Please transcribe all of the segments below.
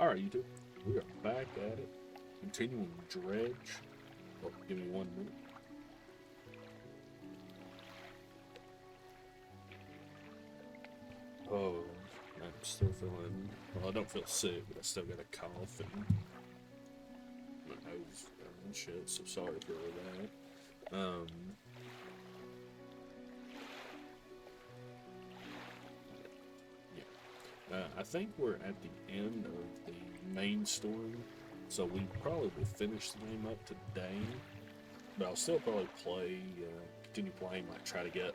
Alright, YouTube. We are back at it. Continuing Dredge. Oh, give me 1 minute. Oh, I'm still feeling... Well, I don't feel sick, but I still got a cough and my nose and shit, so sorry for that. I think we're at the end of the main story, so we probably will finish the game up today. But I'll still probably play, continue playing, like try to get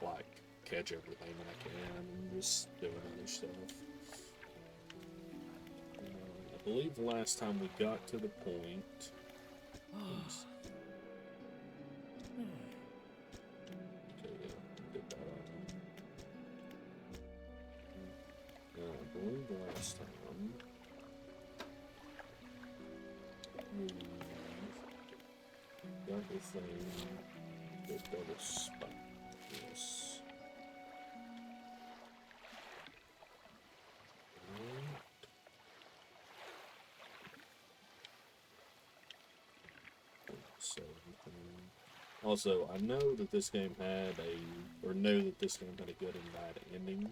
catch everything that I can, and just doing other stuff. I believe the last time we got to the point. Okay, yeah, did that already. I believe the last time we got the thing that double spot. Yes. So, also, I know that this game had know that this game had a good and bad ending.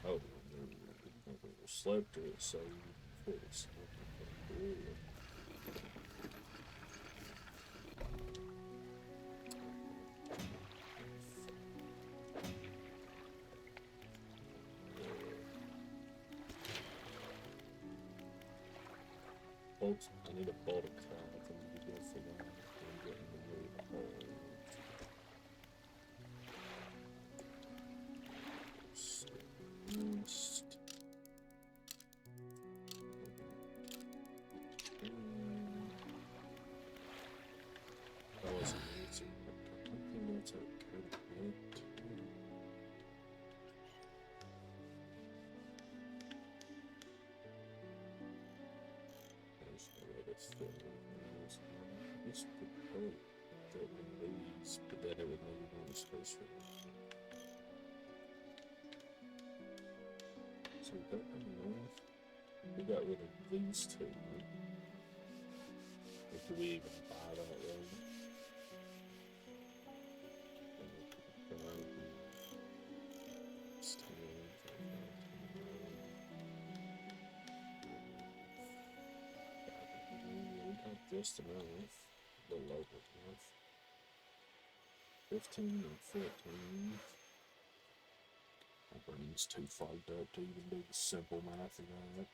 Oh, we slept or so before we slept. Bolts, I need a bolt of cloth. I need to go for that. I'm getting the new hole. Mist. That wasn't easy. I don't think that's a good hit. There's no way to fill this could hurt filling these, but then it would leave more space for them. So we got enough. We got rid of these two. Or do we even buy that one? Just enough. The local enough. 15 and 14. My brain's too fogged up to even do the simple math of that.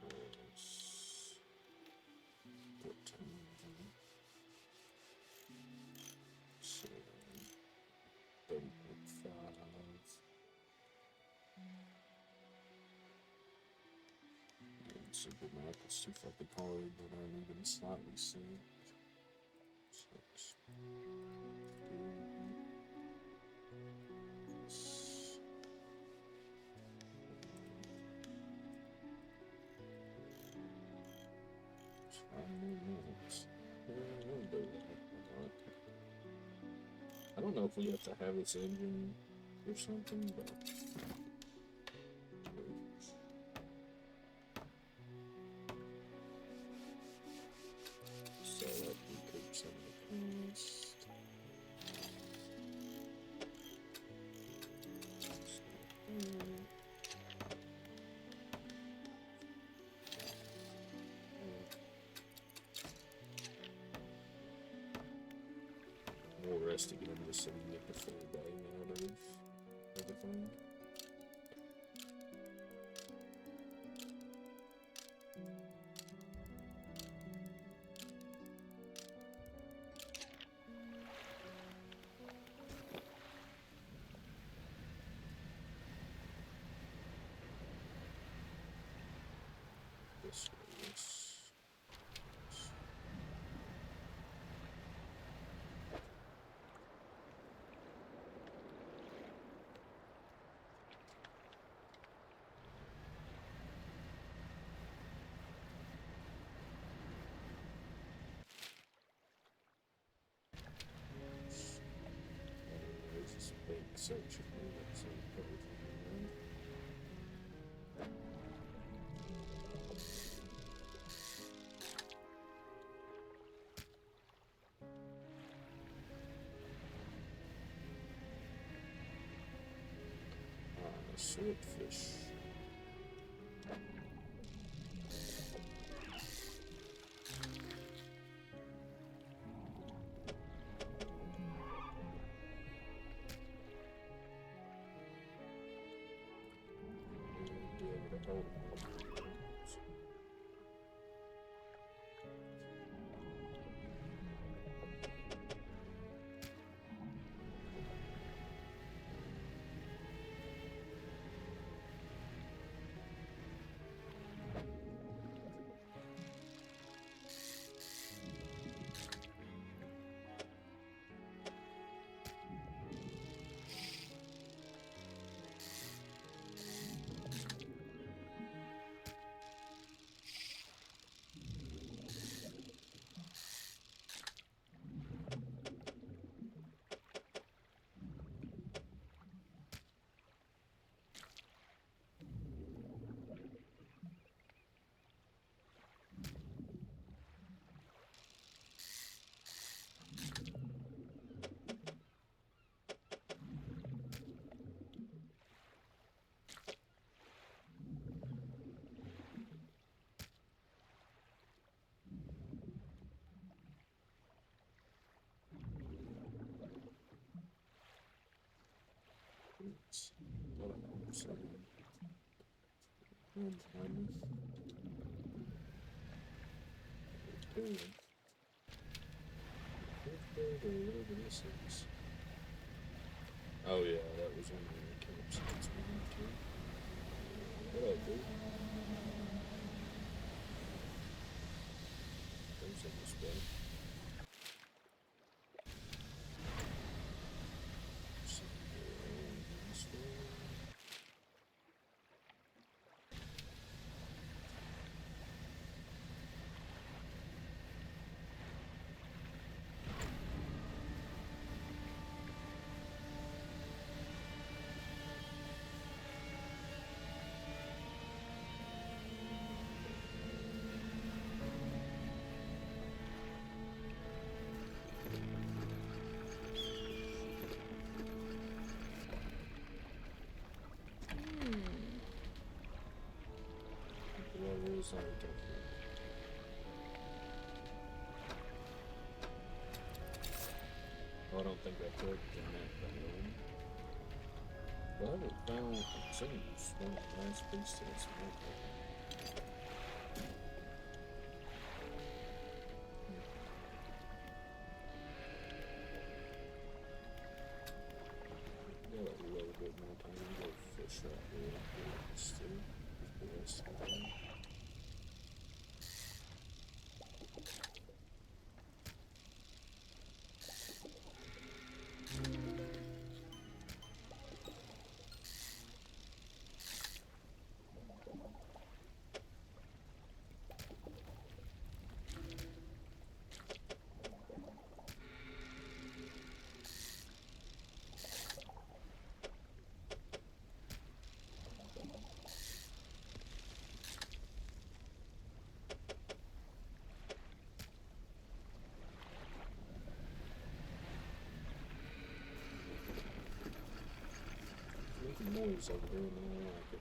Plus 14. 7. 30.5. Simple math is too fucking hard, but I'm even slightly sick. 6. I don't know if we have to have this engine or something, but so that recoups some of the cost. More rest to get into the city and get the full day out of everything. This way, yes. this big section here. That's probably swordfish. Oh yeah, that was one of the campsites we went to. What up, dude? There's in this way. Sorry, I don't think I could in that biome. Well, I haven't found a change. One last piece to this map. Got a little bit more time to go fish right here. Still, the rest of the day. Noise over there, and I don't like it.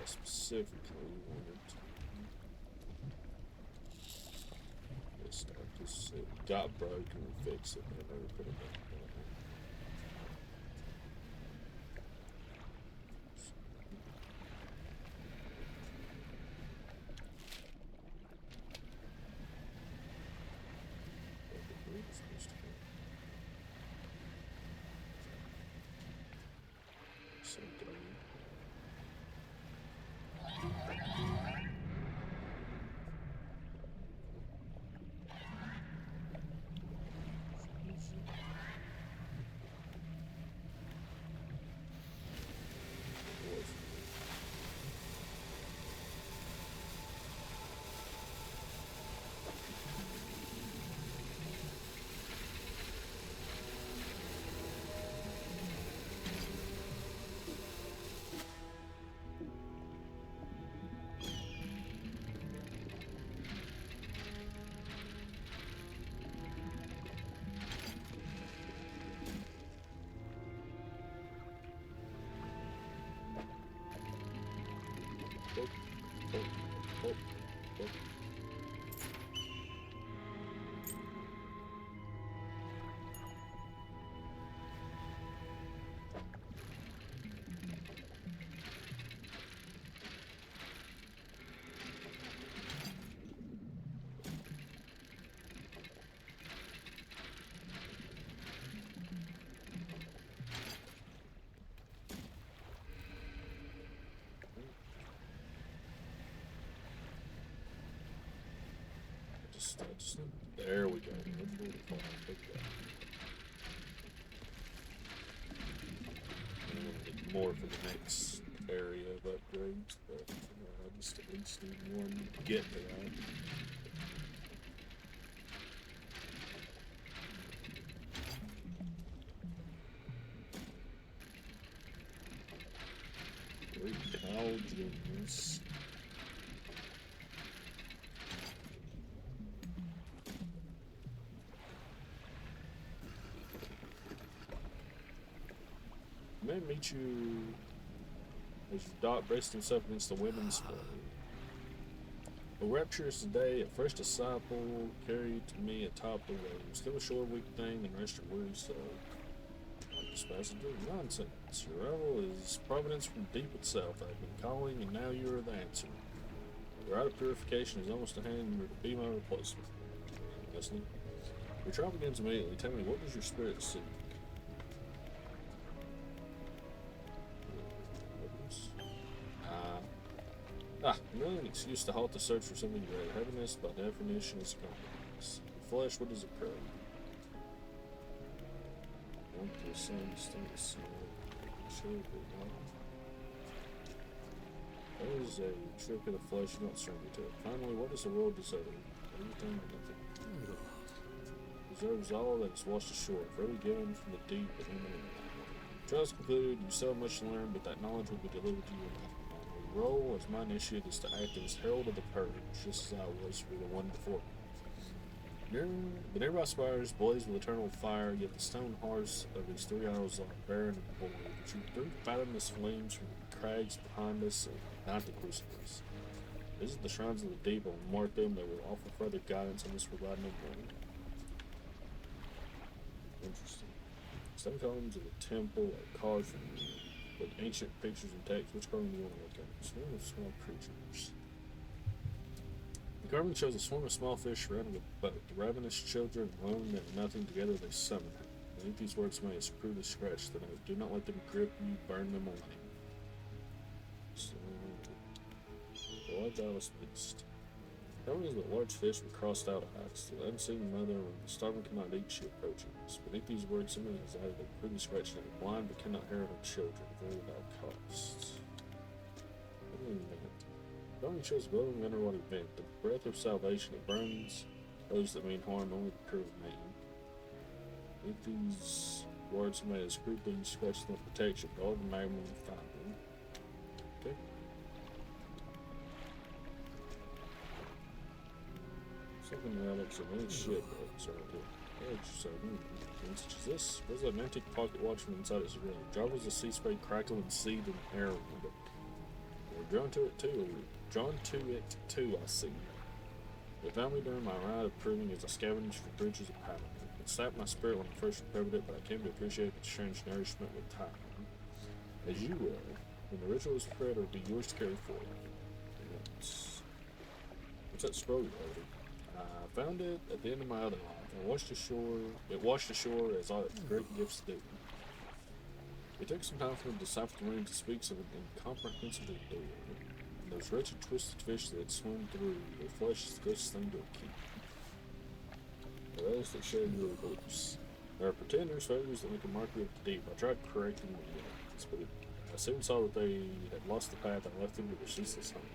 Specifically wanted to start this. It got broken and fix it, and I never put it back on. Oh, oh, oh. Just, there we go. And more for the next area of upgrades, but I just at least need one to get to that. Recalcitrance. May I meet you as your dot braced himself against the women's play. A rapturous day, a fresh disciple carried to me atop the way. Still a short, weak thing, and rest your weary soul. This passage is nonsense. Your arrival is providence from deep itself. I've been calling, and now you are the answer. Your rite of purification is almost at hand, and you're to be my replacement. Listening. Your trial begins immediately. Tell me, what does your spirit seek? Really an excuse to halt the search for something great. Heaviness, by definition, is compromise. The flesh, what does it crave? Want the sun, sting the sun. That is a trick of the flesh you don't surrender to. Finally, what does the world deserve? Everything or nothing. Deserves all that is washed ashore, forever given from the deep of human life. Trials concluded, you still have much to learn, but that knowledge will be delivered to you in life. My role as my initiate is to act as herald of the purge, just as I was for the one before me. The nearby spires blaze with eternal fire, yet the stone hearts of these 3 isles lie barren and void. Shoot through fathomless flames from the crags behind us and not the crucifix. Visit the shrines of the deep and mark them. They will offer further guidance on this provide no warning. Interesting. Some columns of the temple are carved from with ancient pictures and text. Which carving do you want to look at? Swarm of small creatures. The carving shows a swarm of small fish surrounded with both. The ravenous children, alone and nothing together, they summon her. Beneath these words may as crudely scratch the note. Do not let them grip you, burn them away. So, the large eyeless beast. Carving is but large fish with crossed out eyes. The unseen mother, when the starving cannot eat, she approaches. Beneath these words, somebody has added a crudely scratched note. Blind but cannot hear her children, very without cost. Wait a minute. Carving shows a glowing underwater vent. The breath of salvation that burns those that mean harm only to prove man. Beneath these words, somebody has crudely scratched the protection, but all the magma and fire. Okay. Something that looks like any shit that's right here. Edge, so such as this. What is that antique pocket watchman inside its ring? Drivers of sea spray crackle and seed and air. We're drawn to it too, I see. They found me during my ride of proving as a scavenger for bridges of power. It sapped my spirit when I first recovered it, but I came to appreciate the strange nourishment with time. As you will, when the ritual is prepared, it will be yours to carry forward. What's that scroll you holding? I found it at the end of my other life. It washed ashore as all its great gifts do. It took some time for me to decipher the rings that speaks of an incomprehensible door. And those wretched twisted fish that swim through, their flesh is the closest thing to a key. For those that share your beliefs. There are pretenders, failures that make a mockery of the deep. I tried correcting the but I soon saw that they had lost the path and left them to their ceaseless hunger.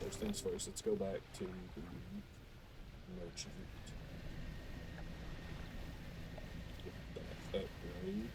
First things first, let's go back to the merchant. Get that upgrade.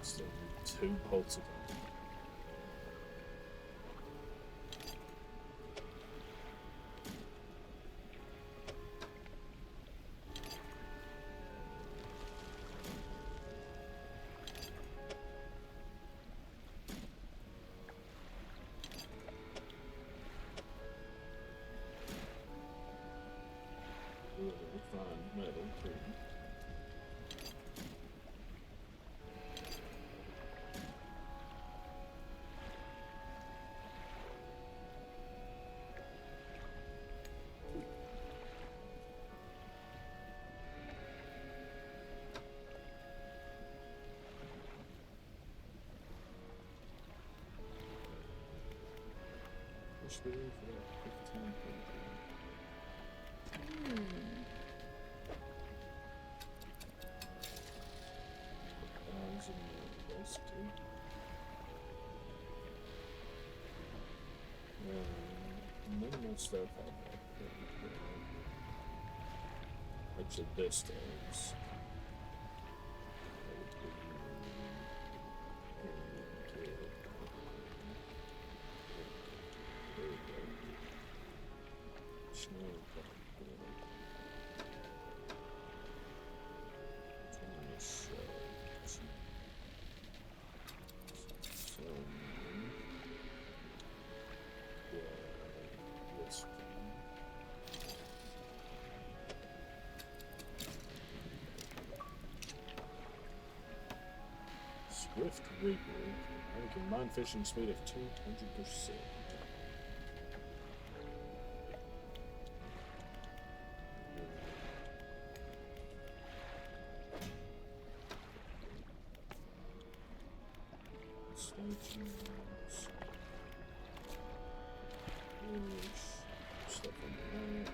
Still need 2 pots of them. Refined metal too. Push the roof for that 15. Those two. Minimal stuff I have. Actually, this does. Swift Reaper. Hurricane mine fishing speed of 200%. Stations. Stuff on the map.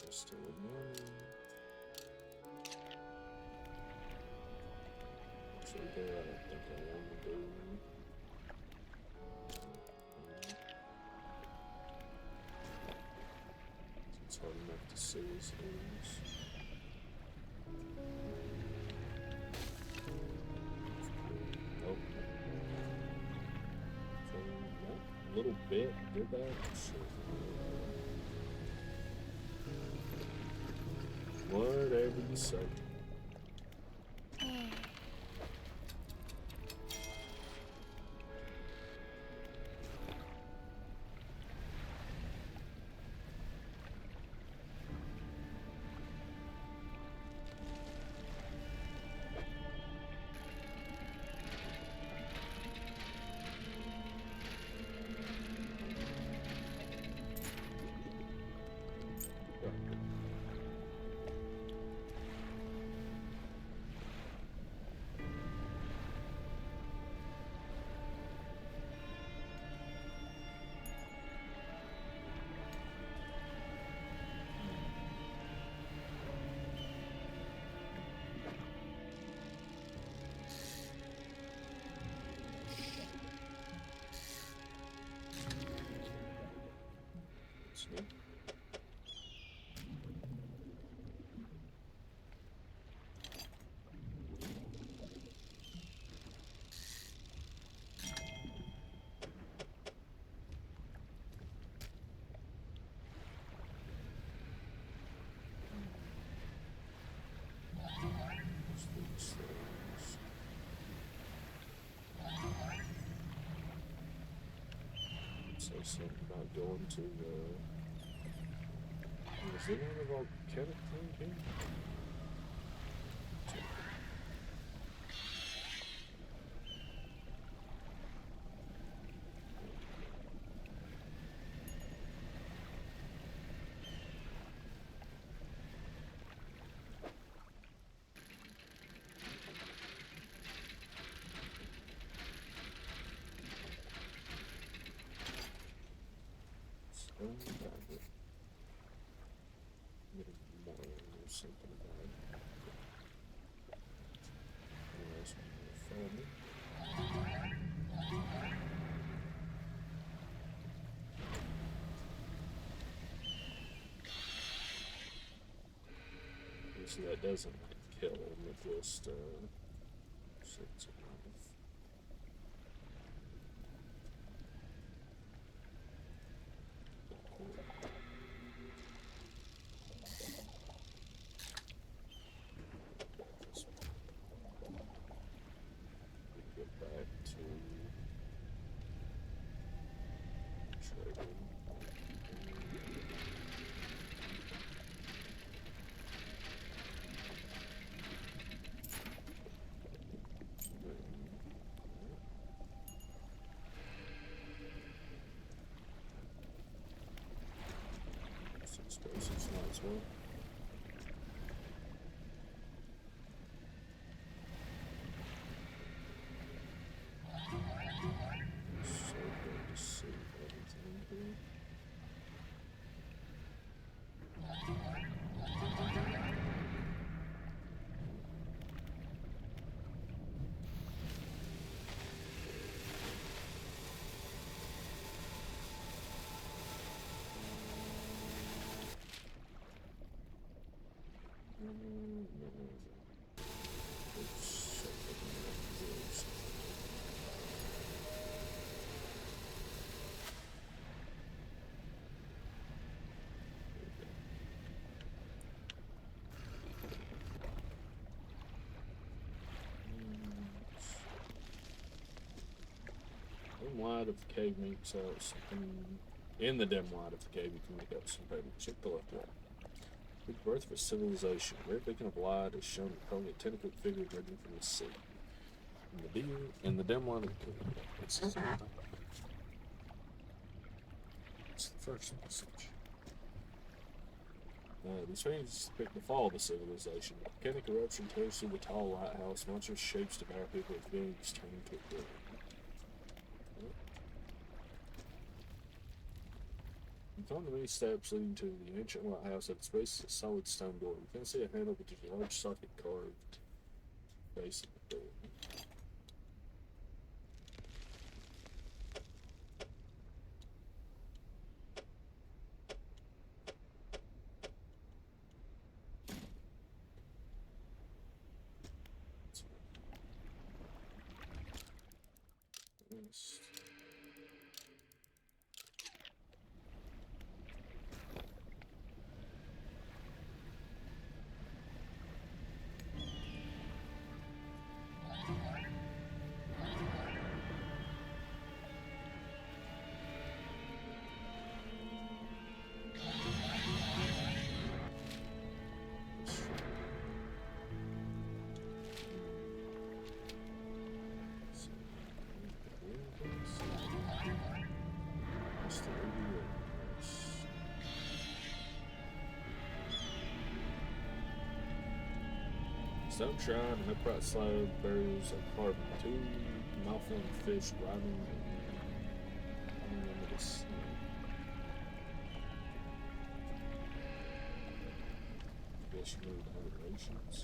Still annoying. Actually, there I don't think I want to do. It's hard enough to see as it is. Nope. So, a little bit, did that? Sure. Whatever you say. Say something about going to is there one volcanic thing here? Something so that doesn't kill them, it just sets them off. Get back to trading. Spaces might as well. So good to see everything here. Wide of the cave makes out something. In the dim light of the cave, you can make out some paper. Check the left wall. The birth of a civilization. A red beacon of light is shown propelling a tentacled figure emerging from the sea. In the dim light of the cave. It's the same thing. It's the first message. These paintings depict the fall of the civilization. Volcanic eruption tears through the tall lighthouse. Monstrous shapes devour people with wings turning to a bird. You come to many steps leading to the ancient lighthouse. At its base is a solid stone door. You can see a handle with a large socket carved base of the door. Stone shrine and upright slab bears a carving. Two malformed fish riding under the sea. I guess you know the aberrations.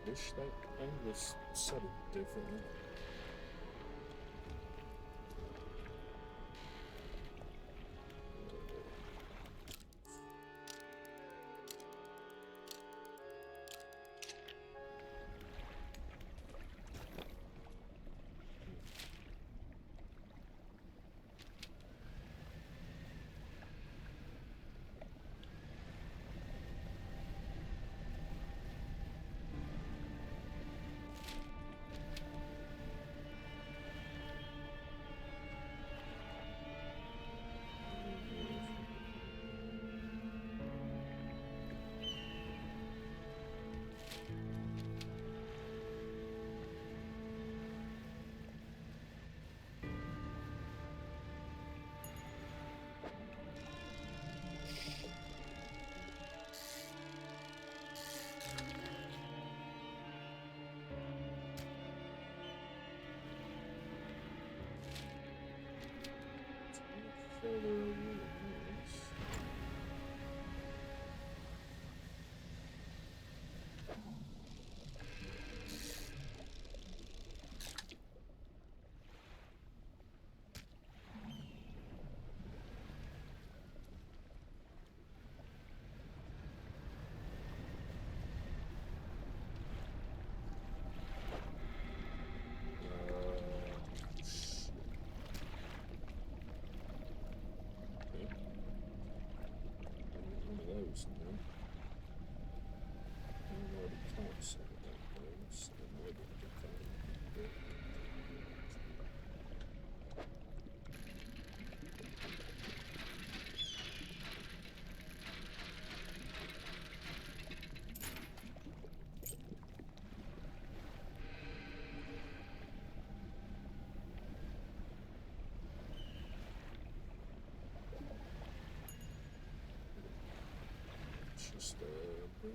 Wish that thing was set up differently. Further over this. One of those now. I already caught some of those. I'm ready to find it. Just a bit.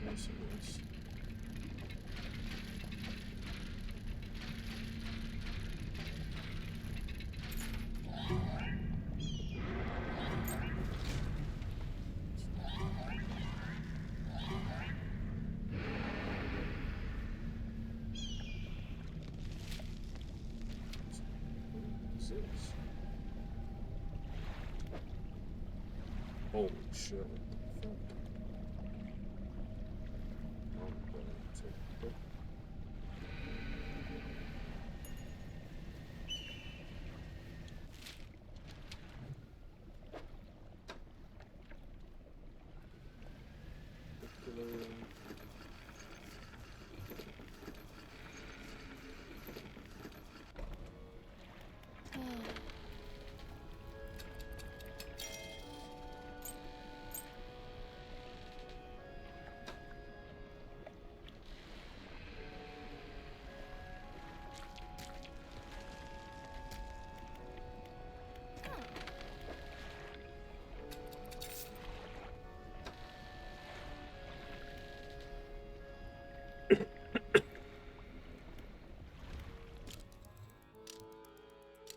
Nice and nice. Six. Holy shit. What the fuck? I'm gonna take it.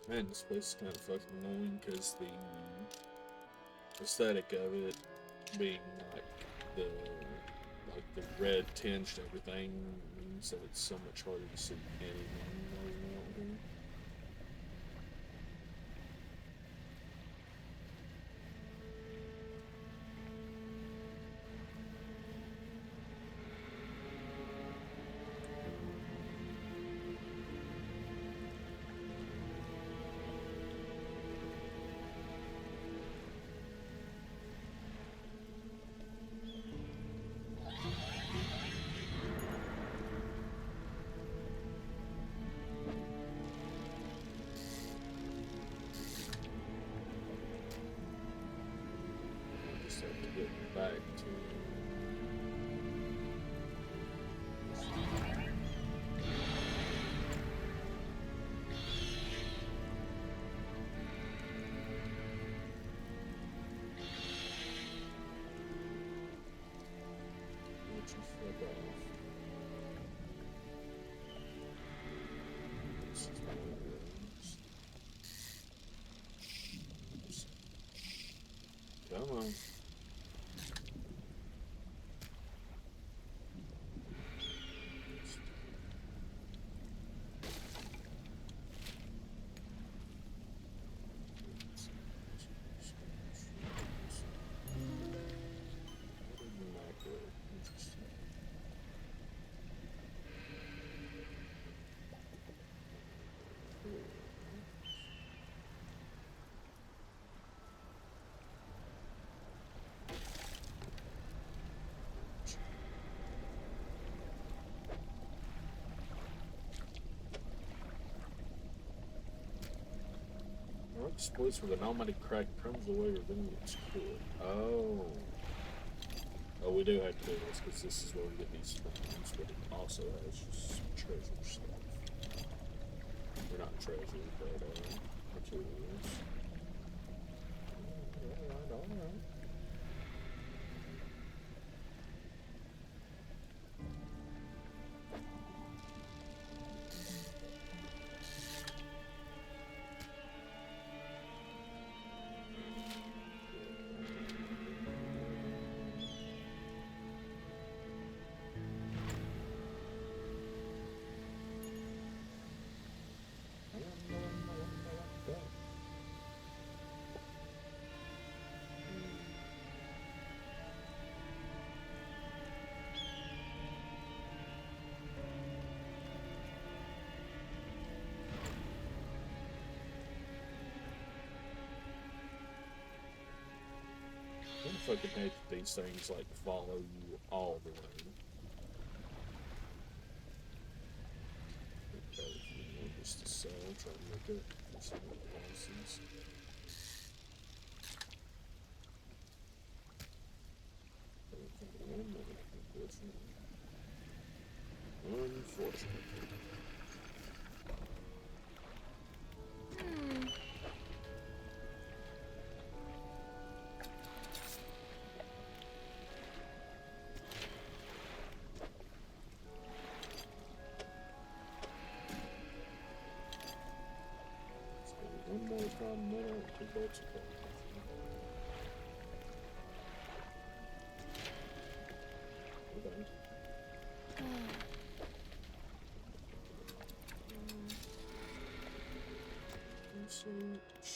Man, this place is kind of fucking annoying because the aesthetic of it being like the red tinged everything means that it's so much harder to see anything out here. Just have to get back to what you said. Come on. Exploits with an automatic crack comes away revealing its core. Oh. Oh, we do have to do this because this is where we get these things, but it also has just treasure stuff. They're not treasure, but materials. Alright. I wonder if I could make these things like follow you all the way. Just to sell, try to make it some license. Unfortunately. One more continental, 2 bolts of coal. Okay. Research.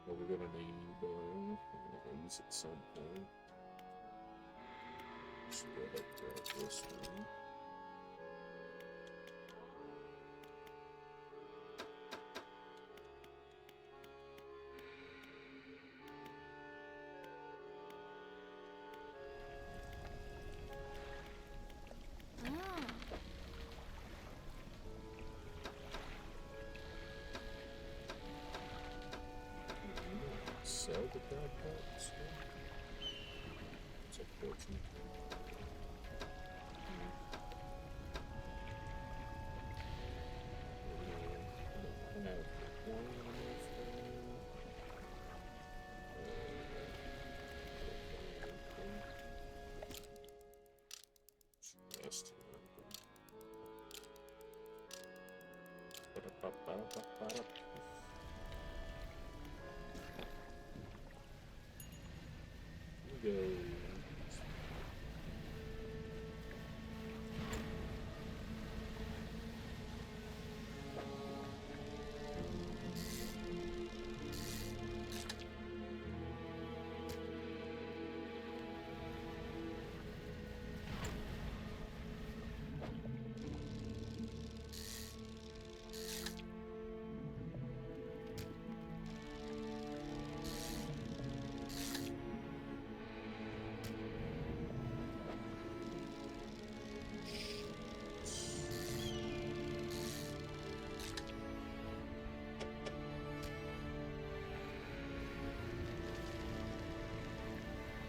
What we're gonna need, these at some point. Should go ahead and grab this one. Sell the bad parts. It's unfortunate. I have one enough just go.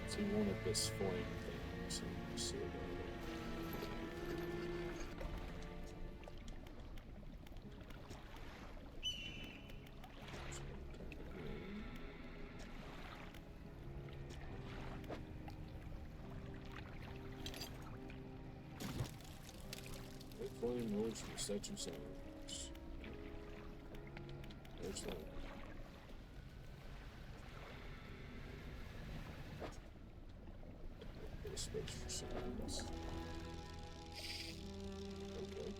So he wanted this flame thing, so you see that. Alien lords and statue signs. There's that. Space for signs. Okay.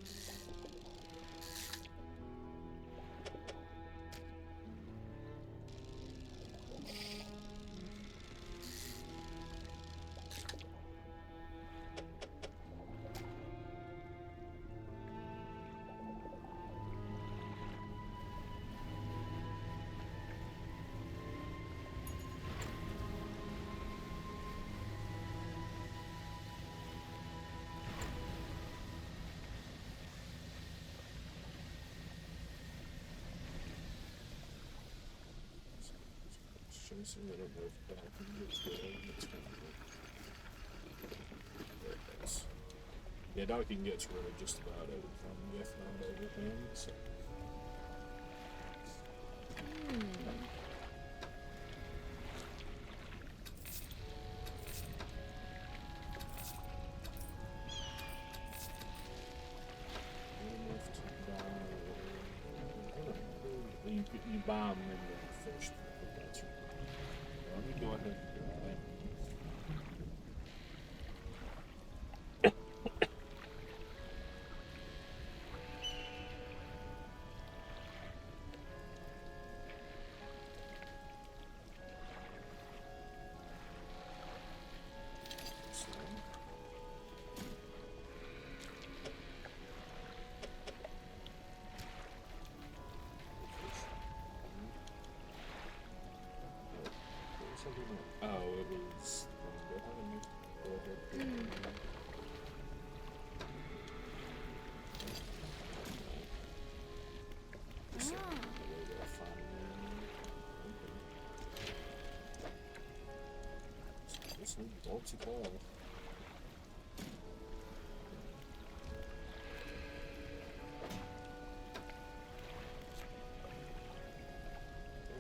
Chasing, I don't know if Falcon gets rid of it's kind of like, there it goes. Yeah, Docking gets rid of just about everything, if not everything, so. You buy them in the first market, that's right. Let me go ahead and do that. Oh, it was. Go ahead. Bolts of claw.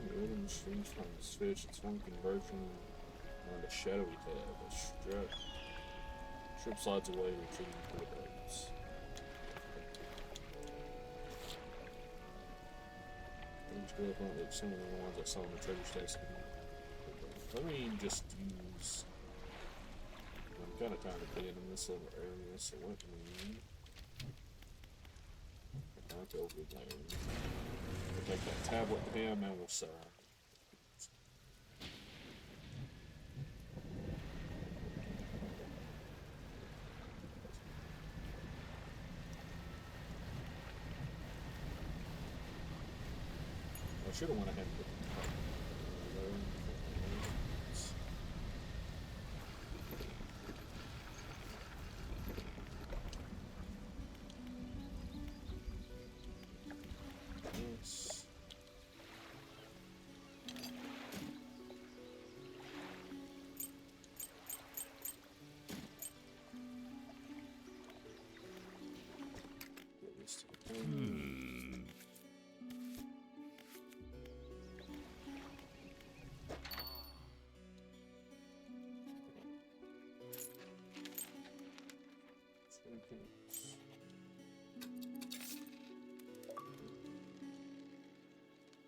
Rhythm streams from the switch, it's one conversion on the shadowy tab. A strip slides away, retreating to the darkness. These girls aren't like similar to the ones I saw in the treasure station. Let me just use. I'm kind of tired of being in this little area, so let me. Not over there. We'll take that tablet to him and we'll sell. I should have went ahead and put the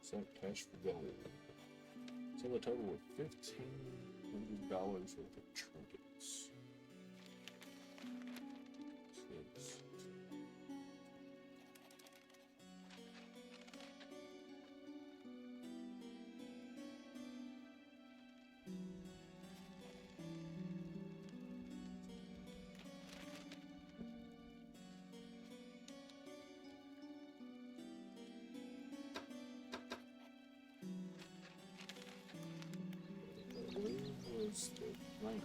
Set cash for gold. Sell a total of $1,500 worth of trinkets. Was the right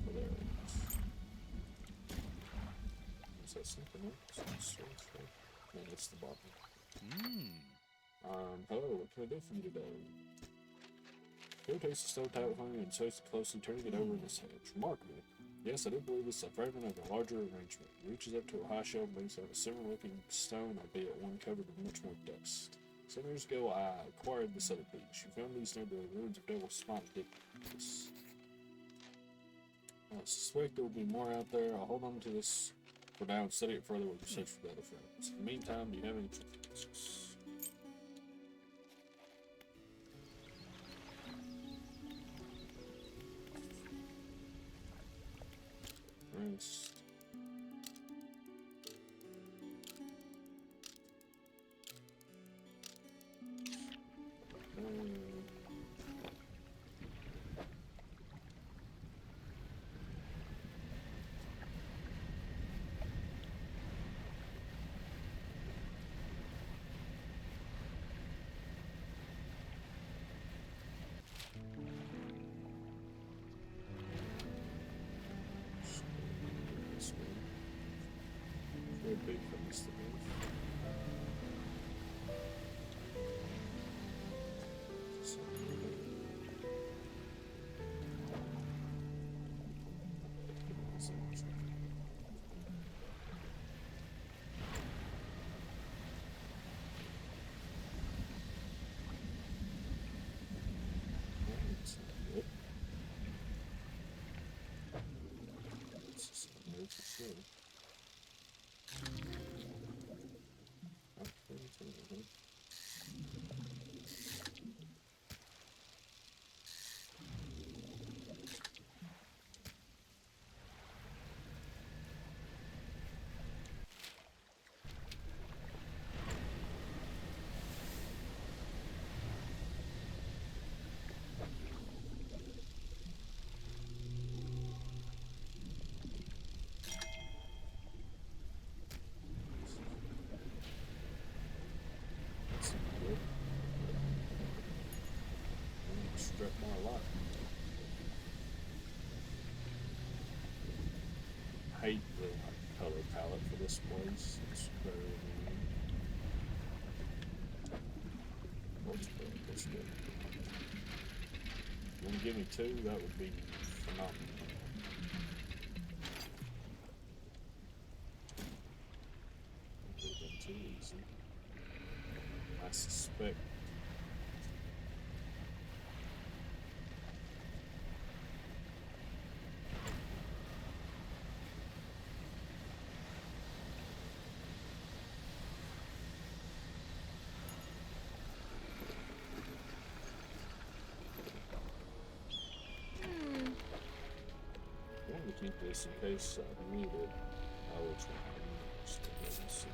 there it is. Is that something else? No, that's the bottom. Hello, what can I do for you today? Your taste is still tight with hunger and so closely turning it over in his hands. Remarkable. Yes, I do believe it's a fragment of a larger arrangement. It reaches up to a high shelf, brings out a similar looking stone, albeit one covered with much more dust. 7 years ago, I acquired this other piece. You found these near the ruins of Devil's Spot. I suspect there will be more out there. I'll hold on to this for now and study it further with research for the other friends. In the meantime, do you have any tasks? Rest. Very big for this to move. Strip more a lot. I hate the color palette for this place. It's very annoying. What's good? What's good? You want to give me 2? That would be phenomenal. It would have been too easy. I suspect. Keep this in case I need it. I will try and just let me see.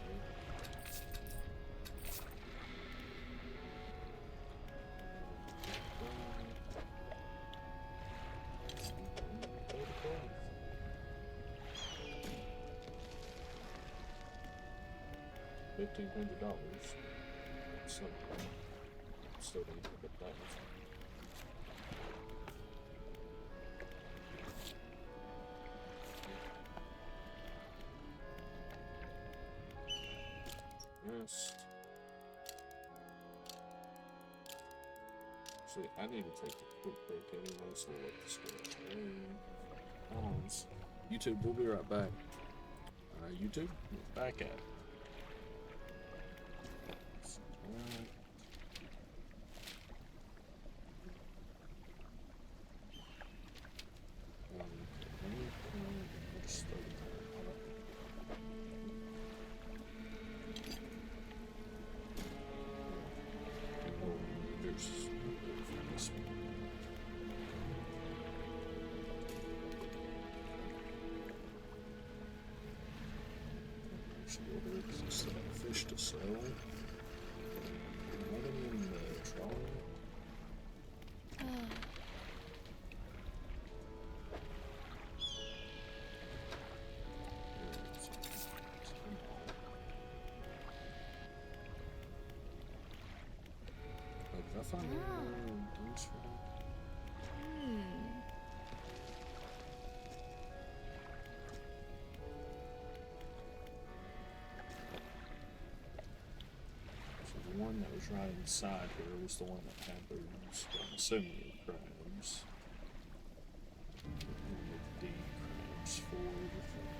$1,500. So still need to get that. Rest. Actually, I need to take a quick break anyway, so we'll let this go. YouTube, we'll be right back. YouTube, we're back at it. Fish to sell. Another in the trolley. Did I find any boots for that? The one that was right inside here was the one that had those, I'm assuming the crabs. The crabs for the thing.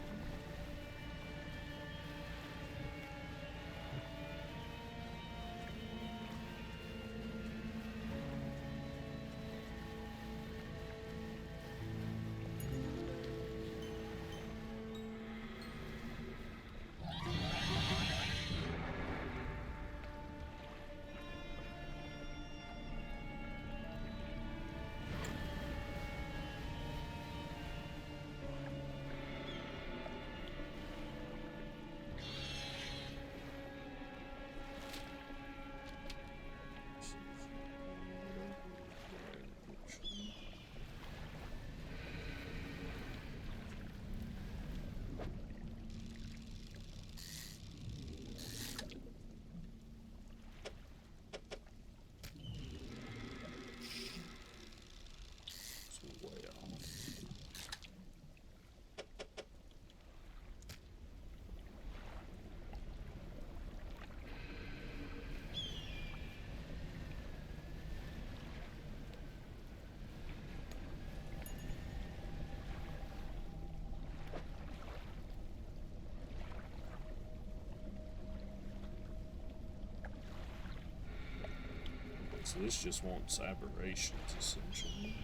So this just wants aberrations, essentially.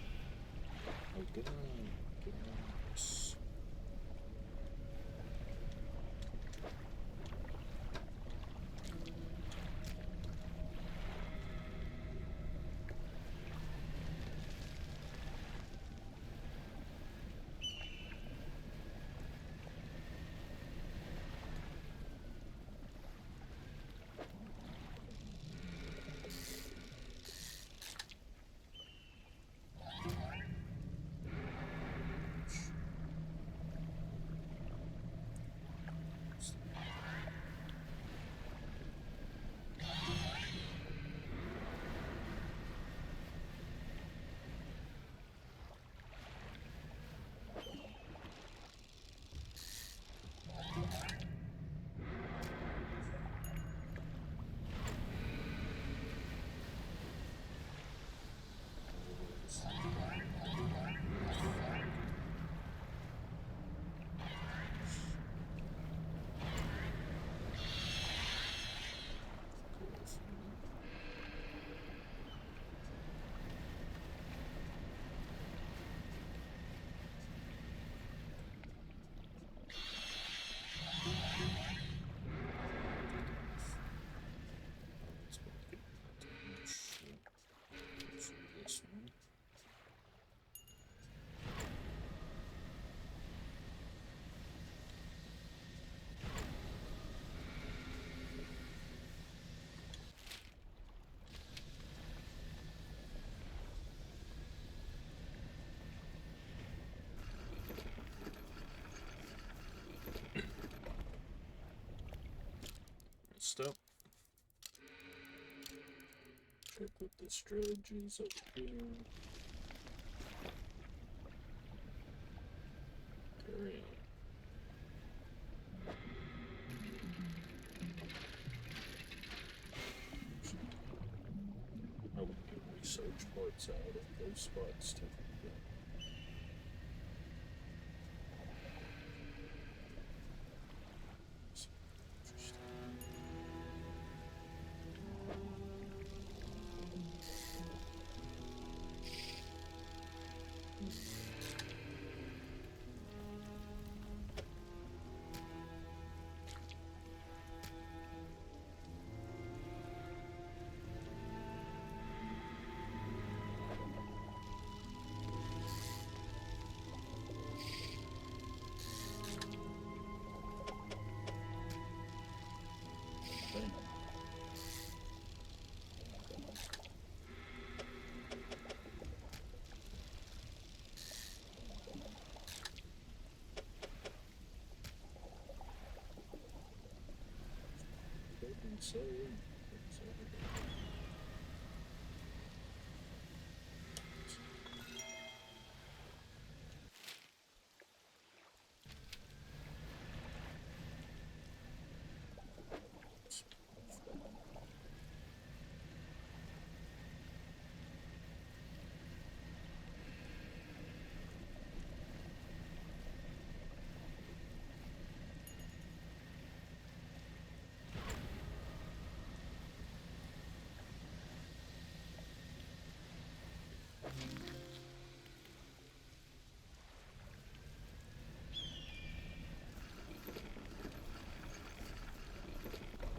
Oh, get on. Get on. Yes. This one. Next up, check what this dredge is over here. Carry on. Oh, we can research parts out of those spots too. Yeah. Interesting. So,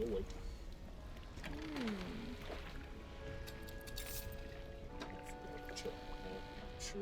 oh wait. Check that. Sure.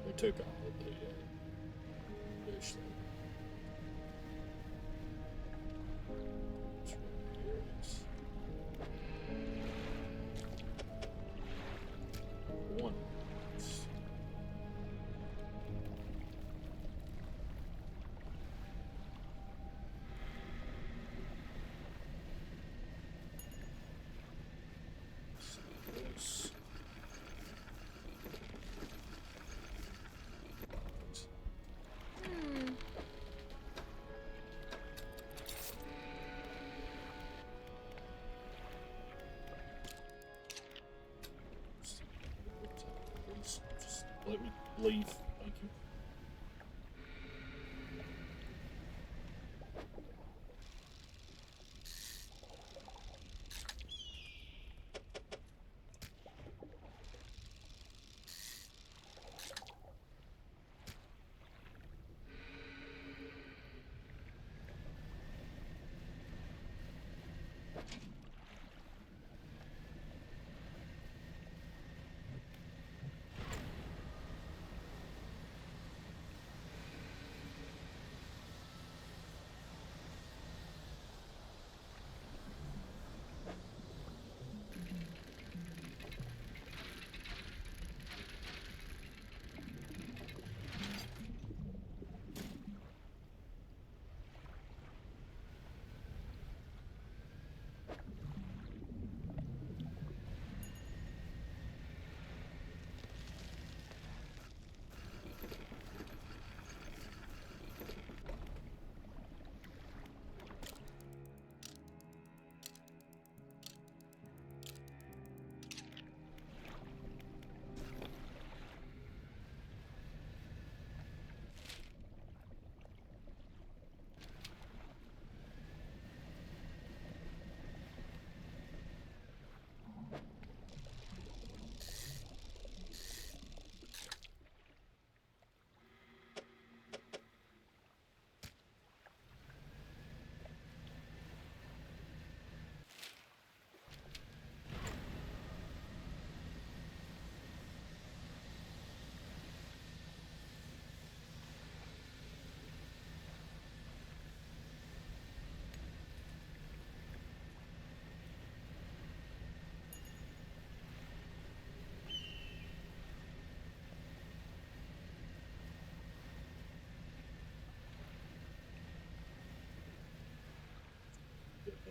They took all of the fish thing. It's right here. It's one. This. Let me leave. Thank you.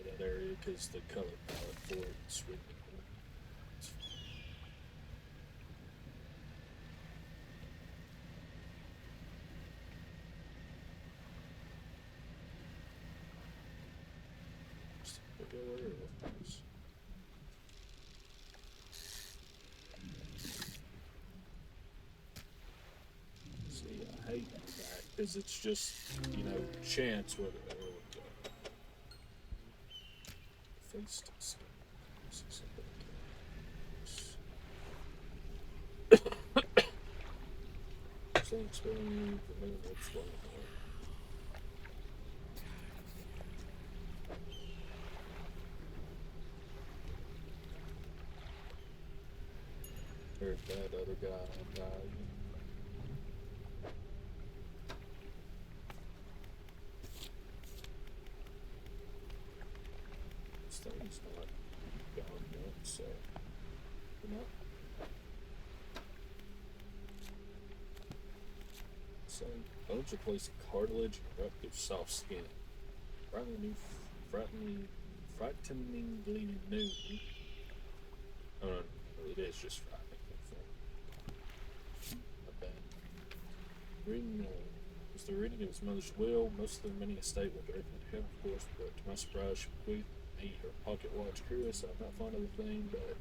That area because the color palette for it's really cool. See, I hate that because it's just, you know, chance whether it will go. Face to see. Same spelling, the name of the There's that other guy died. This thing's not gone yet, so you know. So bones replace cartilage and eruptive soft skin. Frighteningly new. Oh, no, it is just frightening. Not bad. Reading was the reading of his mother's will. Most of the remaining estate were directed to him, of course, but to my surprise, she bequeathed me her pocket watch. Curious, I'm not fond of the thing, but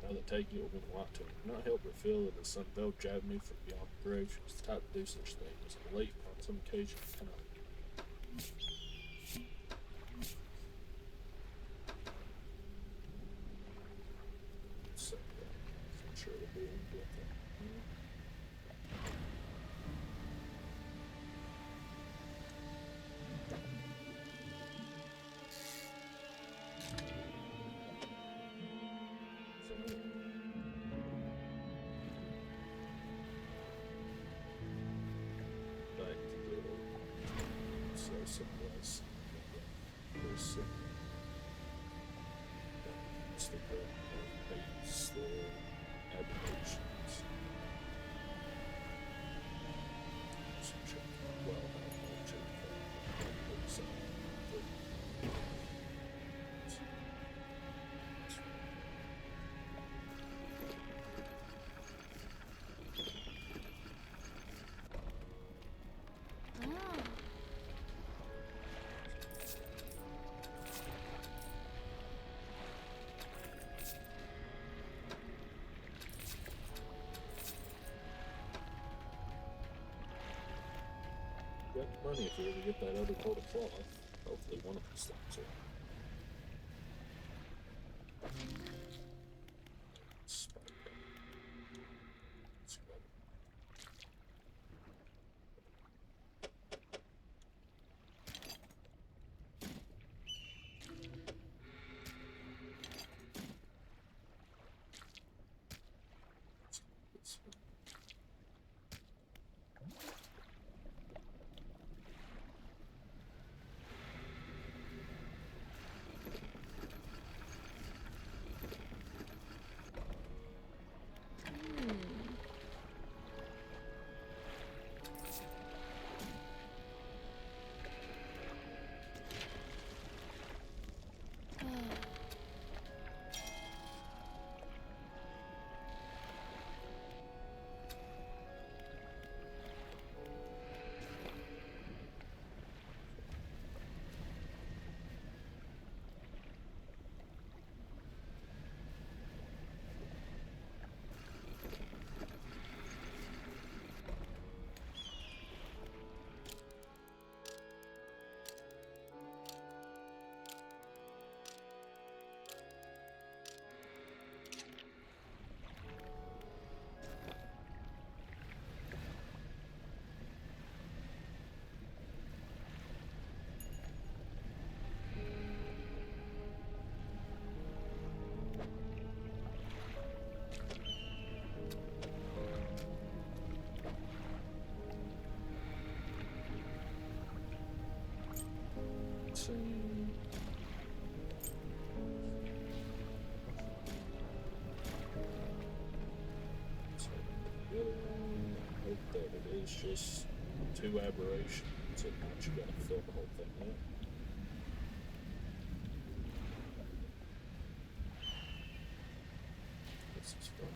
now that taking it will mean a lot to me. I cannot help but feel that the sun bell jabbed me from beyond the grave. She was the type to do such things. Late on some occasions, kind of. So, I'm sure it'll be good. make money if we ever get that other coat of cloth. Hopefully one of these things will. I hope that it is just 2 aberrations and not you gotta fill the whole thing up. This is fun.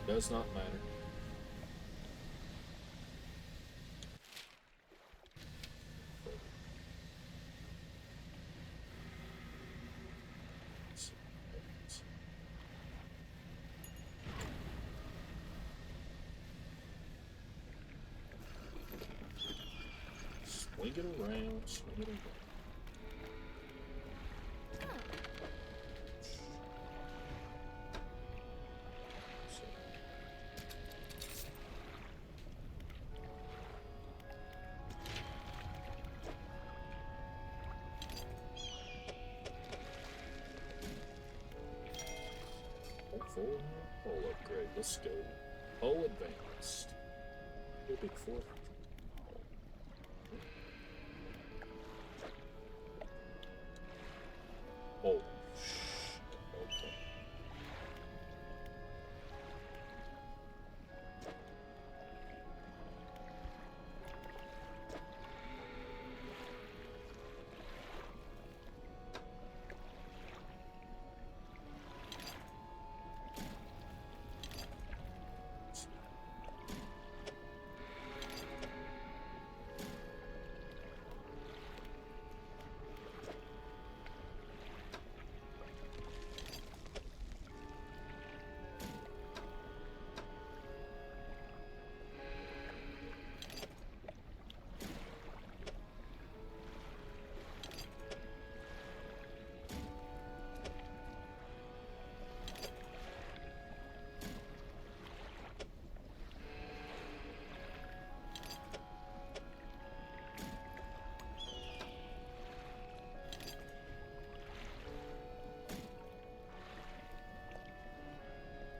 Does not matter. Swing it around, swing it around. Full upgrade, let's go. Hull advanced. It'll be 400. Oh, okay.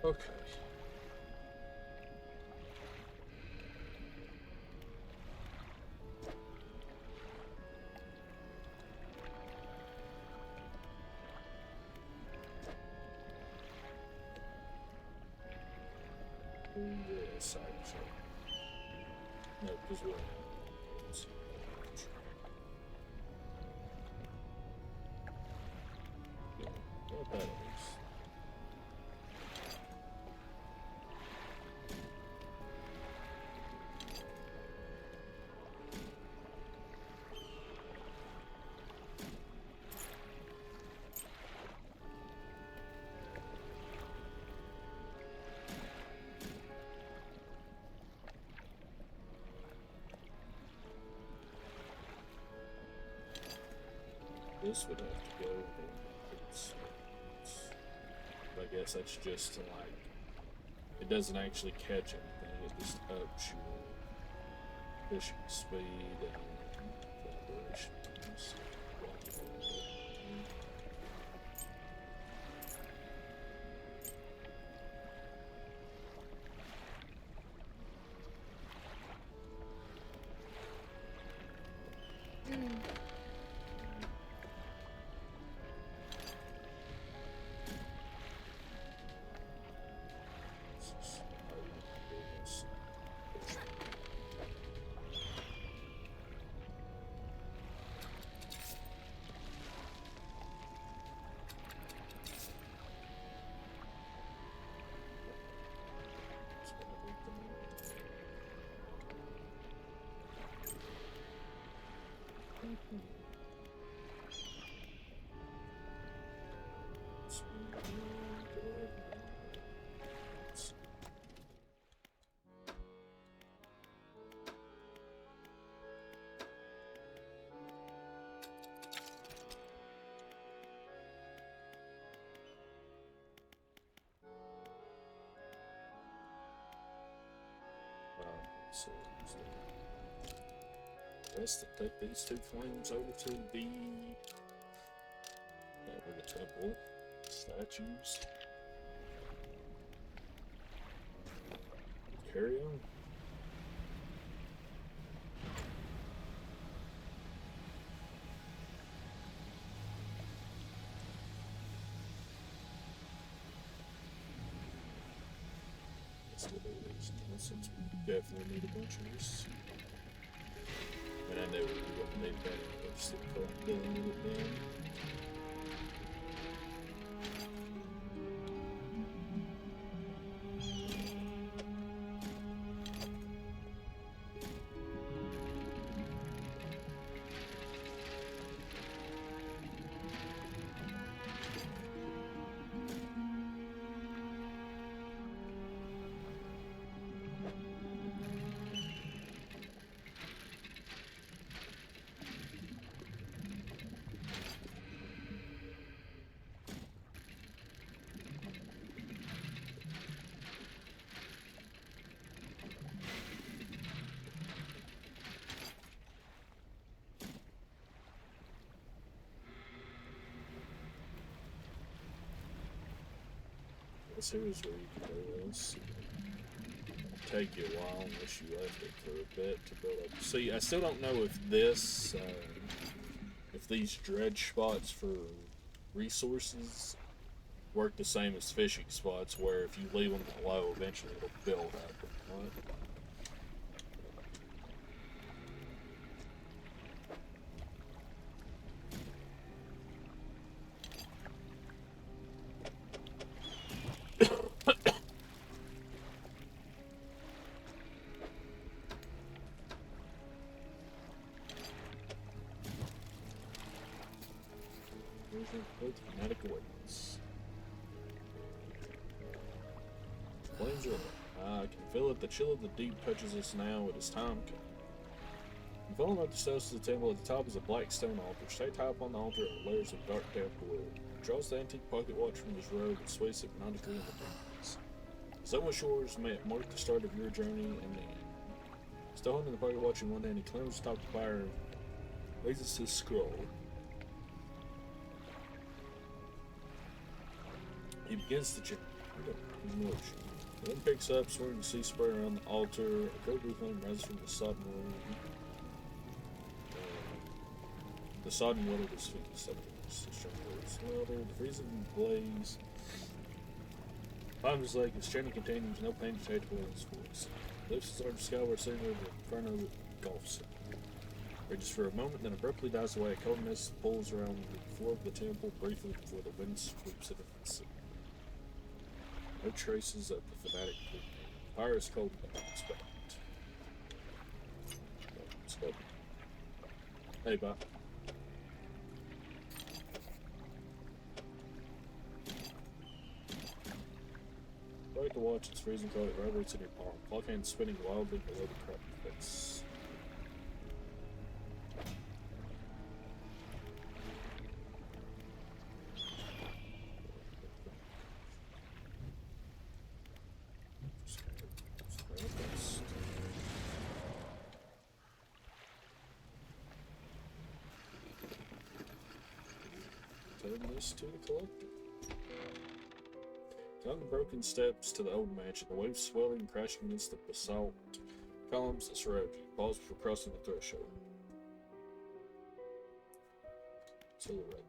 Okay. Yes, actually. No, because we're. Yeah, what that is. This would have to go. I guess that's just to like. It doesn't actually catch anything. It just ups your fishing speed and vibrations. So let's take these two flames over to the temple statues. Carry on. Let's do these since we definitely need a bunch of this. And I know we wouldn't need that much to collect down with them. This here's where you can go else. take you a while unless you left it for a bit to build up. See, I still don't know if this, if these dredge spots for resources work the same as fishing spots, where if you leave them low, eventually it'll build up. What? Kinetic awareness. Flames are lit. I can feel it. The chill of the deep touches us now. It is time. You follow up the steps to the table. At the top is a black stone altar. Staked high upon the altar are layers of dark damp wood. Draws the antique pocket watch from his robe and sways hypnotically in the breeze. Someone shores may mark the start of your journey and the end. Still holding the pocket watch in one hand, he clambers atop the fire and raises his scroll. He begins to chant. Then picks up, swirling the sea spray around the altar. A cold blue flame rises from the sodden wood. The sodden wood of his feet separates. The strong words louder. The freezing blaze. Bottom of his leg, his chanting continues, no pain detectable in his voice. Lifts his arm skyward, sitting over the inferno that engulfs him. Rages for a moment, then abruptly dies away. A cold mist pulls around the floor of the temple briefly before the wind sweeps it in the sea. No traces of the fanatic king. Fire is cold but not expect. Let's go. Hey, Bob. Strike the watch, it's freezing cold, it vibrates in your palm. Clock hand spinning wildly below the cracked face. This to the collector. Down the broken steps to the old mansion, the waves swelling and crashing against the basalt columns that surround you. Pause before crossing the threshold. Silhouette.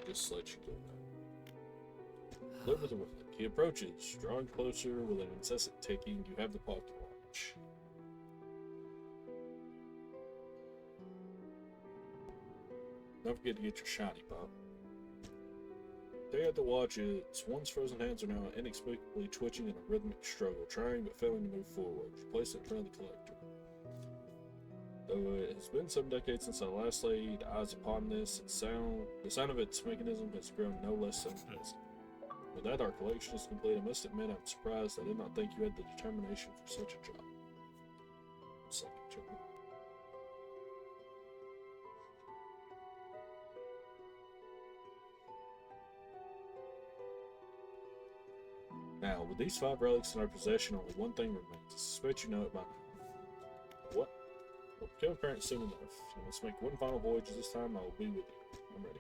Just let you go now. Live with the relic. He approaches, drawing closer with an incessant ticking. You have the pocket watch. Don't forget to get your shiny pop. Take out the watch, its once frozen hands are now inexplicably twitching in a rhythmic struggle, trying but failing to move forward. You place it in front of the collector. Though it has been some decades since I last laid eyes upon this, the sound of its mechanism has grown no less unpleasant. With that, our collection is complete. I must admit, I'm surprised. I did not think you had the determination for such a job. Second job. Now, with these 5 relics in our possession, only one thing remains. I suspect you know it by now. What? Will become apparent soon enough. Let's make one final voyage. This time I will be with you. I'm ready.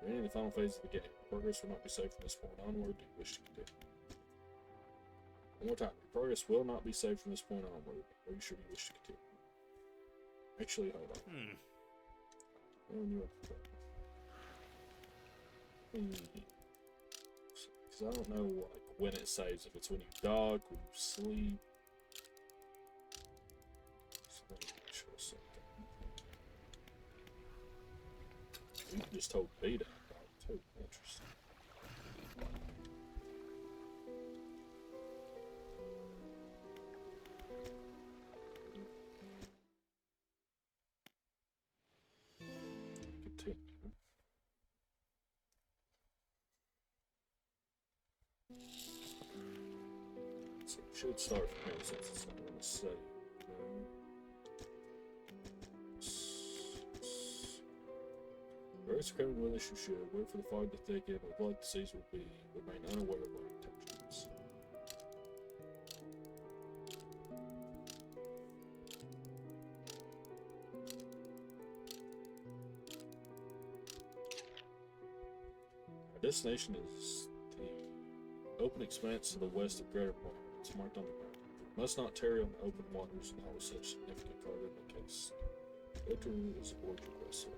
We're entering the final phase of the game. Progress will not be safe from this point onward. Do you wish to continue? One more time. Progress will not be safe from this point onward. Are you sure you wish to continue? Actually, hold on. Because I don't know like when it saves. If it's when you dog, when you sleep. So let me make sure something. You just told me that dog too. Interesting. Continue. So it should start from here since it's not going to say. Very screaming with us you should. Wait for the fog to thicken. With like the seas will be, remain unaware of our intentions. destination is the open expanse to the west of Greater Mark. It's marked on the map. You must not tarry on the open waters, nor with such significant cargo in case Victor is aboard your vessel.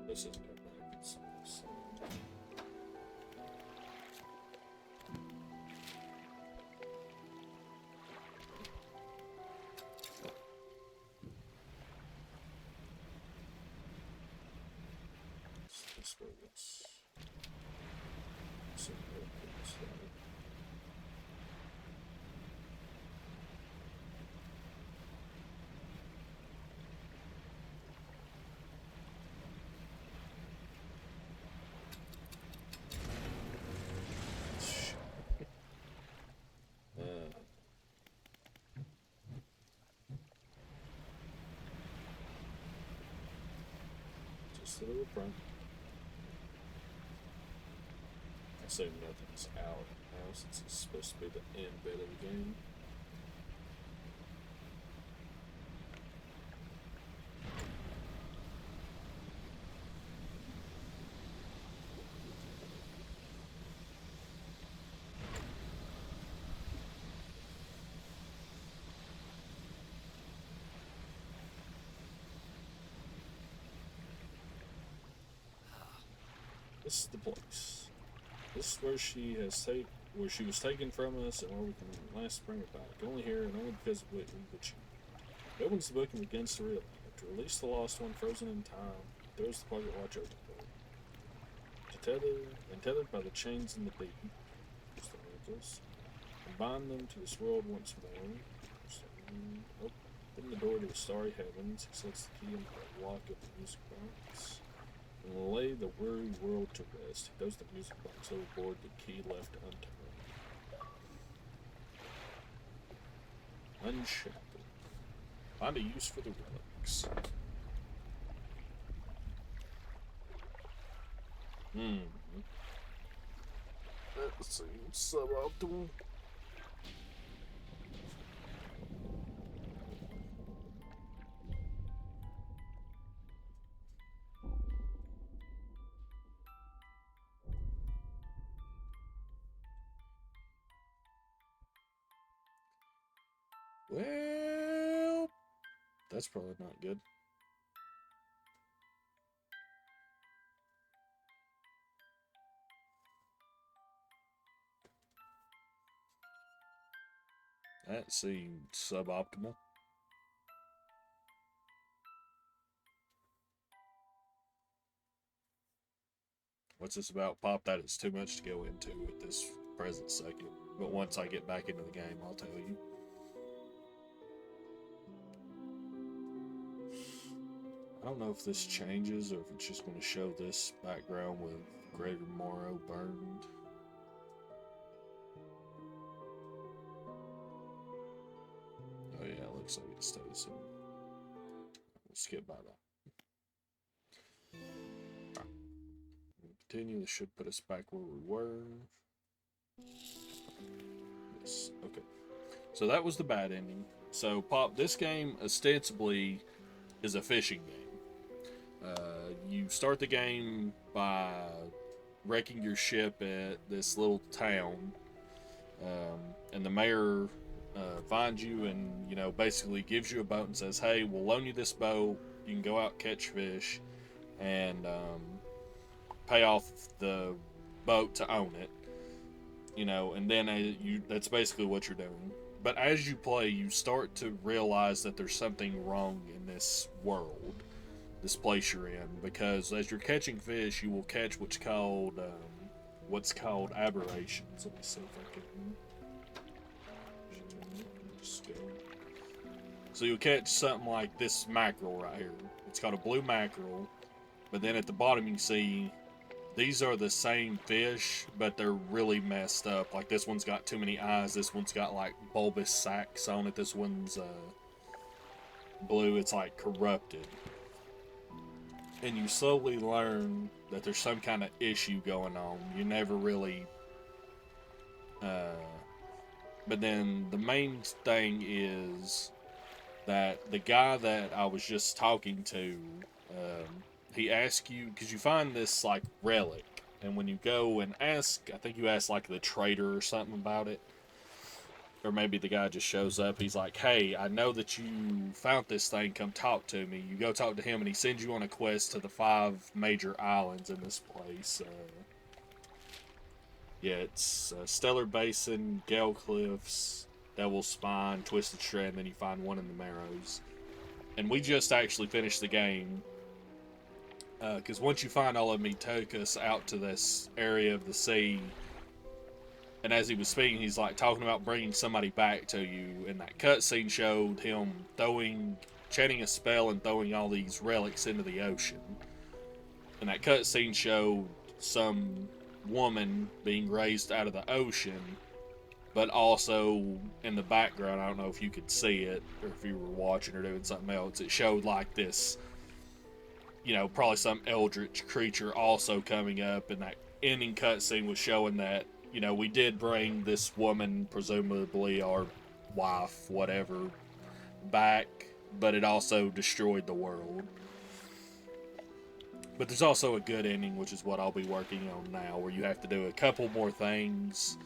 This isn't good. This way, yes. So, this way. Just a little front. I say nothing's out now since it's supposed to be the end bit of the game. This is the place. This is where she was taken from us, and where we can last bring her back. Only here, and only because of Whitney, but she opens the book and begins to read. To release the lost one, frozen in time, throws the pocket watch over the board. Tethered by the chains and the beat, just the ankles, and bind them to this world once more. So, open the door to the starry heavens. He sets the key in the lock of the music box. And lay the weary world to rest. He throws the music box overboard, the key left unturned. Unshackled. Find a use for the relics. That seems suboptimal. Well, that's probably not good. That seemed suboptimal. What's this about, Pop? That is too much to go into at this present second. But once I get back into the game, I'll tell you. I don't know if this changes or if it's just going to show this background with Greater Morrow burned. Oh yeah, it looks like it stays, so we'll skip by that. Right. We'll continue. This should put us back where we were. Yes, okay. So that was the bad ending. So, Pop, this game ostensibly is a fishing game. You start the game by wrecking your ship at this little town, and the mayor finds you and, you know, basically gives you a boat and says, hey, we'll loan you this boat, you can go out and catch fish, and pay off the boat to own it, you know, and then that's basically what you're doing. But as you play, you start to realize that there's something wrong in this world, this place you're in, because as you're catching fish, you will catch what's called aberrations. Let me see if I can just go. So you'll catch something like this mackerel right here. It's called a blue mackerel, but then at the bottom you can see these are the same fish, but they're really messed up. Like this one's got too many eyes. This one's got like bulbous sacs on it. This one's blue. It's like corrupted. And you slowly learn that there's some kind of issue going on. You never really But then the main thing is that the guy that I was just talking to, he asked you because you find this like relic, and when you go and ask, I think you ask like the trader or something about it, or maybe the guy just shows up. He's like, "Hey, I know that you found this thing. Come talk to me." You go talk to him, and he sends you on a quest to the 5 major islands in this place. Yeah, it's Stellar Basin, Gale Cliffs, Devil's Spine, Twisted Shred, and then you find one in the Marrows. And we just actually finished the game because once you find all of them, he took us out to this area of the sea. And as he was speaking, he's like talking about bringing somebody back to you. And that cutscene showed him chanting a spell and throwing all these relics into the ocean. And that cutscene showed some woman being raised out of the ocean, but also in the background, I don't know if you could see it or if you were watching or doing something else, it showed like this, probably some eldritch creature also coming up, and that ending cutscene was showing that, we did bring this woman, presumably our wife, whatever, back, but it also destroyed the world. But there's also a good ending, which is what I'll be working on now, where you have to do a couple more things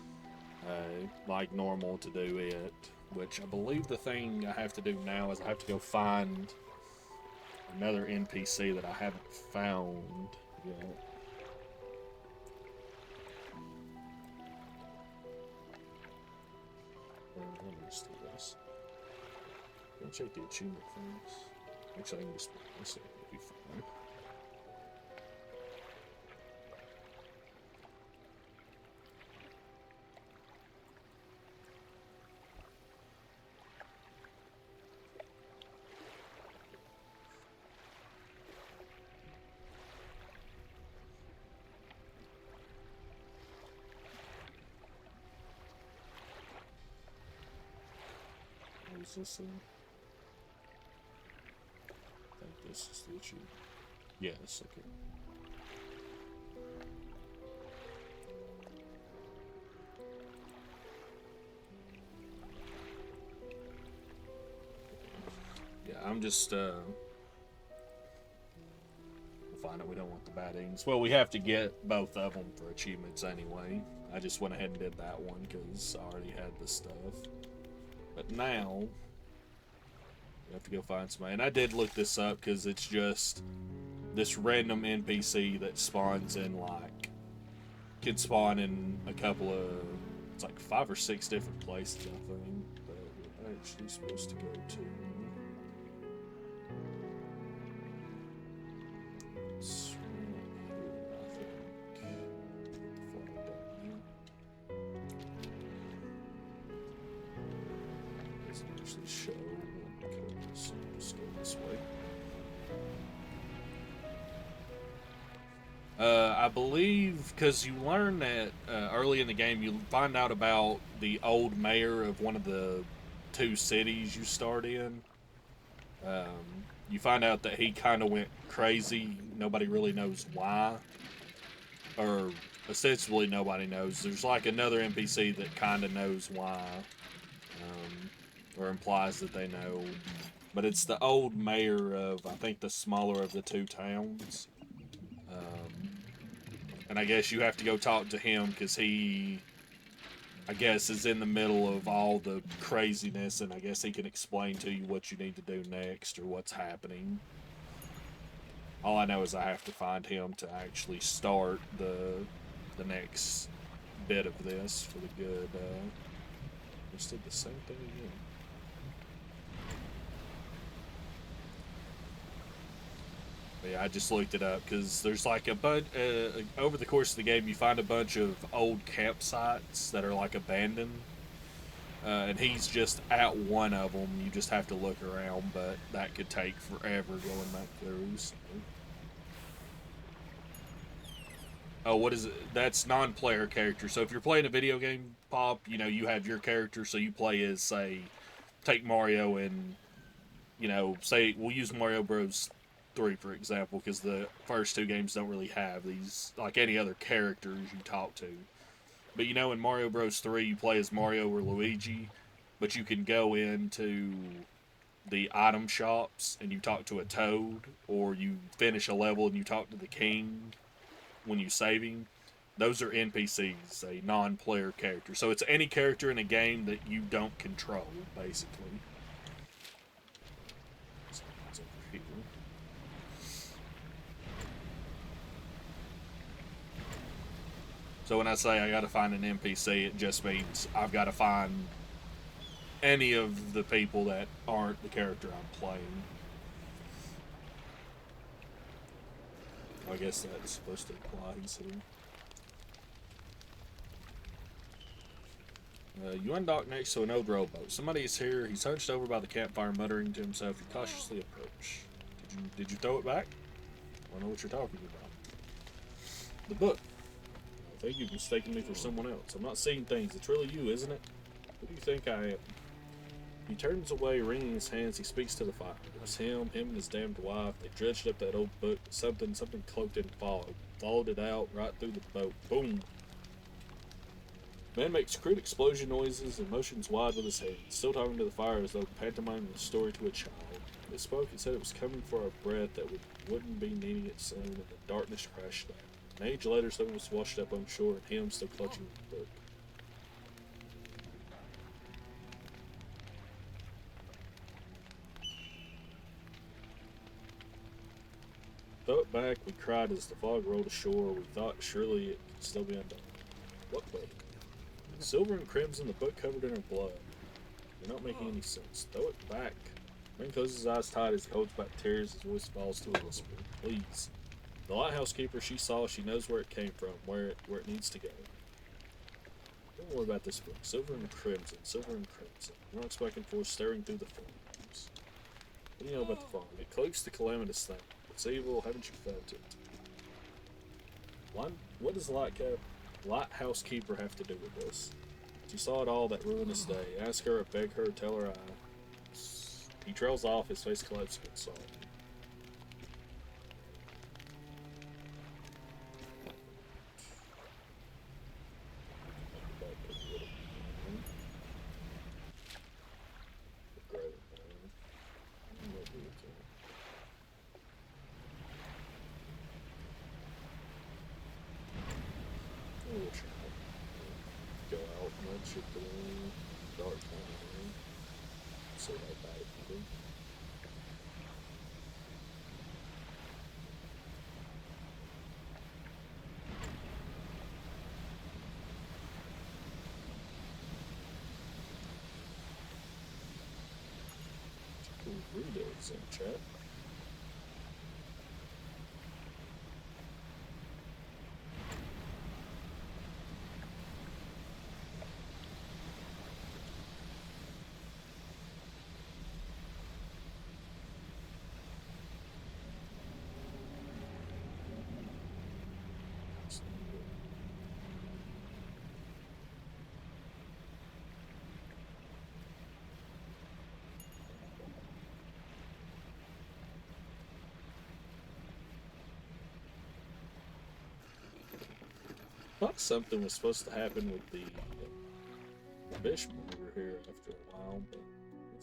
like normal to do it. Which I believe the thing I have to do now is I have to go find another NPC that I haven't found yet. Let me just do this. Go check the achievement things. Actually, I can just this will be fine. What is this thing? I think this is the achievement. Yes, okay. Yeah, I'm just we'll find it. We don't want the bad endings. Well, we have to get both of them for achievements anyway. I just went ahead and did that one because I already had the stuff. But now we have to go find somebody. And I did look this up because it's just this random NPC that spawns in can spawn in a couple of, it's like 5 or 6 different places, I think. But we're actually supposed to go to. It's right here, I think. Get the flag down here. Doesn't usually show one code, so let's go this way. I believe because you learn that early in the game, you find out about the old mayor of one of the 2 cities you start in. You find out that he kind of went crazy. Nobody really knows why, or essentially nobody knows. There's like another NPC that kind of knows why, or implies that they know. But it's the old mayor of, I think, the smaller of the 2 towns. And I guess you have to go talk to him because he, I guess, is in the middle of all the craziness, and I guess he can explain to you what you need to do next or what's happening. All I know is I have to find him to actually start the next bit of this for the good. Just did the same thing again. But yeah, I just looked it up because there's like a bunch. Over the course of the game, you find a bunch of old campsites that are like abandoned. And he's just at one of them. You just have to look around, but that could take forever going back through. So. Oh, what is it? That's non-player character. So if you're playing a video game, Pop, you have your character, so you play as, say, take Mario and, say, we'll use Mario Bros. 3, for example, because the first 2 games don't really have these, like any other characters you talk to. But you know, in Mario Bros. 3, you play as Mario or Luigi, but you can go into the item shops and you talk to a toad, or you finish a level and you talk to the king when you save him. Those are NPCs, a non-player character. So it's any character in a game that you don't control, basically. Something's over here. So when I say I gotta find an NPC, it just means I've gotta find any of the people that aren't the character I'm playing. I guess that's supposed to apply here. You undock next to an old rowboat. Somebody is here. He's hunched over by the campfire, muttering to himself. You cautiously approach. Did you throw it back? I don't know what you're talking about. The book. I think you've mistaken me for someone else. I'm not seeing things. It's really you, isn't it? Who do you think I am? He turns away, wringing his hands. He speaks to the fire. It was him and his damned wife. They dredged up that old book. Something cloaked in fog. Followed it out right through the boat. Boom. Man makes crude explosion noises and motions wide with his hands, still talking to the fire as though pantomiming a story to a child. It spoke and said it was coming for our breath, that we wouldn't be needing it soon, and the darkness crashed down. An age later, someone was washed up on shore, and him still clutching the book. Throw it back, we cried as the fog rolled ashore. We thought surely it could still be undone. What book? Silver and crimson, the book covered in her blood. You're not making any sense. Throw it back. Ben closes his eyes tight as he holds back tears. His voice falls to a whisper. Please. The lighthouse keeper, she knows where it came from, where it needs to go. Don't worry about this book. Silver and crimson, silver and crimson. Rocks back and forth, staring through the flames. What do you know about the fog? It cloaks the calamitous thing. It's evil, haven't you felt it? What does the lighthouse keeper have to do with this? She saw it all that ruinous day. Ask her or beg her, tell her I... He trails off, his face collapsing in sorrow. Go out much at the dark time of day. So how bad it can be. Cool readers in chat. Thought something was supposed to happen with the fish over here after a while, but it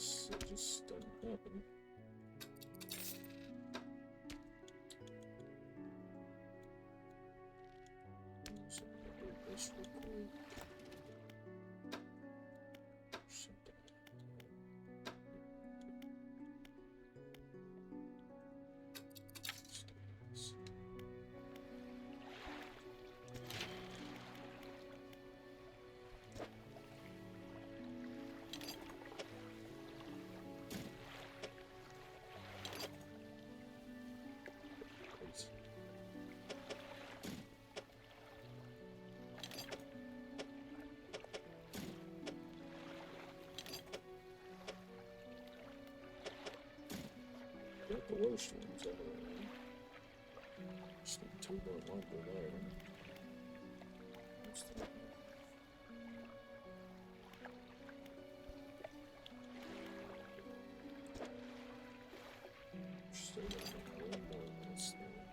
just doesn't happen. So I'll do this real quick. Got the worst ones out of there. Just need 2 more lumber there. What's that? Still got 1 more of this there.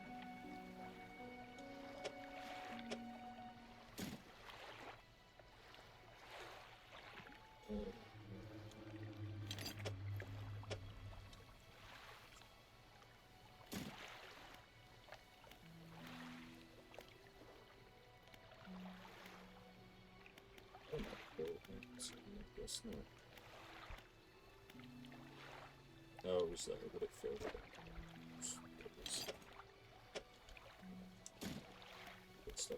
Guess not. Oh, it was there, but it fell back. Good stuff.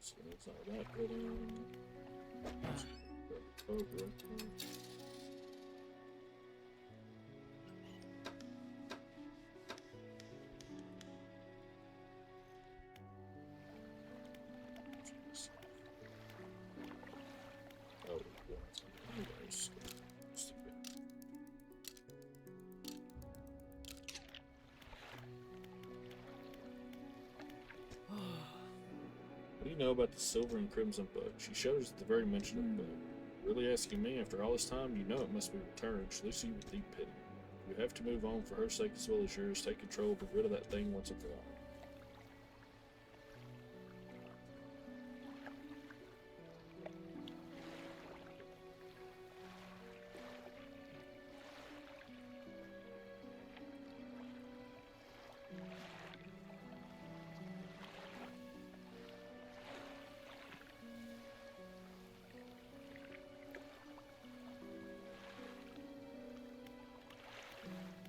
So that's all that put in. Cobra. Oh, anyways. What do you know about the Silver and Crimson book? She shows at the very mention of the book. Really asking me, after all this time, you know it must be returned. She looks at you with deep pity. You have to move on for her sake as well as yours. Take control, get rid of that thing once and for all.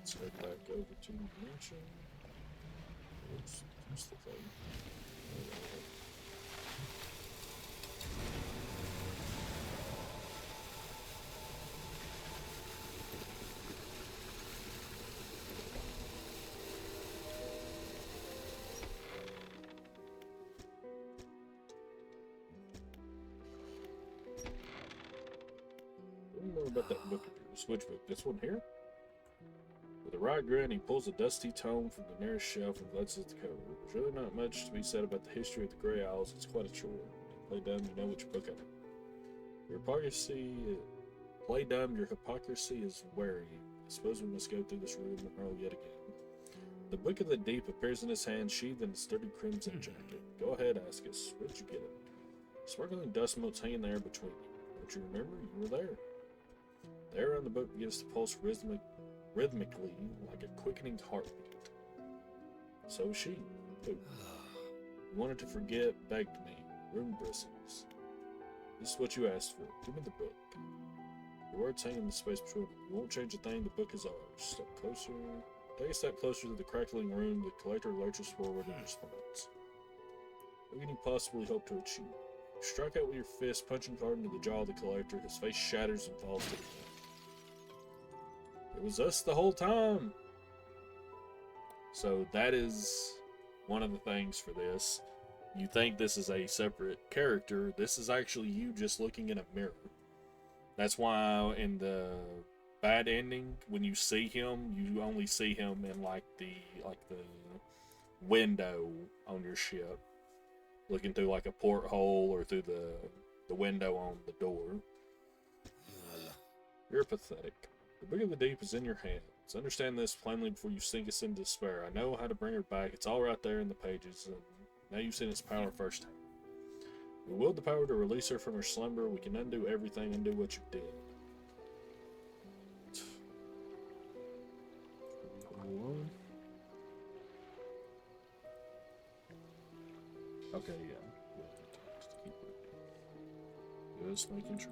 Let's head back over to the mansion. Oops, that's the thing. What more about that book of yours? Which book? This one here? With a wry grin, he pulls a dusty tome from the nearest shelf and glances at the cover. There's really not much to be said about the history of the Grey Isles. It's quite a chore. Play dumb, you know which book I know. Your hypocrisy, play dumb, your hypocrisy is wary. I suppose we must go through this room and roll yet again. The Book of the Deep appears in his hand, sheathed in a sturdy crimson jacket. Go ahead, ask us. Where'd you get it? Sparkling dust motes hanging there between you. Don't you remember? You were there. The air on the book begins to pulse rhythmically like a quickening heartbeat. So is she. Who? You wanted to forget, begged me. Room bristles. This is what you asked for. Give me the book. Your words hang in the space between them. You won't change a thing. The book is ours. Step closer. Take a step closer to the crackling room. The collector lurches forward in response. What can you possibly hope to achieve? You strike out with your fist, punching hard into the jaw of the collector. His face shatters and falls to the ground. It was us the whole time. So that is one of the things for this. You think this is a separate character. This is actually you just looking in a mirror. That's why in the bad ending, when you see him, you only see him in like the window on your ship, looking through like a porthole or through the window on the door. You're pathetic. The Book of the Deep is in your hands. Understand this plainly before you sink us into despair. I know how to bring her back. It's all right there in the pages, and now you've seen its power firsthand. We willed the power to release her from her slumber. We can undo everything, undo what you did. Okay, yeah. Just making sure.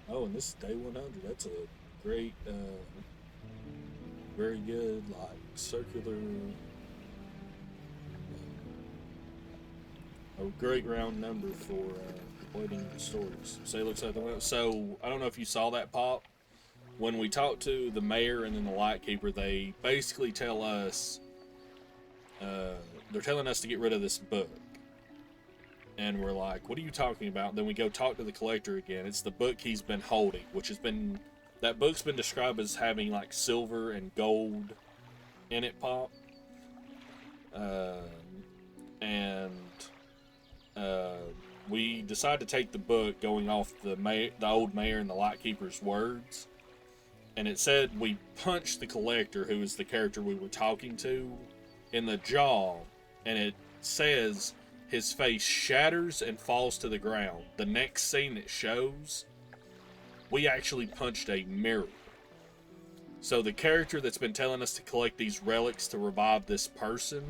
Oh, and this is day 100. That's a great, very good, like, circular, a great round number for completing the stories. So it looks like the one. So I don't know if you saw that pop. When we talked to the mayor and then the lightkeeper, they basically tell us, they're telling us to get rid of this book. And we're like, what are you talking about? Then we go talk to the collector again. It's the book he's been holding, which has been, that book's been described as having like silver and gold in it, Pop. We decide to take the book going off the old mayor and the lightkeeper's words. And it said we punched the collector, who is the character we were talking to, in the jaw. And it says his face shatters and falls to the ground. The next scene it shows we actually punched a mirror. So the character that's been telling us to collect these relics to revive this person,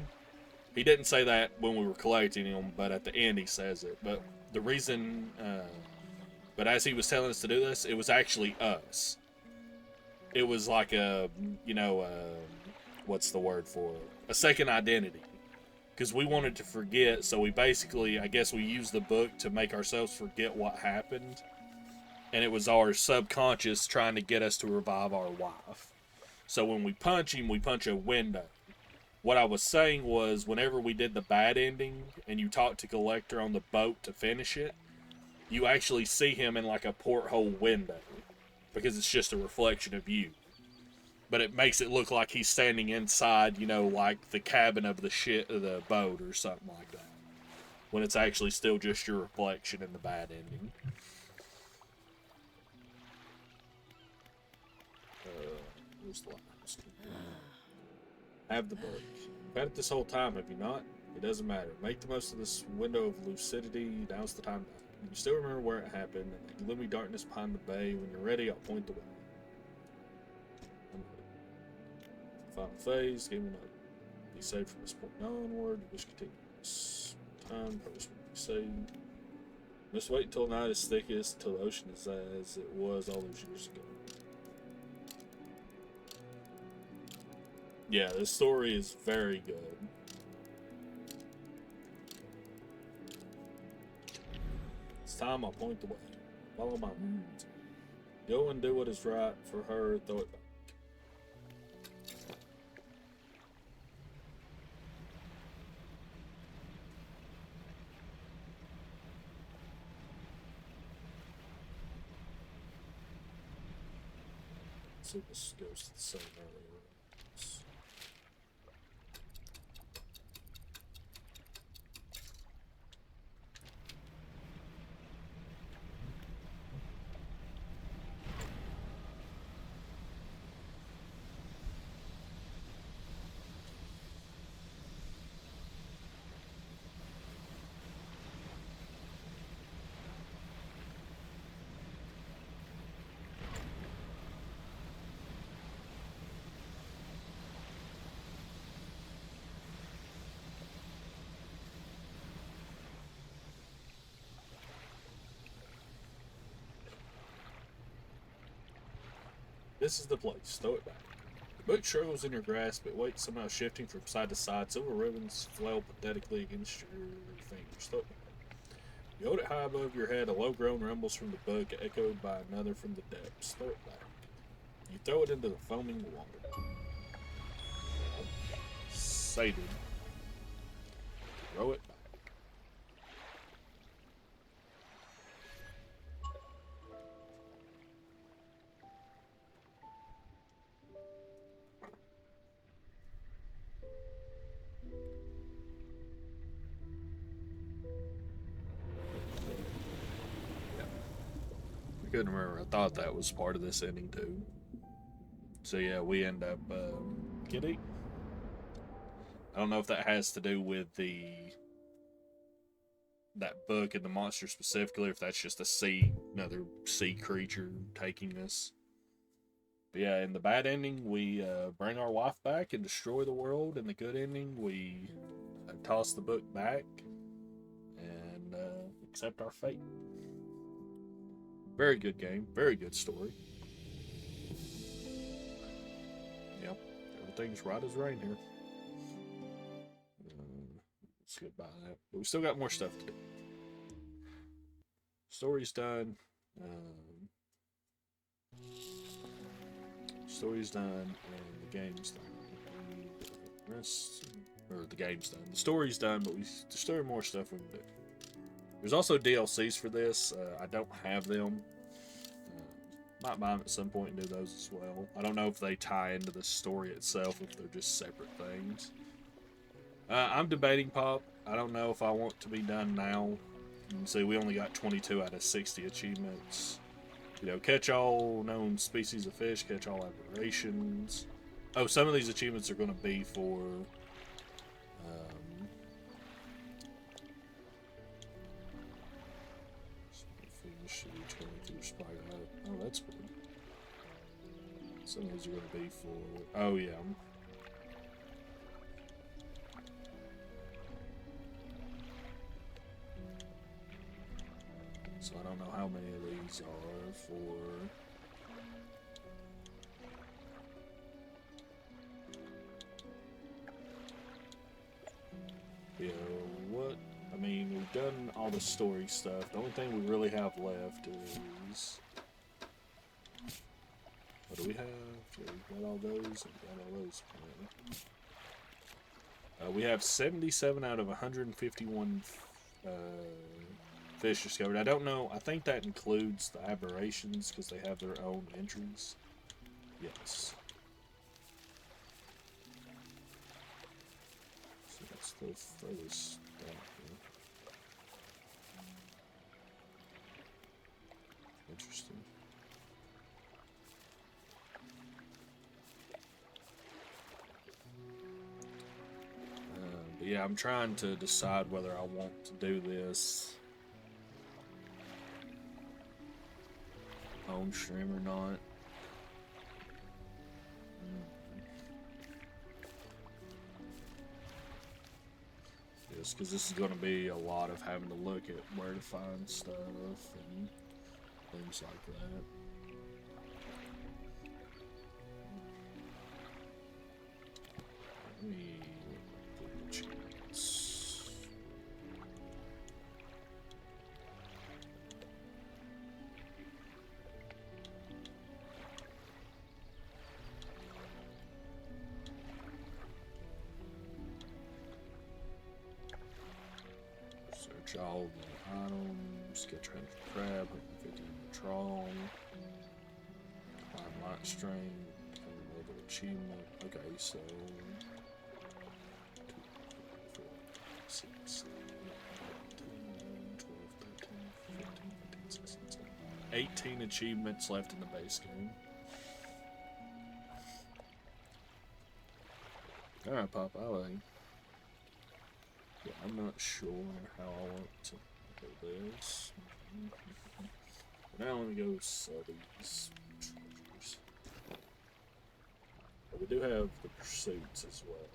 he didn't say that when we were collecting them, but at the end he says it. But the reason, but as he was telling us to do this, it was actually us. It was like a, what's the word for it? A second identity. Because we wanted to forget, so we basically, I guess we used the book to make ourselves forget what happened. And it was our subconscious trying to get us to revive our wife. So when we punch him, we punch a window. What I was saying was, whenever we did the bad ending, and you talked to Collector on the boat to finish it, you actually see him in like a porthole window. Because it's just a reflection of you. But it makes it look like he's standing inside, like the cabin of the boat or something like that. When it's actually still just your reflection in the bad ending. Where's the last? Have the book. You've had it this whole time, have you not? It doesn't matter. Make the most of this window of lucidity. Now's the time. You still remember where it happened. The gloomy darkness behind the bay. When you're ready, I'll point the way. Final phase, game will not be saved from this point onward. You wish to continue this time, progress will be saved. Must wait until night is thickest, until the ocean is as it was all those years ago. Yeah, this story is very good. It's time I'll point the way. Follow my words. Go and do what is right for her, throw it back. So this goes to the same area. This is the place. Throw it back. The book struggles in your grasp. It waits, somehow shifting from side to side. Silver ribbons flail pathetically against your fingers. Throw it back. You hold it high above your head. A low groan rumbles from the book, echoed by another from the depths. Throw it back. You throw it into the foaming water. Sated. Throw it back. Couldn't remember. I thought that was part of this ending too. So yeah, we end up Kitty. I don't know if that has to do with that book and the monster specifically, or if that's just another sea creature taking this. But yeah, in the bad ending, we bring our wife back and destroy the world. In the good ending, we toss the book back and accept our fate. Very good game. Very good story. Yep. Everything's right as rain here. Let's get by that. But we still got more stuff to do. Story's done. Story's done. And the game's done. The game's done. The story's done, but there's still more stuff we can do. There's also DLCs for this. I don't have them. Might buy them at some point and do those as well. I don't know if they tie into the story itself, if they're just separate things. I'm debating Pop. I don't know if I want to be done now. You can see we only got 22 out of 60 achievements. Catch all known species of fish, catch all aberrations. Oh, some of these achievements are going to be for should be 22 spider. Oh, that's good. Some of these are going to be for. Oh, yeah. So I don't know how many of these are for. Yeah, what? I mean, we've done all the story stuff. The only thing we really have left is. What do we have? Yeah, we got all those, and we got all those. We have 77 out of 151 fish discovered. I don't know. I think that includes the aberrations because they have their own entries. Yes. So that's the furthest down here. Interesting. But yeah, I'm trying to decide whether I want to do this on stream or not. Just because this is going to be a lot of having to look at where to find stuff and things like that. Let me give it a chance. Search all the items, get trench crab, 150 trawl, climb light string, level achievement. Okay, so 2, 4, 6, 7, 8, 12, 13, 14, 15, 16, 17. 18 achievements left in the base game. Alright, Pop, I like. Yeah, I'm not sure how I want to do this. Now let me go sell these treasures. But we do have the pursuits as well.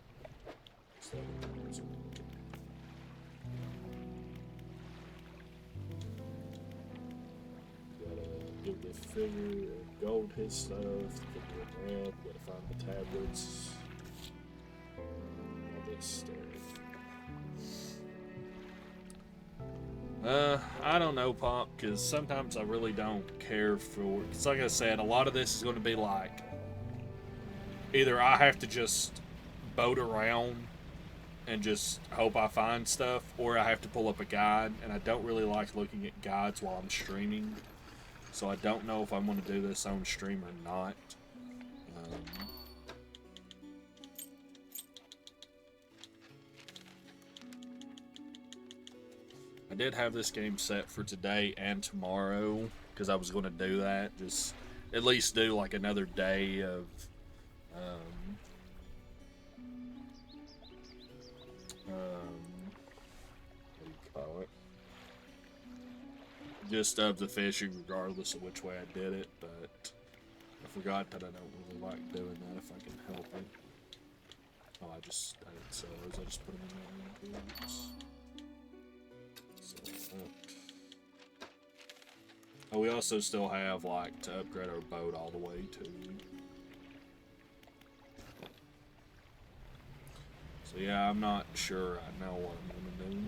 So those we can. Gotta give the figure of gold his stuff, the figure of red, gotta find the tablets. All this stuff. I don't know, Pop, because sometimes I really don't care for. Because, like I said, a lot of this is going to be like either I have to just boat around and just hope I find stuff, or I have to pull up a guide, and I don't really like looking at guides while I'm streaming. So I don't know if I'm going to do this on stream or not. I did have this game set for today and tomorrow because I was going to do that. Just at least do like another day of what do you call it? Just of the fishing, regardless of which way I did it. But I forgot that I don't really like doing that if I can help it. Oh, I didn't sell those. I just put them in my inventories. Oh, we also still have, like, to upgrade our boat all the way to. So yeah, I'm not sure I know what I'm gonna do.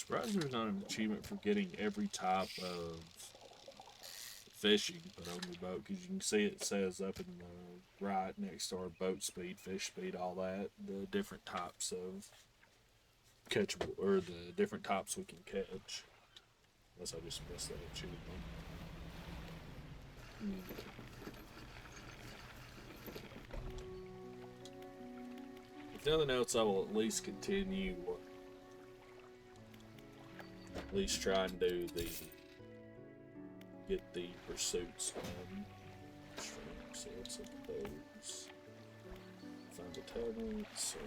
Surprised there's not an achievement for getting every type of fishing put on your boat, because you can see it says up in the right next to our boat speed, fish speed, all that, the different types of catchable, or the different types we can catch. Unless I just missed that achievement. If nothing else, I will at least continue, at least try and do the, get the pursuits done. So let's look at those. Find the tavern, so.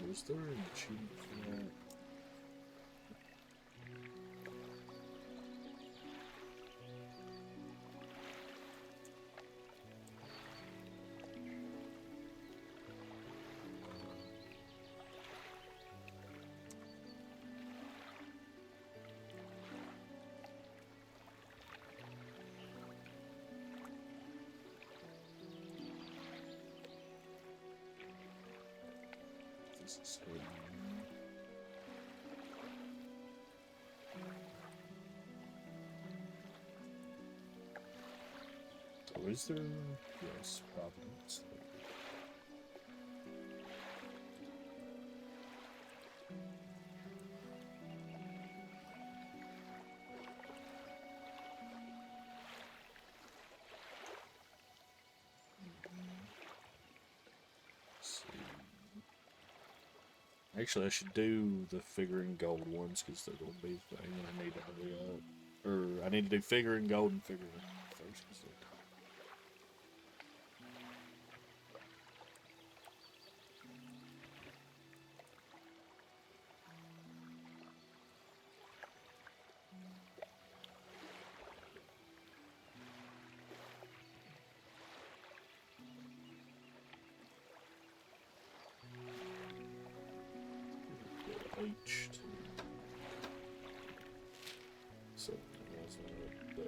Was there an achievement for that? This is hidden. Oh, is there? Yes, Providence. Actually, I should do the figuring gold ones because they're going to be the thing I need to hurry up. Or I need to do figuring gold and figuring first because they're H2. So that's not the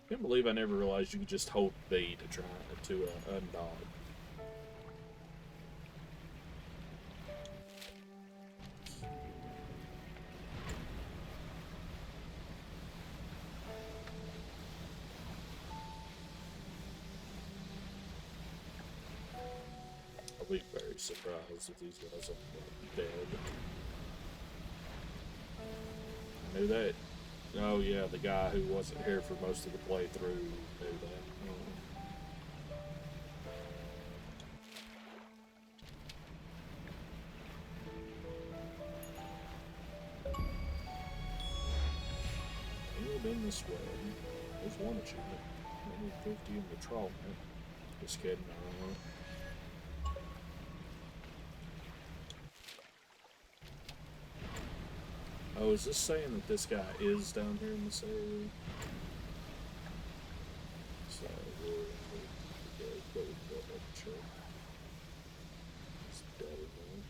I can't believe I never realized you could just hold B to try to undog. I'll be very surprised if these guys are dead. I knew that. Oh yeah, the guy who wasn't here for most of the playthrough knew that. Been this way. There's one achievement. 150 in the trawl. Just kidding. Oh, is this saying that this guy is down here in this area? So we'll go, but we can go ahead and check. It's dead or not.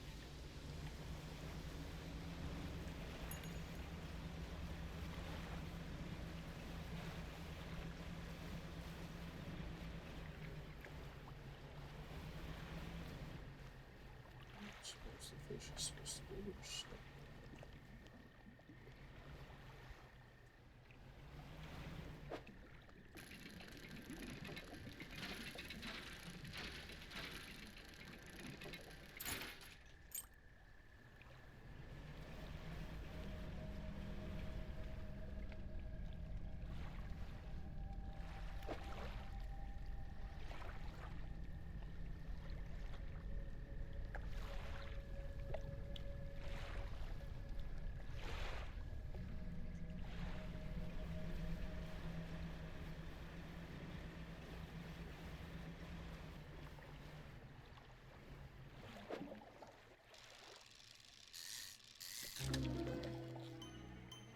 Suppose the fish is supposed to be or something.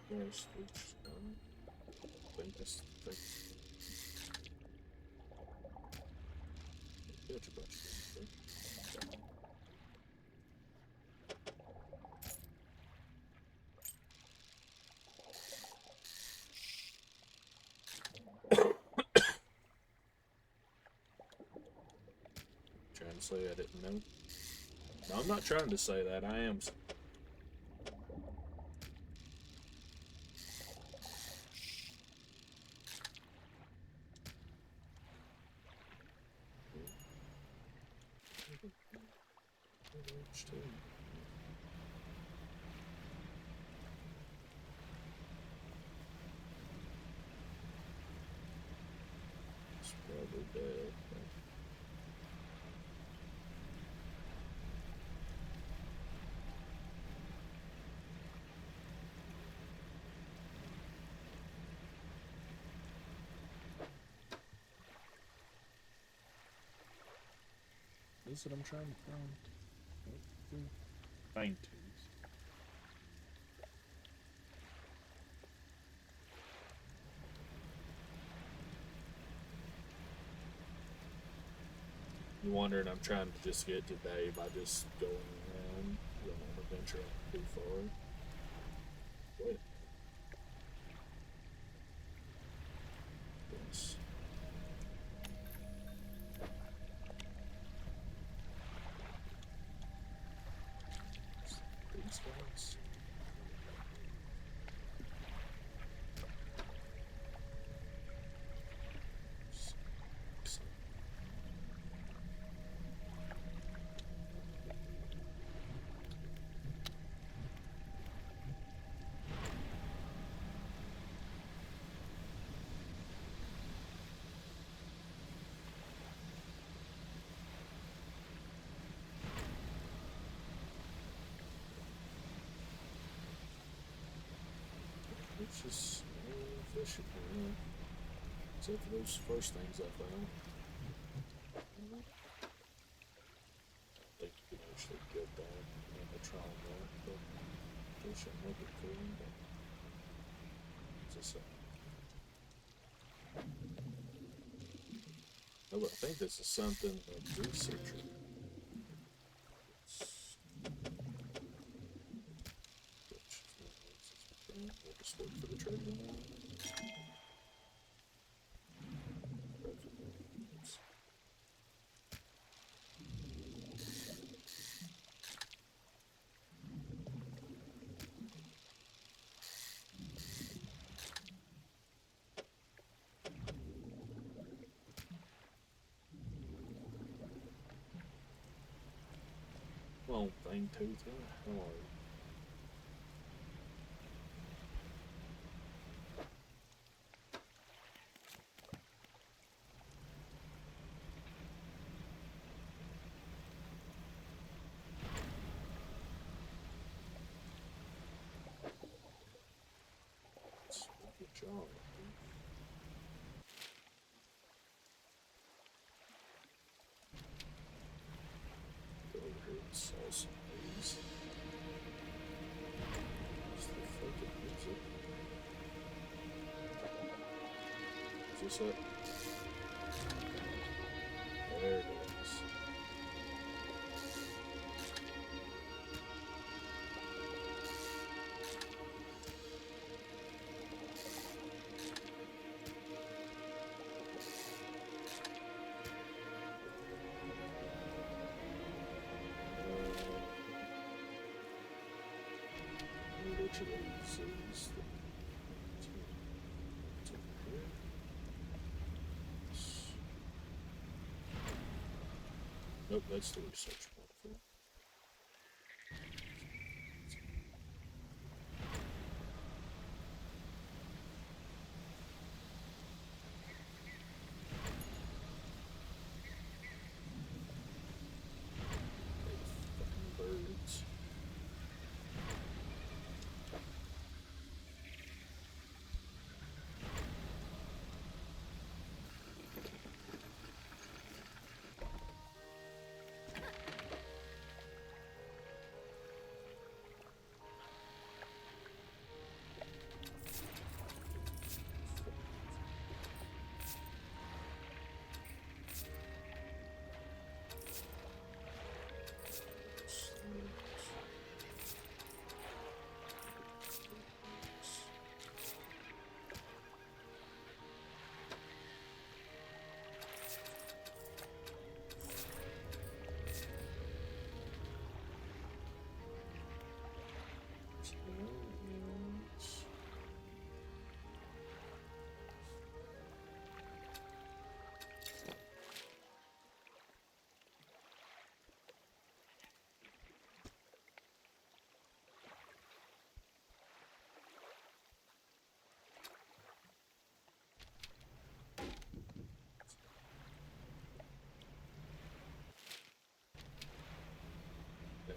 There's I think this thing. Catch a bunch of things. say I didn't know. No, I'm not trying to say that. I am. It's probably dead. What is it I'm trying to find? Fine tooth. You wondering I'm trying to just get today by just going around. You don't want to venture too far. Wait. Yes. These guys. It's just fishing, except for those first things I found. I think you can actually get that in the trial mark, but fishing would be cool. But it's just oh, but I think this is something that researcher. We'll just look for the treasure now. Well, thing tooth, how are you? Good job. Go over here and sell some of these. What's the fucking music? Is this it? There it is. Which of these is the nope, that's the research one. Birds.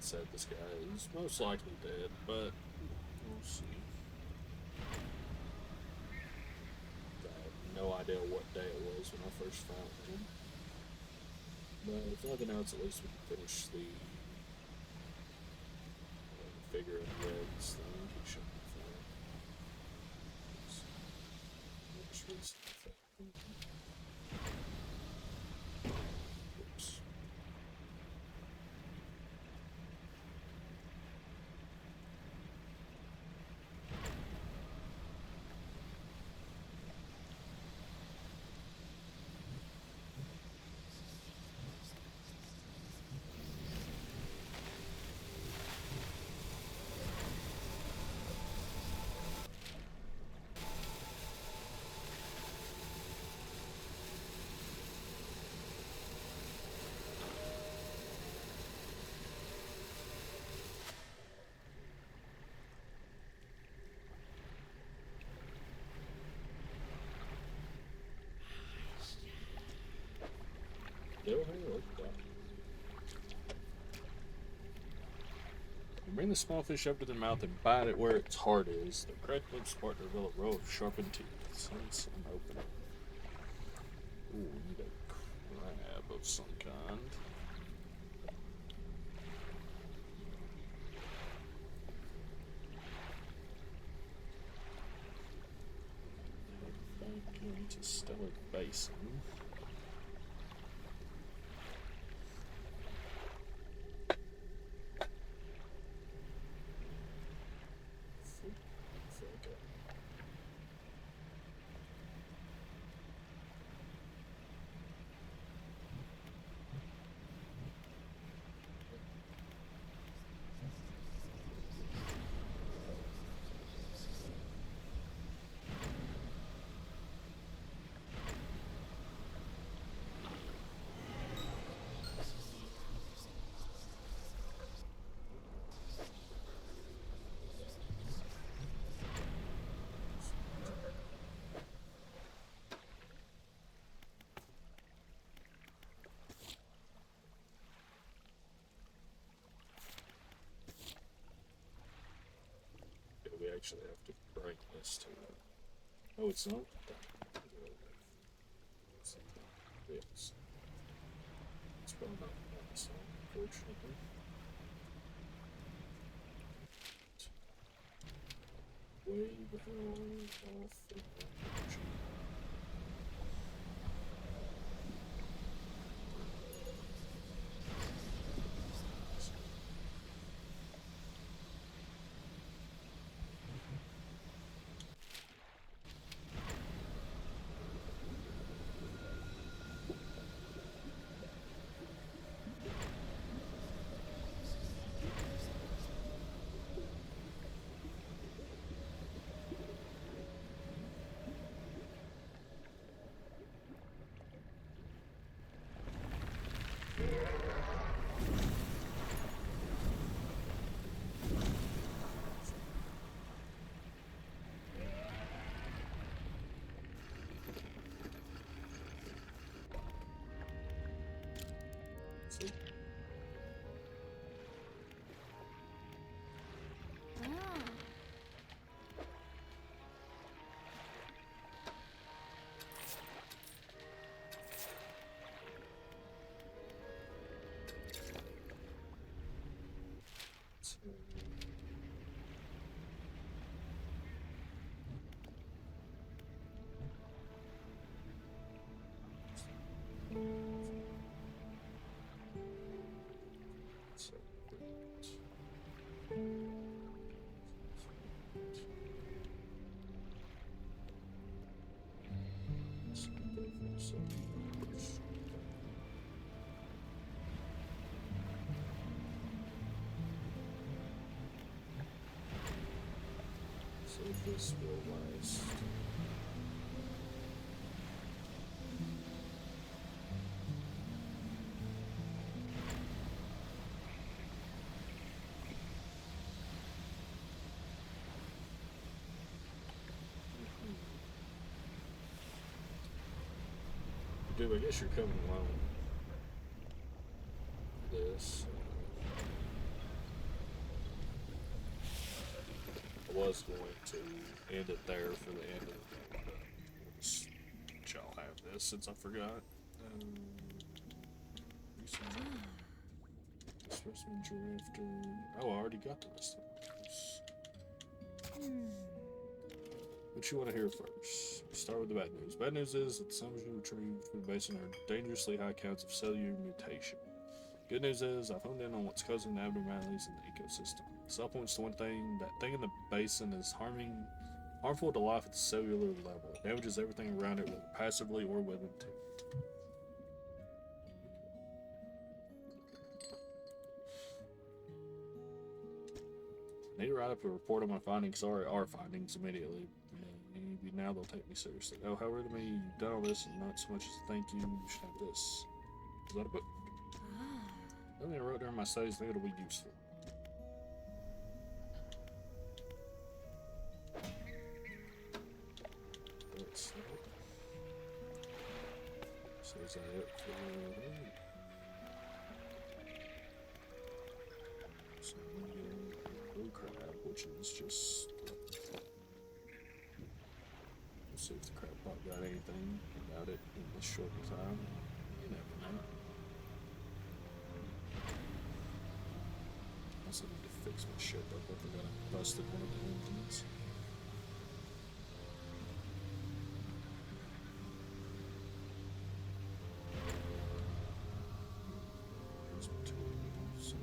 said this guy is most likely dead, but we'll see. I have no idea what day it was when I first found him. But if nothing else, at least we can finish the figure in Red's thing. He should be fine. Oops. Still here, look at that. Bring the small fish up to their mouth and bite it where its heart is. The cracked lips part to reveal a row of sharpened teeth. Sense and open it. Ooh, we need a crab of some kind. Back into Stellar Basin. We actually have to break this to it. Oh, it's not? Yes. It's probably not that song, unfortunately. Way the hell off the edge. See? So this will last. Dude, I guess you're coming along with this. was going to end it there for the end of the game, but y'all have this since I forgot. Specimen drift. Oh, I already got the rest of those. What you want to hear first? Start with the bad news. Bad news is that the samples you retrieved from the basin are dangerously high counts of cellular mutation. Good news is I've honed in on what's causing the abnormalities in the ecosystem. This all points to one thing: that thing in the basin is harmful to life at the cellular level. It damages everything around it, whether passively or with intent. I need to write up a report on my findings, or our findings, immediately. Maybe now they'll take me seriously. Oh, however, to me, you've done all this, and not so much as a thank you, you should have this. Is that a book? Something I wrote during my studies, I think it'll be useful. Let's see. So is that it for so blue crab, which is just let's see if the crab pot got anything about it in this short time. You never know. I also need to fix my ship up. I forgot I busted one of the engines. Here's my tools.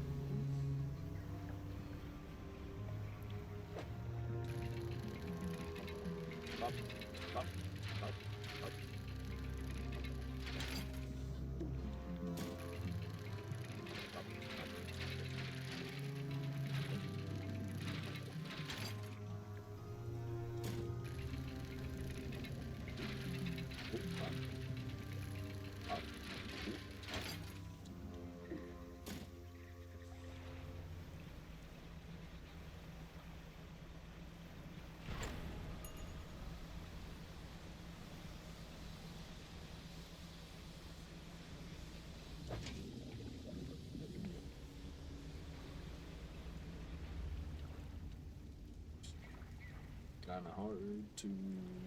Up, up, up, up. Kind of hard to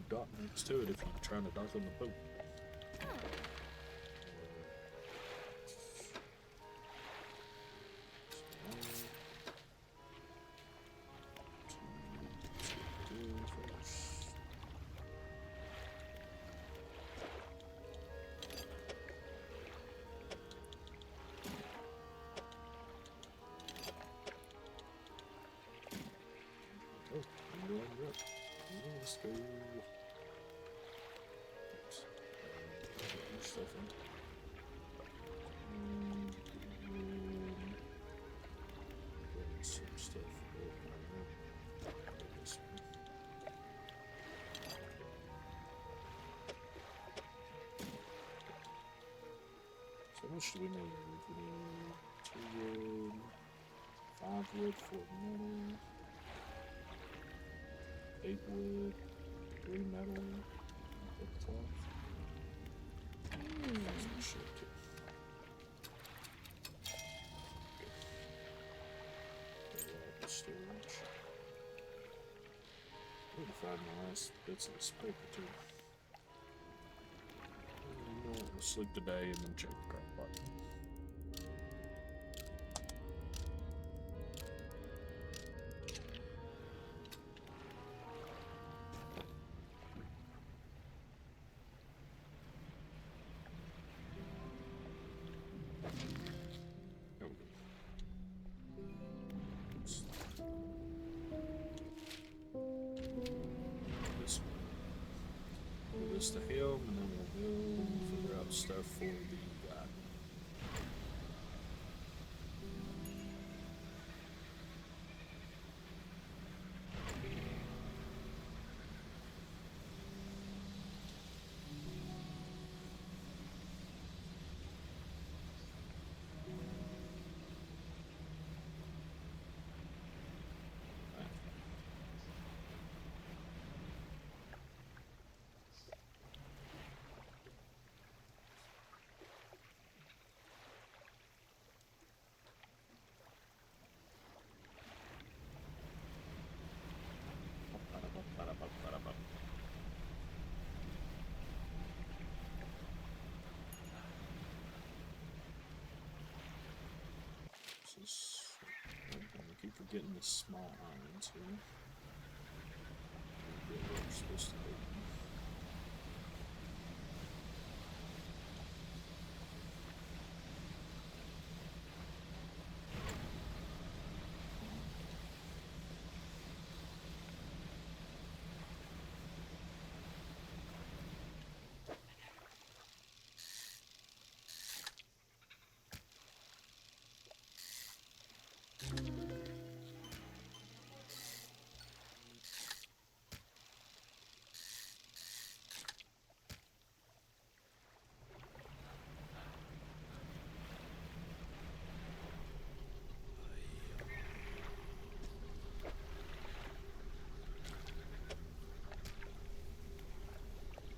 dock next to it if you're trying to dock on the boat. Let's go. Oops. Put stuff in. Put some stuff over there. This one. So how much do we need? We need 2 wood, 5 wood for metal. 8 wood, 3 metal, put cloth. That's some shit too. Good. Storage. I need to find my last bits of this paper too. You know what, we'll sleep today and then check the crop pot. This to him, and then we'll go figure out stuff for the guy. is. I keep forgetting the small islands here. Maybe where we're supposed to be.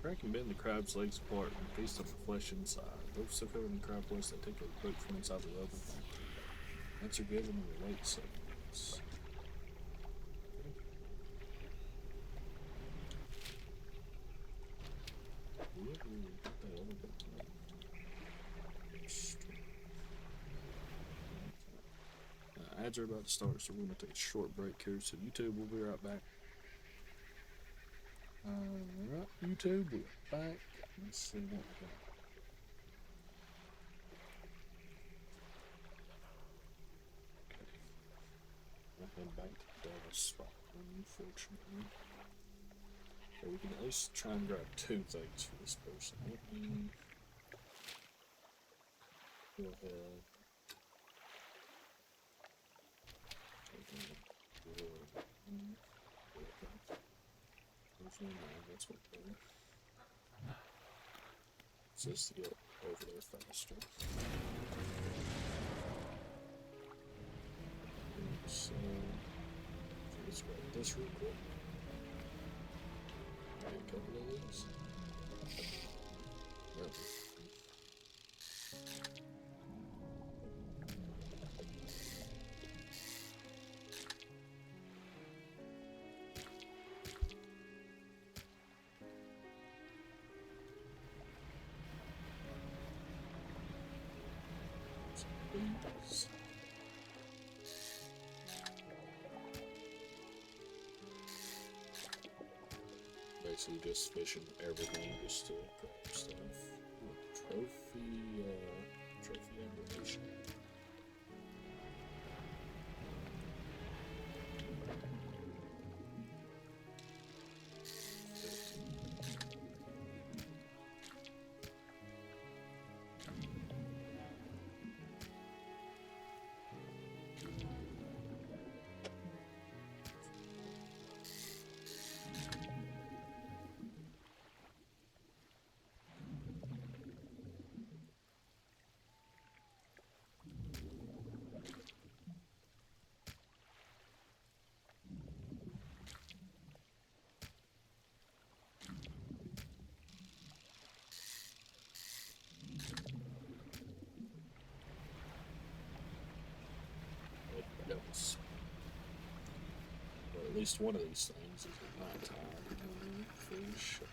Crack and bend the crab's legs apart and feast on the flesh inside. Both so covered in crab flesh they take a break from inside the oven. Answer given in the late segments. Ads are about to start, so we're going to take a short break here. So YouTube, we'll be right back. Alright, YouTube, we're back. Let's see what we got. Okay. I'll head back to the devil's spot, unfortunately. Okay, we can at least try and grab 2 things for this person. Let me go ahead. That's what we're doing. Just to get over there faster. So let's grab this real quick. And a couple of these. Yep. Basically just fishing everything just to grab stuff. Trophy ammunition. Well, at least one of these things is at night time for sure.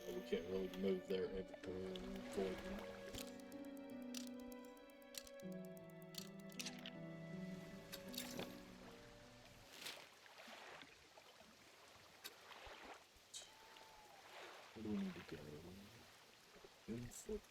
We can't really move their inventory for them. Where do we need to go? Infoot.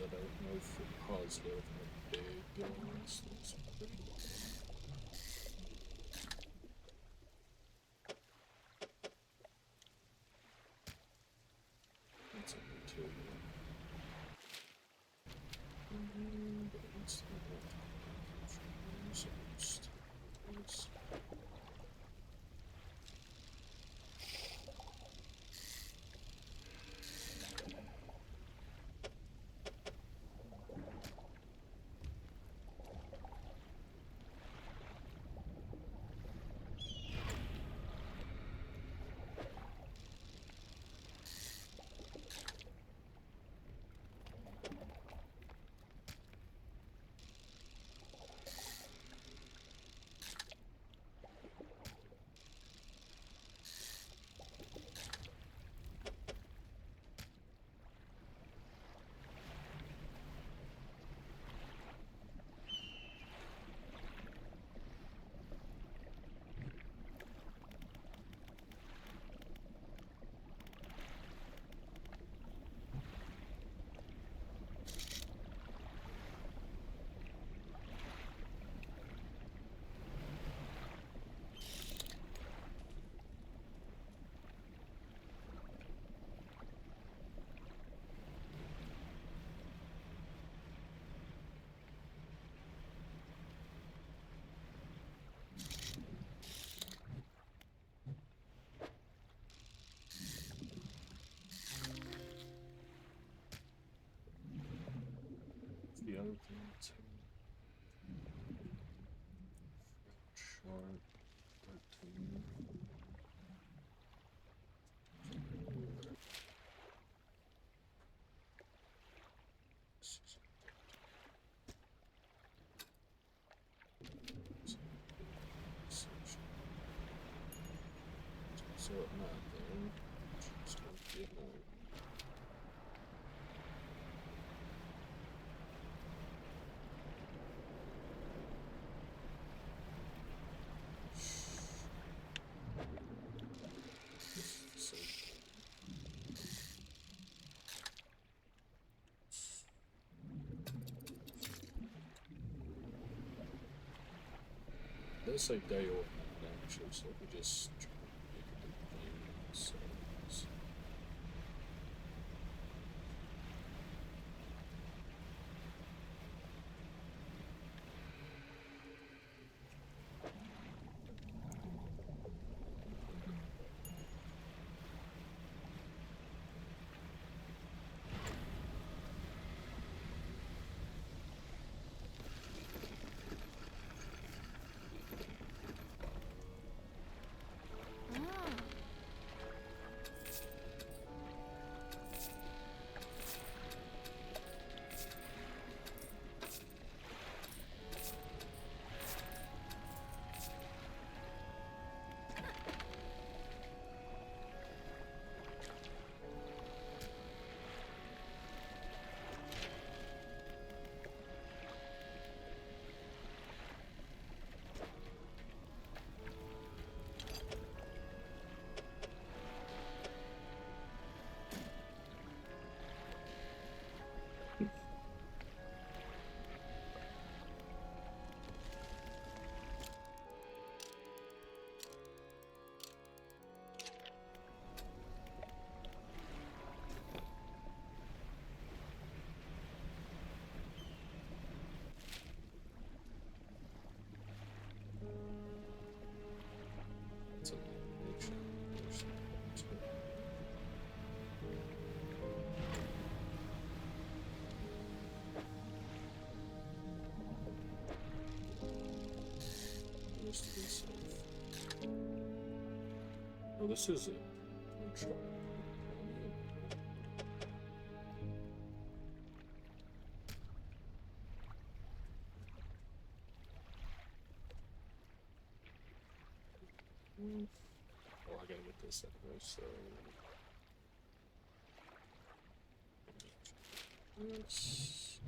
I don't know for positive how big this is. Pretty that's only two. But it's not so it's the other thing too. Sharp 13. So at night there, just don't get more. So let's say day or night actually, so we just try to make a big thing. So that's a animation. Just to be safe. Oh, this is it. I'm trying. Oh, I gotta get this anyway, so. This.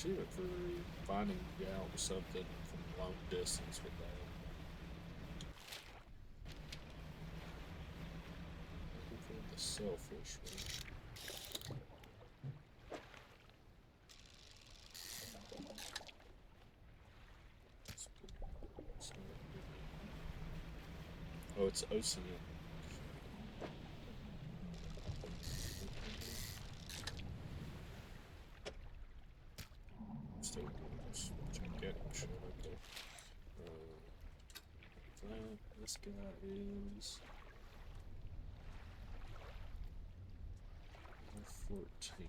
see it for finding out something from long distance with that. Looking for the selfish one. Oh, it's ocean. Still, gigantic shit right there. This guy is 14.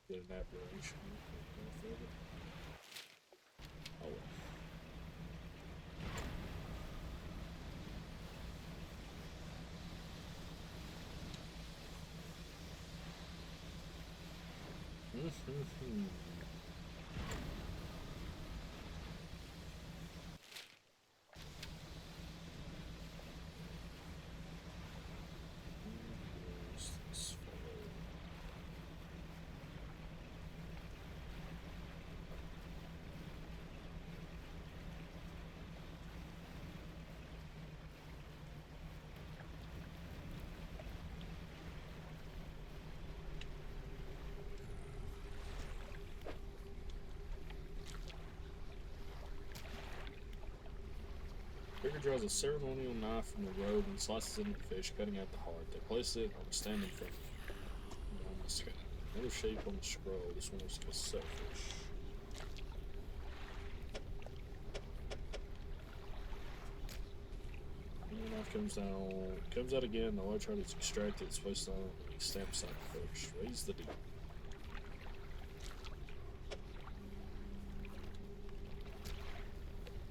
Get an aberration. Oh well. Where's this fellow? Figure draws a ceremonial knife from the robe and slices it into the fish, cutting out the heart. They place it on the stand in front of them. Another shape on the scroll. This one looks like a selfish. And the knife comes out again. The large heart is extracted. It's placed on a stamp side first. Raise the deal.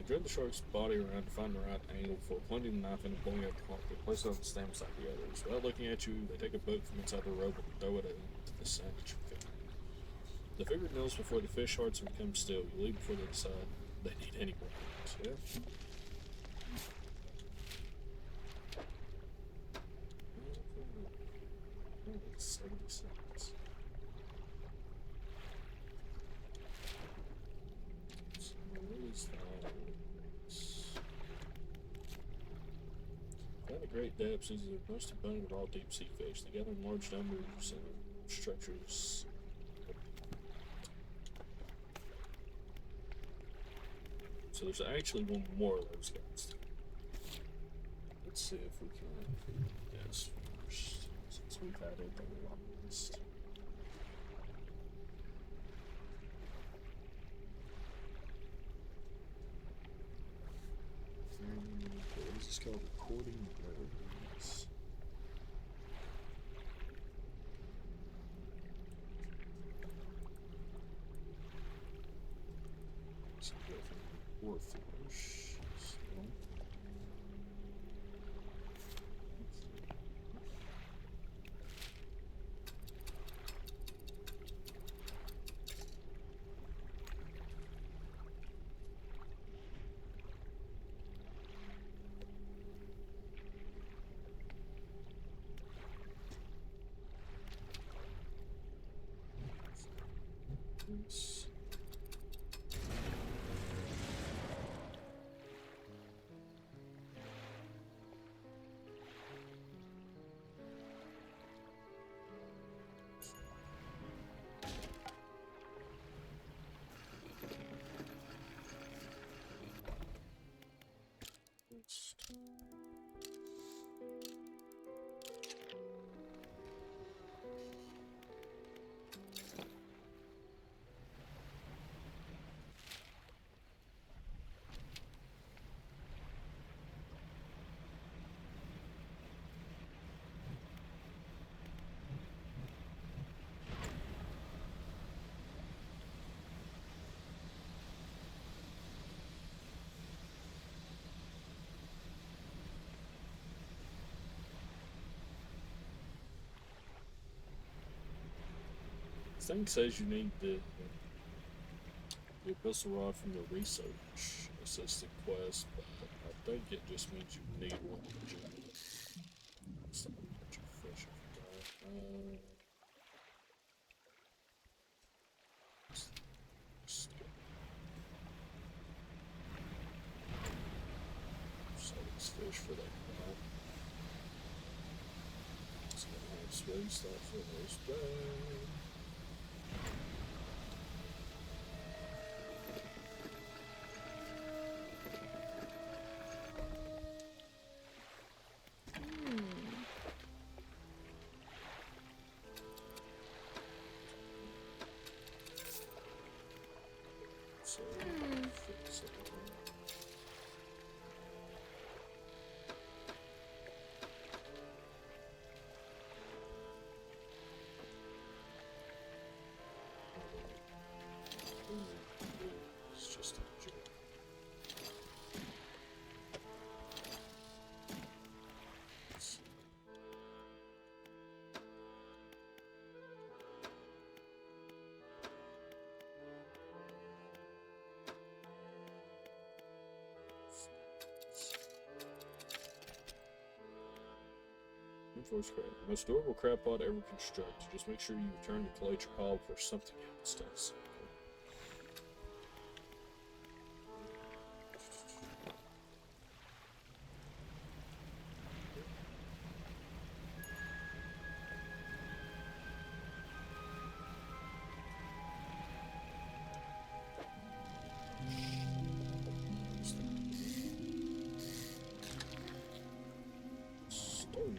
Dread the shark's body around to find the right angle for plunging the knife into pulling out the heart. They place it on the stem side of the others. Without looking at you, they take a book from inside the rope and throw it into the sandwich figure. The figure kneels before the fish hearts and becomes still. You leave before they decide they need any more hearts. Yeah? 70 seconds. So what is that? Found at great depths, these are the most abundant of all deep sea fish. They gather in large numbers and structures. So there's actually one more of those guys. Let's see if we can guess first, since we've had it on the longest. What is this called? Recording birds. So definitely fish. So. Nice. Thing says you need the abyssal rod from the research assistant quest, but I think it just means you need one to jump. So, bunch of fish, I forgot. Save these fish for that crop. It's gonna have sweet stuff for this bag. So, fix it. It's just a joke. Reinforced crab. The most durable crab pod ever constructed. Just make sure you return to collate your haul before something else does. Stone.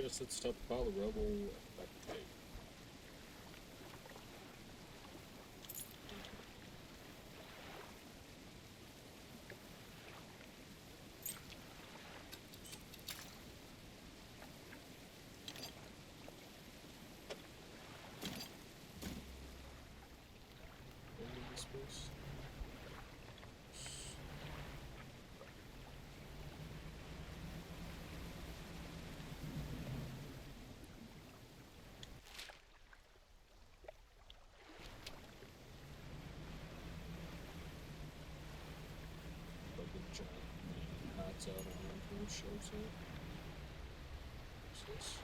chest at the top of the pile of rubble at the back of the cave. Hides out around here, shows up. What's this?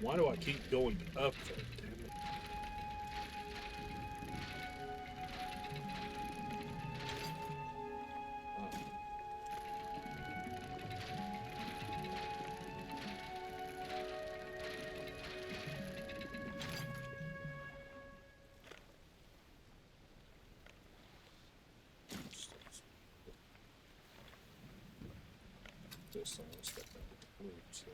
Why do I keep going up there? Damn it. This one, step back with the groups here.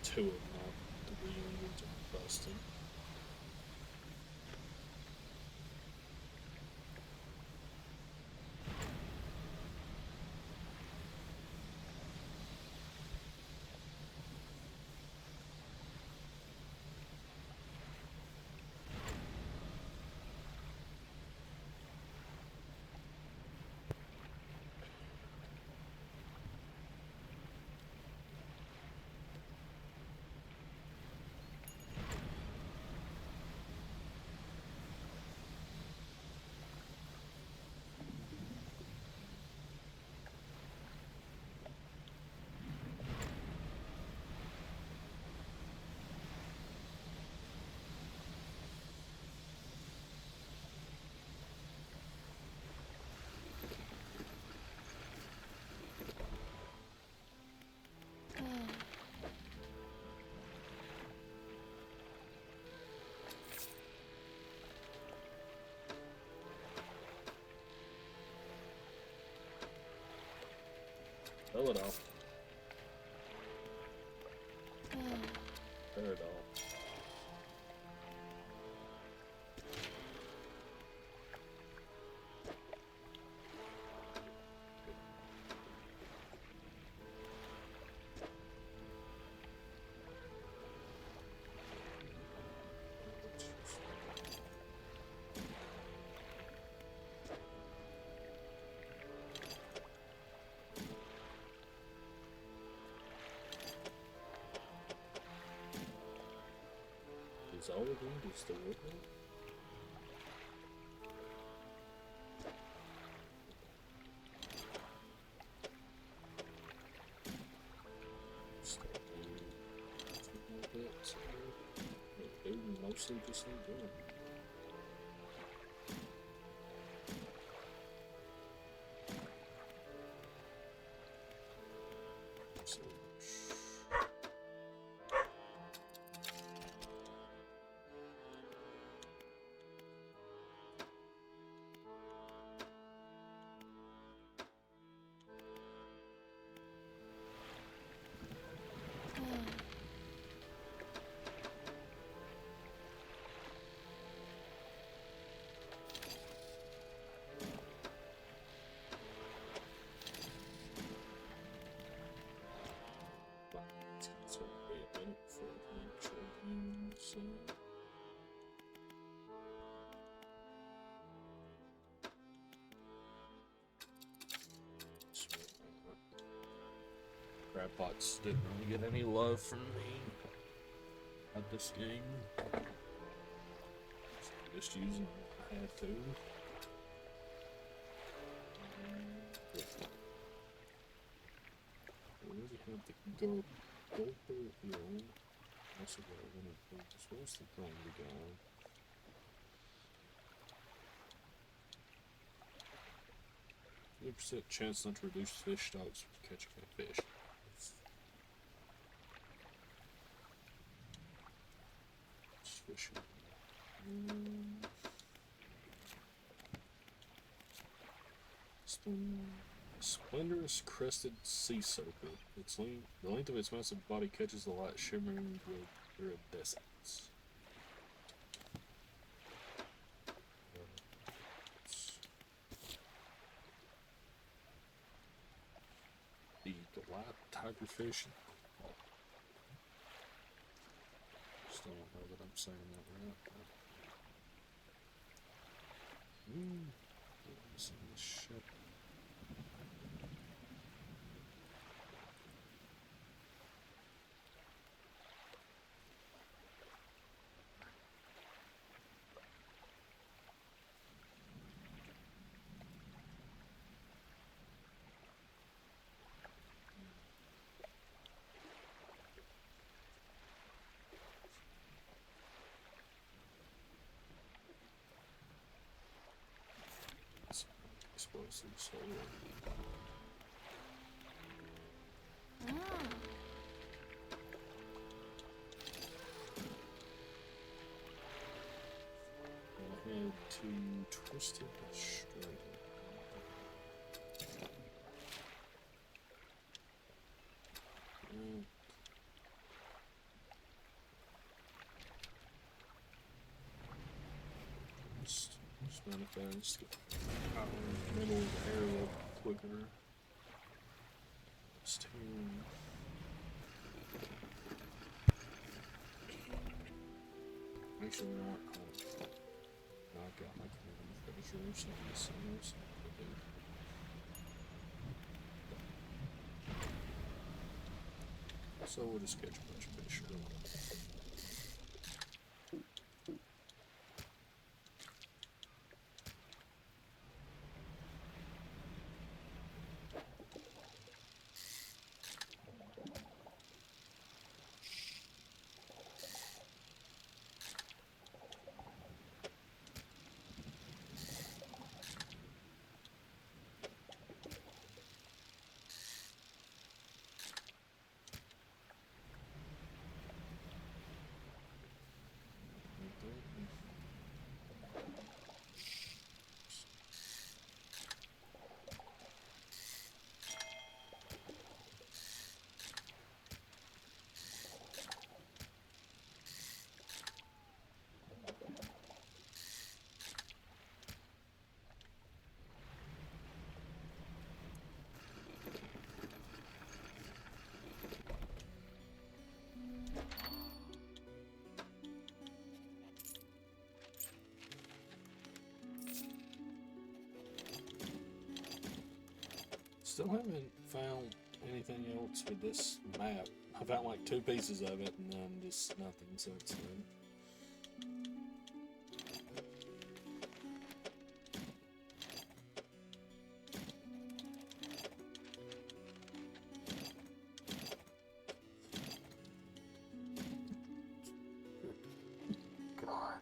Two of them out to be busted. Throw it off. Throw it off. Is all we need is the wood now? Start doing a few more bits. They mostly just need wood. Crab pots didn't really get any love from me at this game. So I'm just using them. I had to. I already have the gulper hill. Also got one of those. Where's the grinder guy? 50% chance not to reduce fish stocks with catching a fish. It's fishing. Splendorous crested sea serpent. The length of its massive body catches the light shimmering iridescence. The Goliath tigerfish. Still don't know that I'm saying that right. What's in this ship? Explosives. I had to twist it straight. Just manifest. Power in the middle of the area quicker. Let's actually not knock out my command pressure, so I'm missing this. So we'll just catch a bunch of fish. Still haven't found anything else with this map. I found like 2 pieces of it and then just nothing since then. God.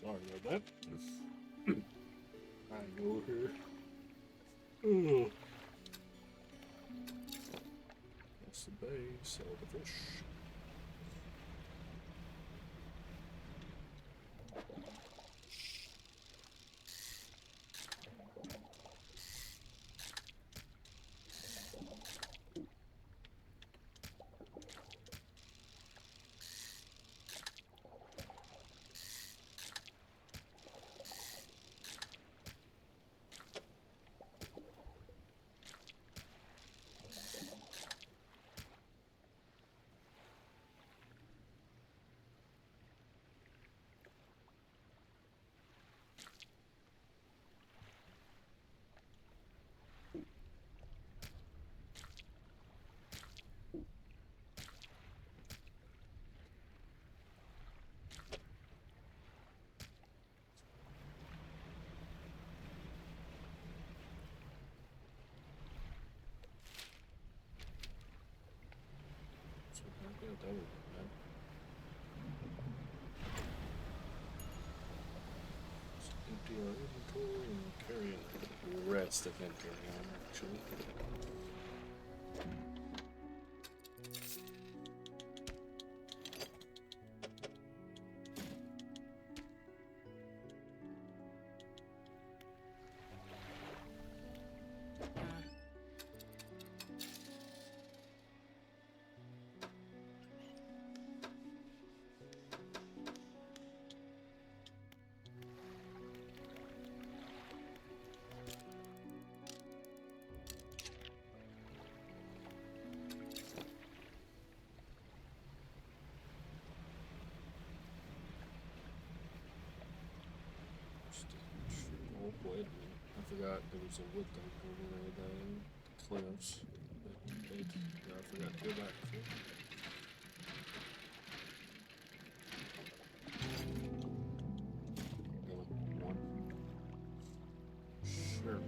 Sorry about that. I go here. That's the base, sell the fish. that would be bad. Just empty our inventory and carry the rest of inventory on, actually. Oh, wait a minute. I forgot there was a wood thing over there, the cliffs. Yeah, I forgot to go back for. Really? One? Sure, man.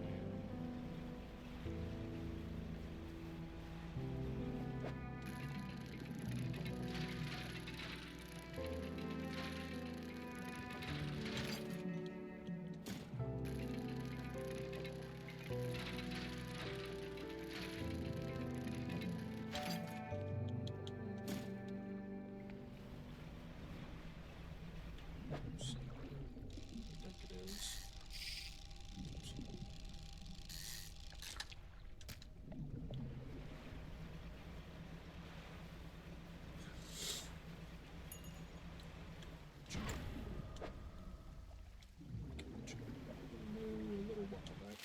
I think it is. No, a little while back.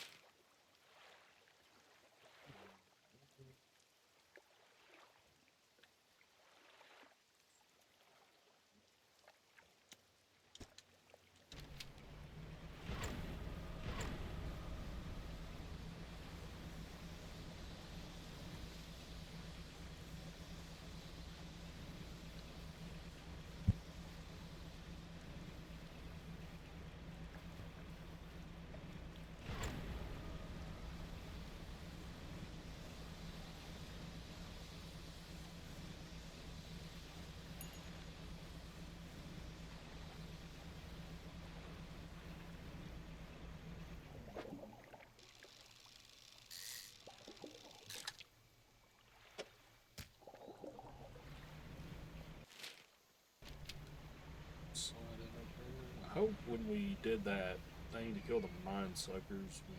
Slide in up there. I hope when we did that thing to kill the mine suckers, we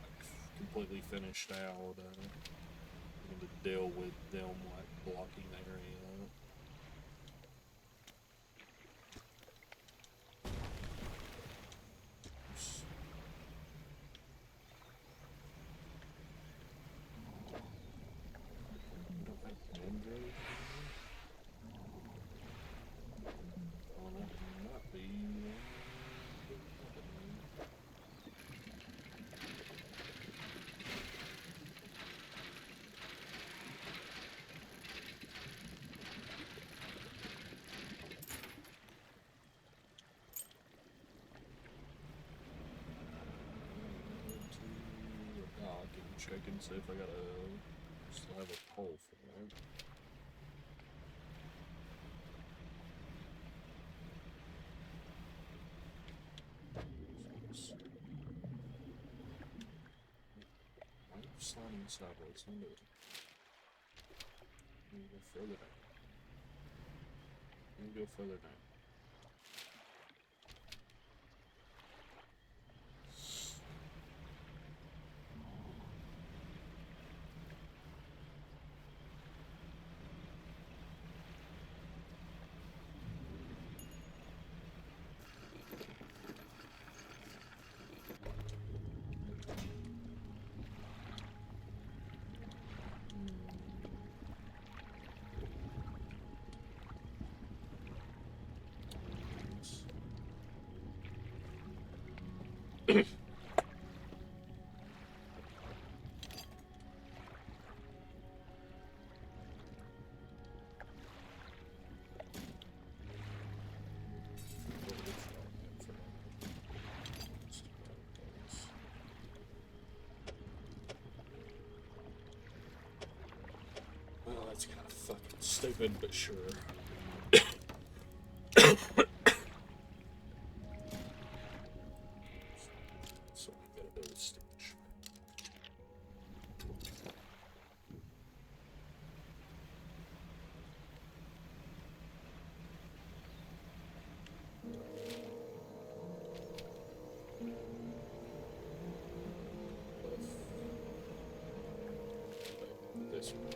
like completely finished out having to deal with them like blocking the area up. We don't have wind really. Oh, that might be. I can check and see if I got still have a pole for that. I'm sliding sideways. Let me do it. Let me go further down. Let me go further down. it's kind of fucking stupid, but sure. So we gotta do with Stitch. This one.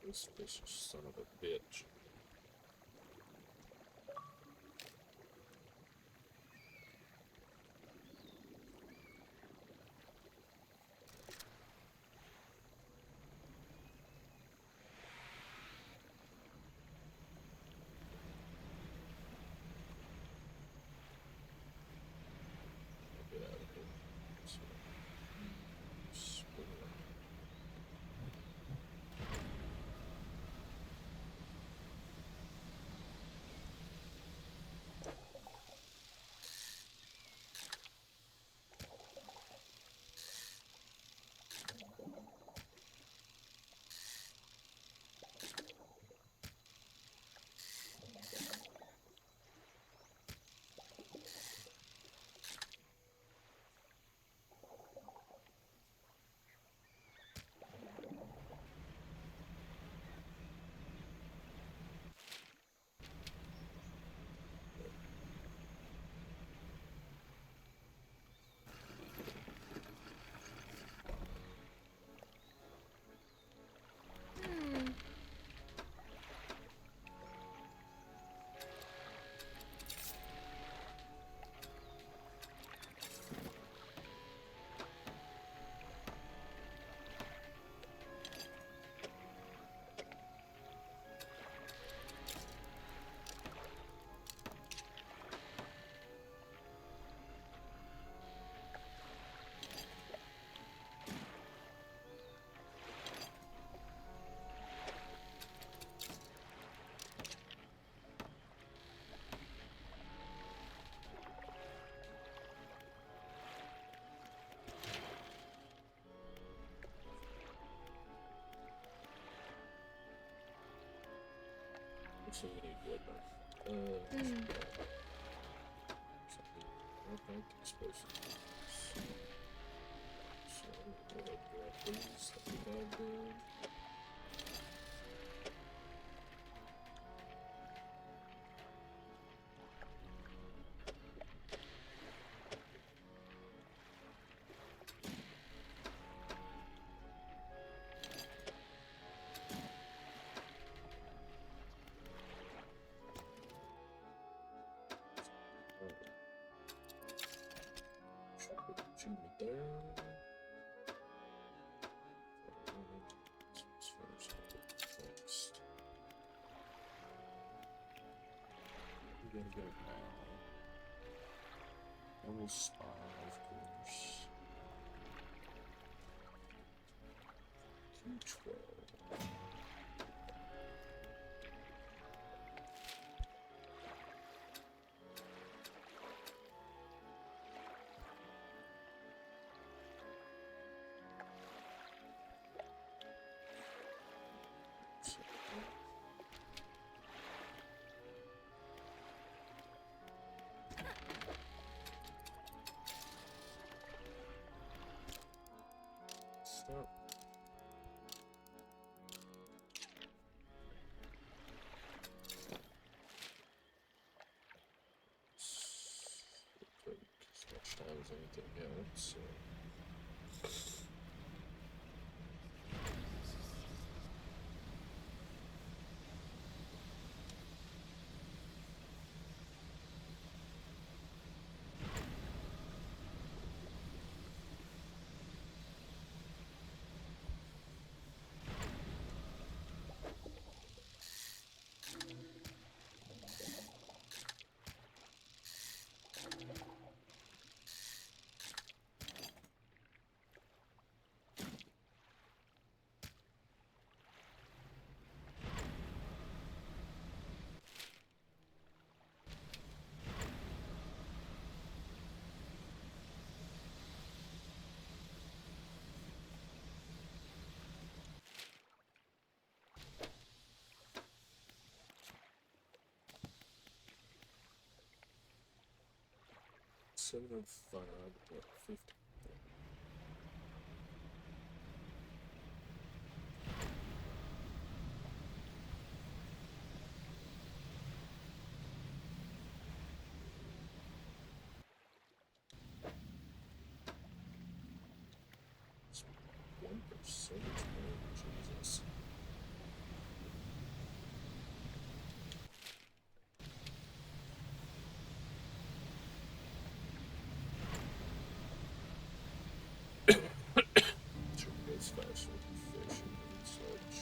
This vicious son of a bitch. Get out of here. So, spin around. So we need wood now. Something explosives. So we'll grab these that we have there. There. We gotta go now. And we'll spy, of course. 212. Stop. Take as much time as anything else. So. 705, what, 50? It's 1%. Jesus. Sure goes faster with fishing and such.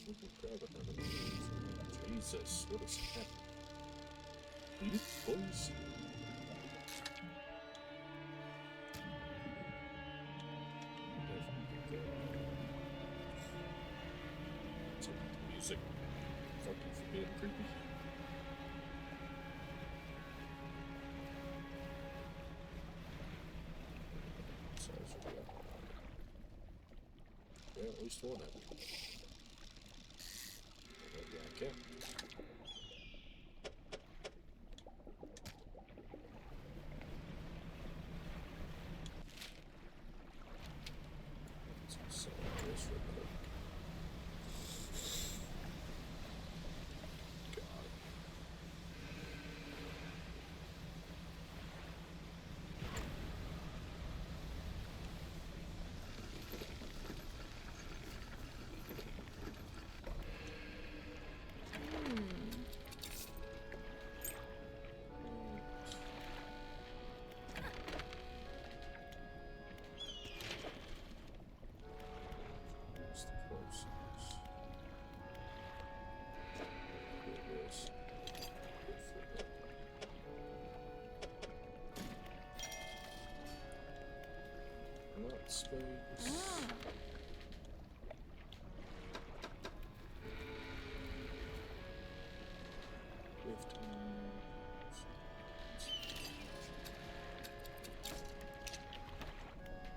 We can grab another one. Jesus, what is happening? Eat, please. Some music. Fuck you for being creepy. Yeah, at least one of them. Maybe I can. Let's sell this real quick. God. What's the closest? Here it is. Not space. 15.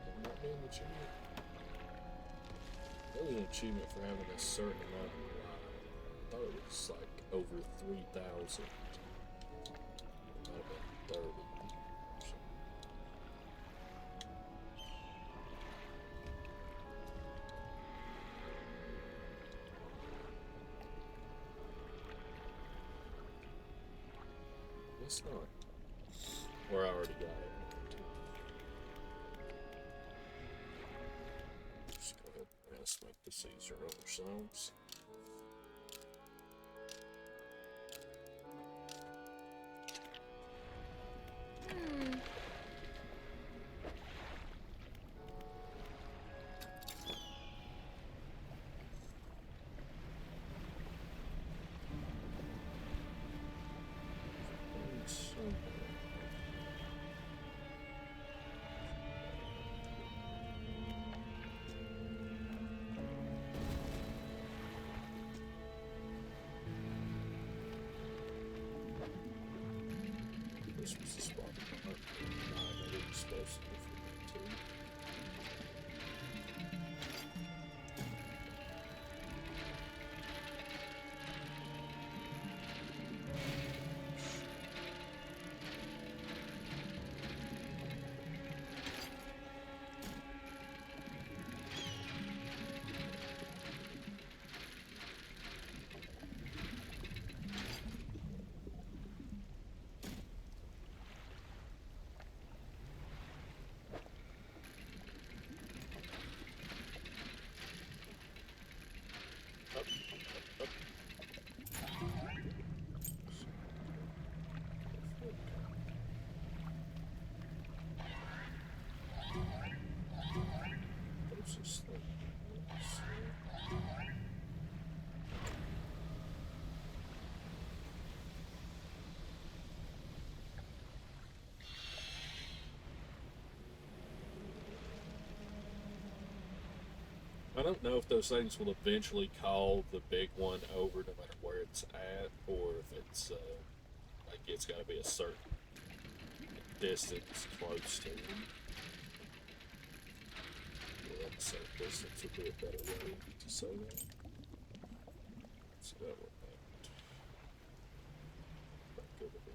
I'm not doing the achievement. That was an achievement for having a certain amount of life. I thought it was like over 3,000. It might have been 30. It's not. Or I already got it. Just go ahead and make this easier on ourselves. This was the spot. Another explosive for me too. I don't know if those things will eventually call the big one over no matter where it's at, or if it's like it's got to be a certain distance close to him. Yeah, I'd say distance would be a better way to say that. So that would back over there.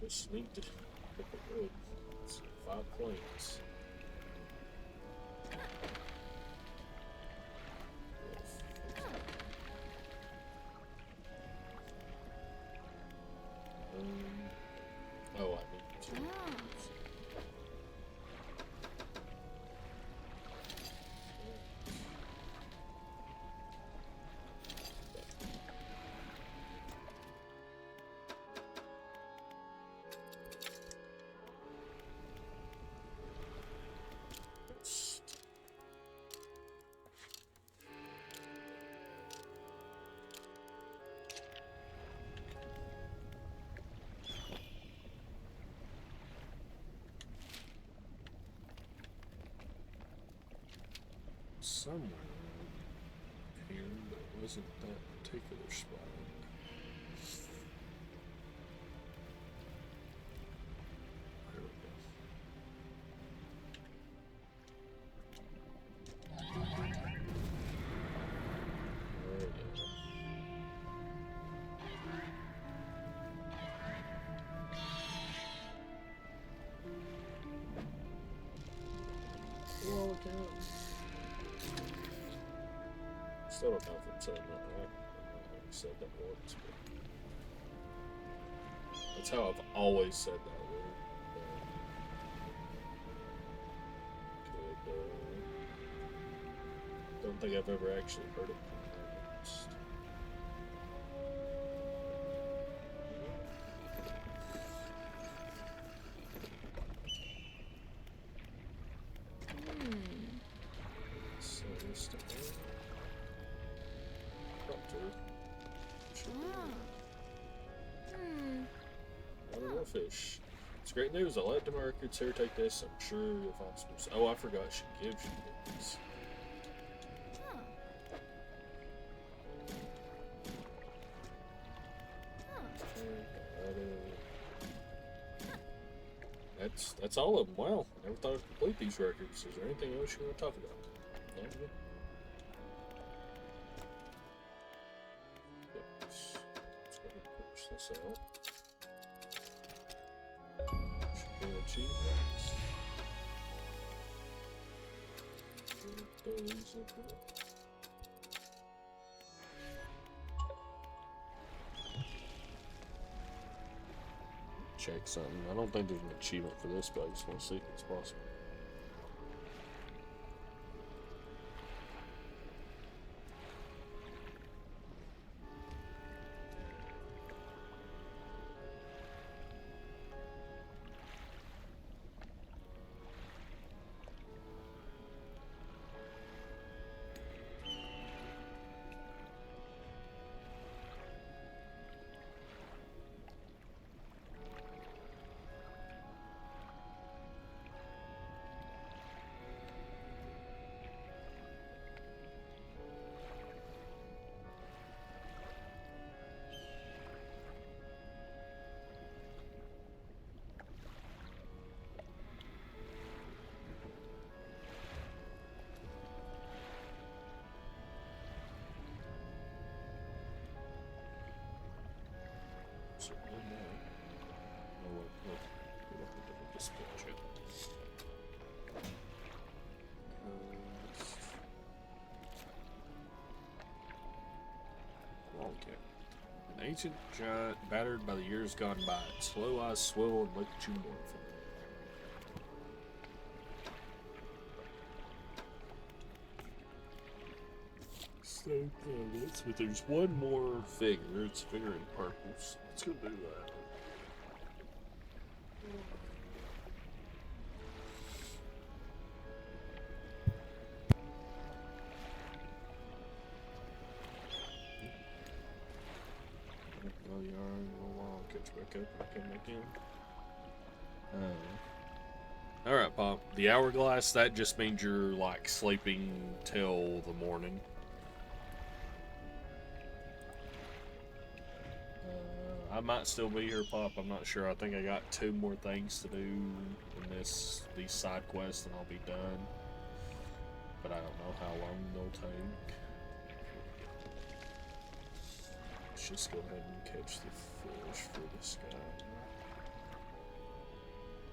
Just need to pick a wood. Let's see, 5 planks. Oh, I need to. Somewhere here, but it wasn't that particular spot. There we go. There we go. Well, look out. Still don't know if I'm saying that right. I already said that once, but that's how I've always said that word. Don't think I've ever actually heard it pronounced. So this stuff. Fish. It's great news. I'll let Demarcus here take this. I'm sure if I'm supposed to. Oh, I forgot she gives you these. That's all of them. Wow, never thought I'd complete these records. Is there anything else you want to talk about? No? Let's go ahead and finish this out. Achievements. Throw these up here. Check something. I don't think there's an achievement for this, but I just want to see if it's possible. An ancient giant battered by the years gone by. Slow eyes swivel and look at you mournfully. But there's one more figure. It's a figure in purple. So let's go do that. Oh, you are in a little while. I'll catch back up and come back in. Alright, Pop. The hourglass, that just means you're like sleeping till the morning. I might still be here, Pop. I'm not sure. I think I got 2 more things to do in these side quests and I'll be done. But I don't know how long they'll take. Let's just go ahead and catch the fish for this guy.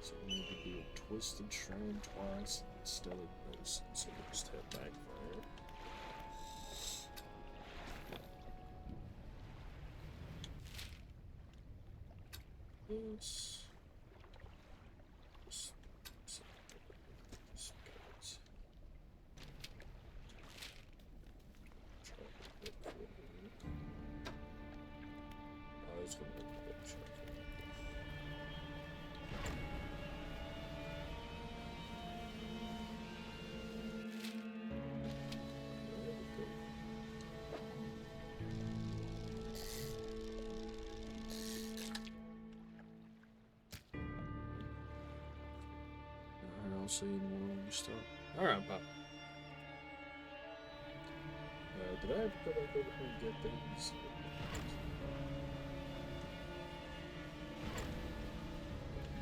So we need to do a twisted shrine twice instead of this. So we'll just head back there. This. See you more when you start. Alright, Pop. Did I ever go back over here and get these?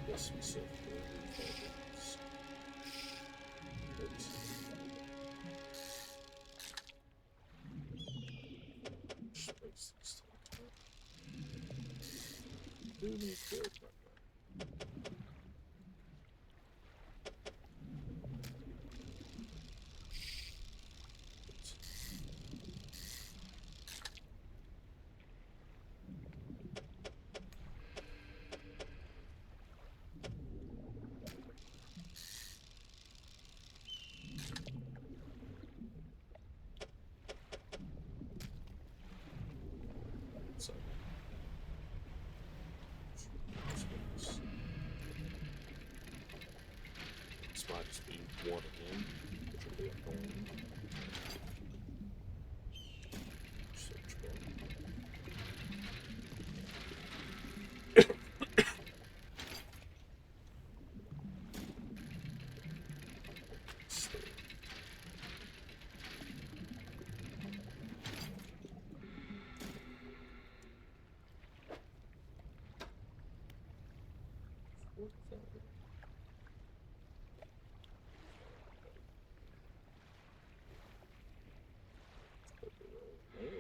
Yes, we said do need good. This might just be one again, which will be annoying. Search bar.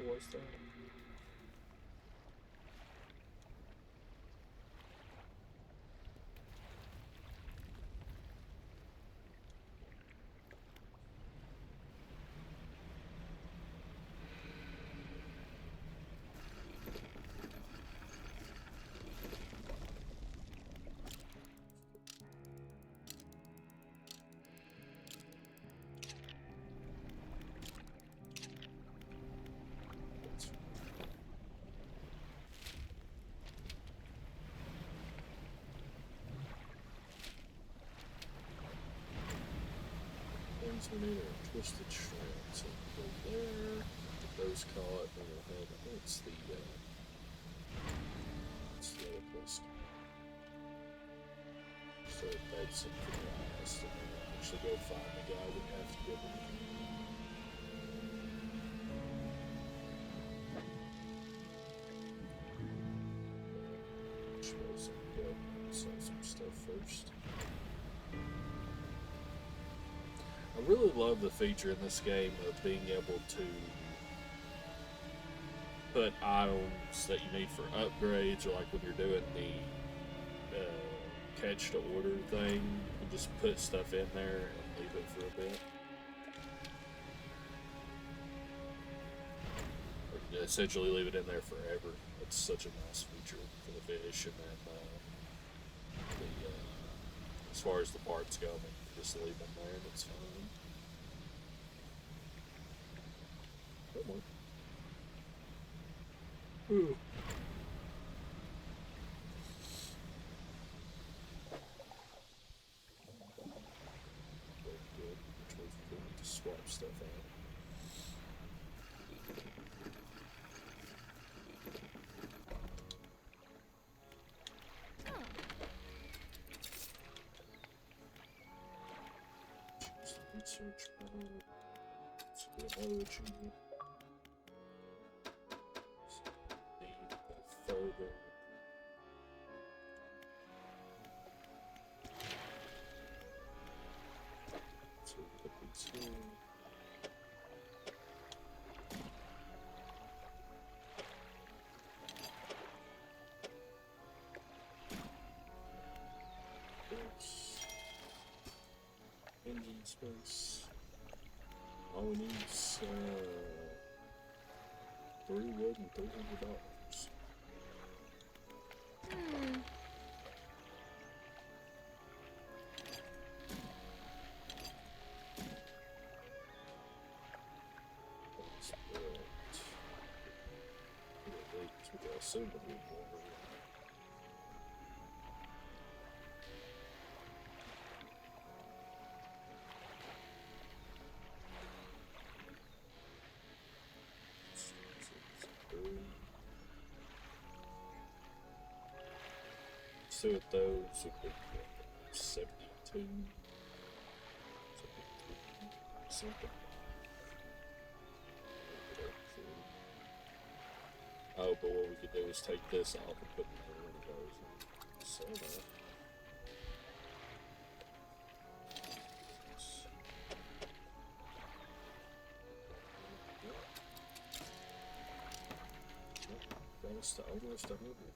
What's that? We need a twisted shroud, so we'll go there, get those caught, and we'll head, I think it's the other place. So that's it for the last, and then we'll actually go find the guy we have to get him. Sell some stuff first. I really love the feature in this game of being able to put items that you need for upgrades, or like when you're doing the catch to order thing, you just put stuff in there and leave it for a bit. Or essentially leave it in there forever. It's such a nice feature for the fish, and then as far as the parts go, just leave them there and it's fine. Come on. Ooh. Good. Which one's good to swap stuff out? Research mode. Let's get another achievement. Need to go further. So we put these here. Engine space. All we need is 3 wood and $300. That's built. Which I assume would be more. So with those, would be 72, something. Oh, but what we could do is take this off and put another one of those in. So that. That's the almost a little bit.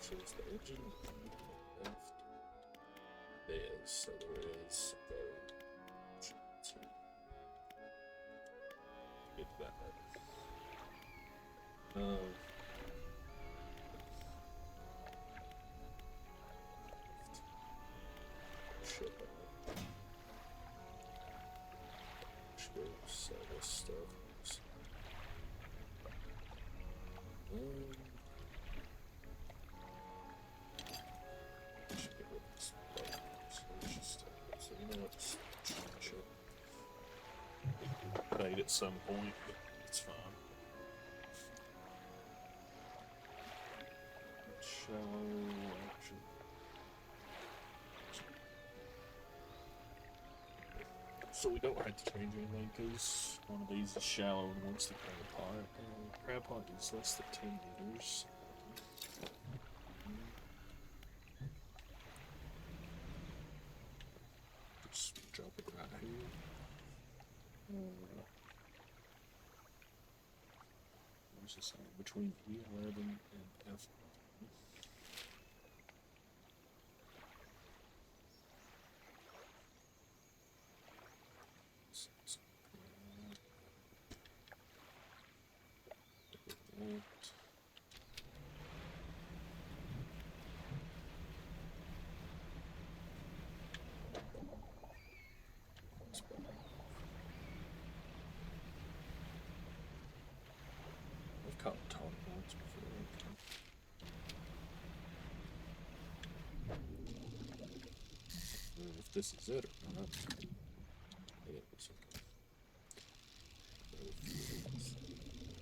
So is the engine left? There is, so there is. Get that. Shit. Sell this stuff. Should get rid of this plate. So let's just so you know what, just should paid at some point, but it's fine. Shallow action. So we don't have to change anything because one of these is shallow and one's the crab pot. And the crab pot is less than 10 meters. Just drop it right here. Where's this one? Between E11 and F. I've caught tall boards before. If this is it or not. Yeah, it's okay.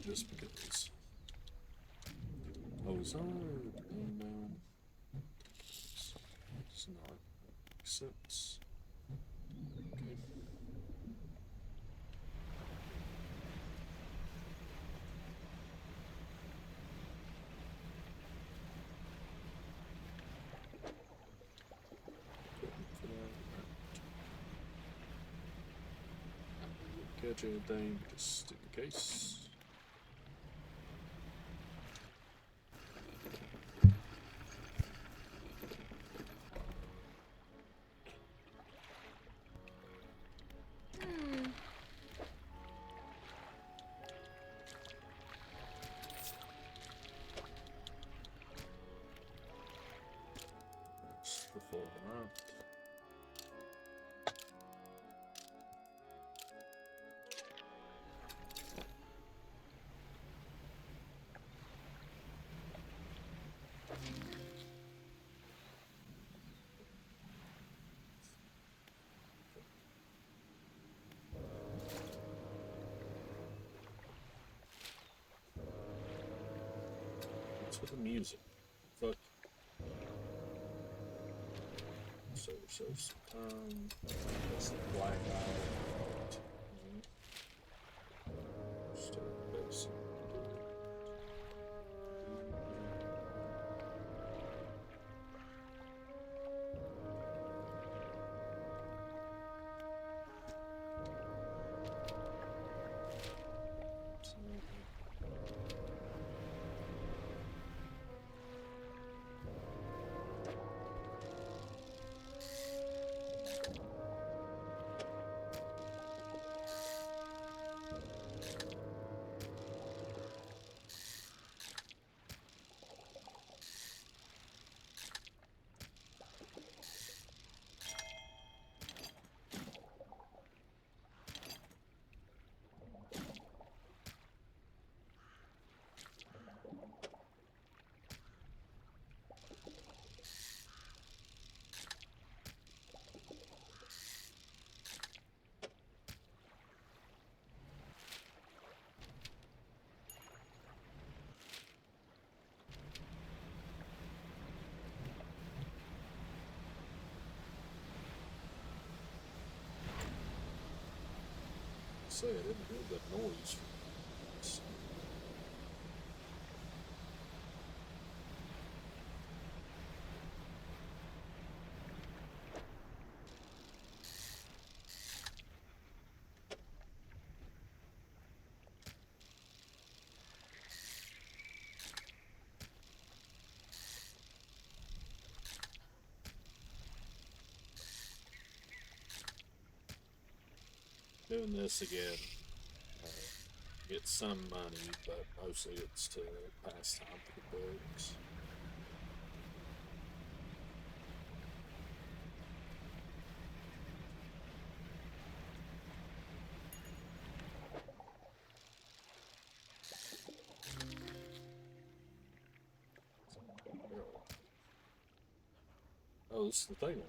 Just because. Oh, is our thing down? It's not. Makes sense. Okay. Catch anything just in case. Before the map. What's with the music? Fuck. So some time. That's the black eye. Start basic. Say I didn't hear that noise. Doing this again. Get some money, but mostly it's to pass time for the bugs. Oh, this is the thing.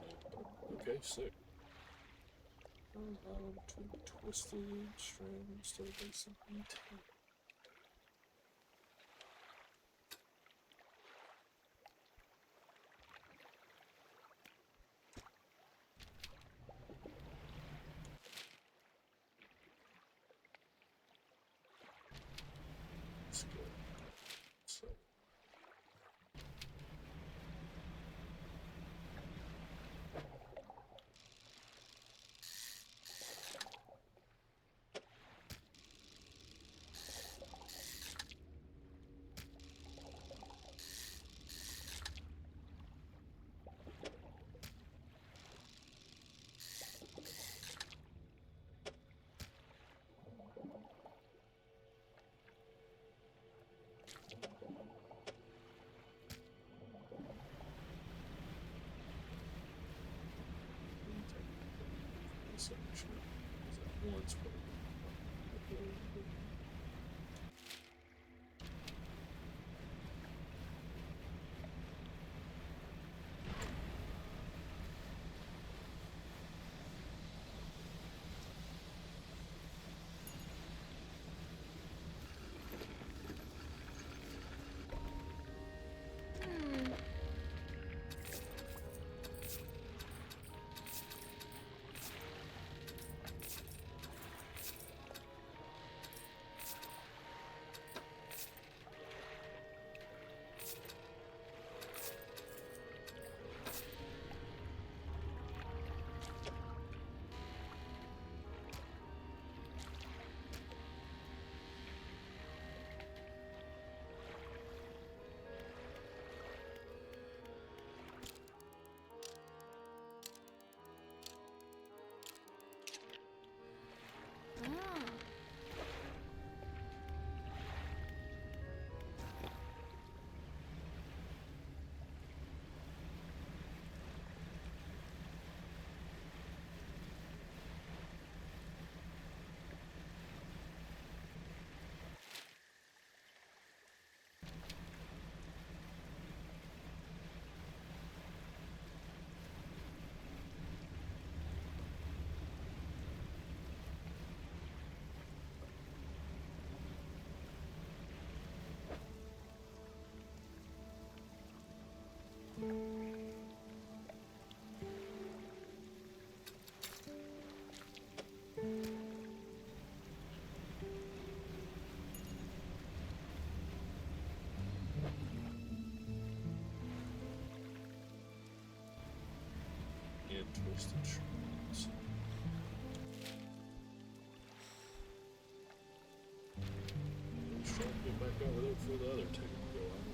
Okay, sick. Between twisted strands to basic detail. Let's go. So. Section. Once for Where's the trees? Let's try to get back over there before the other two go out.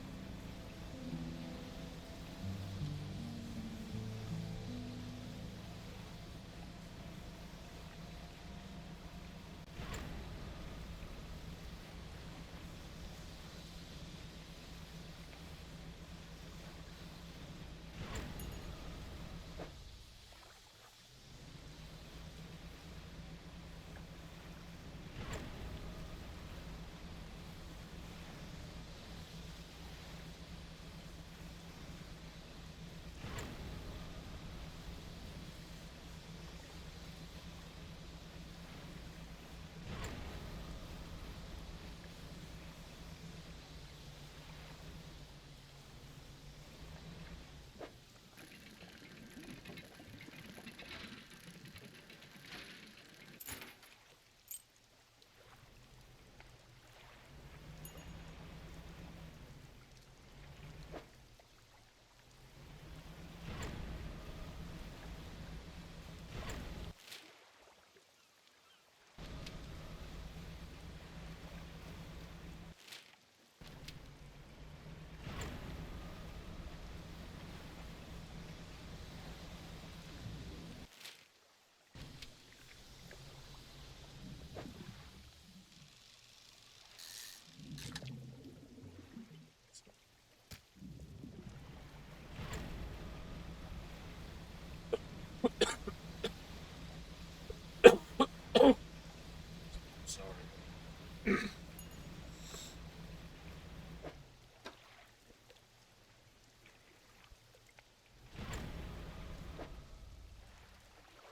Sorry.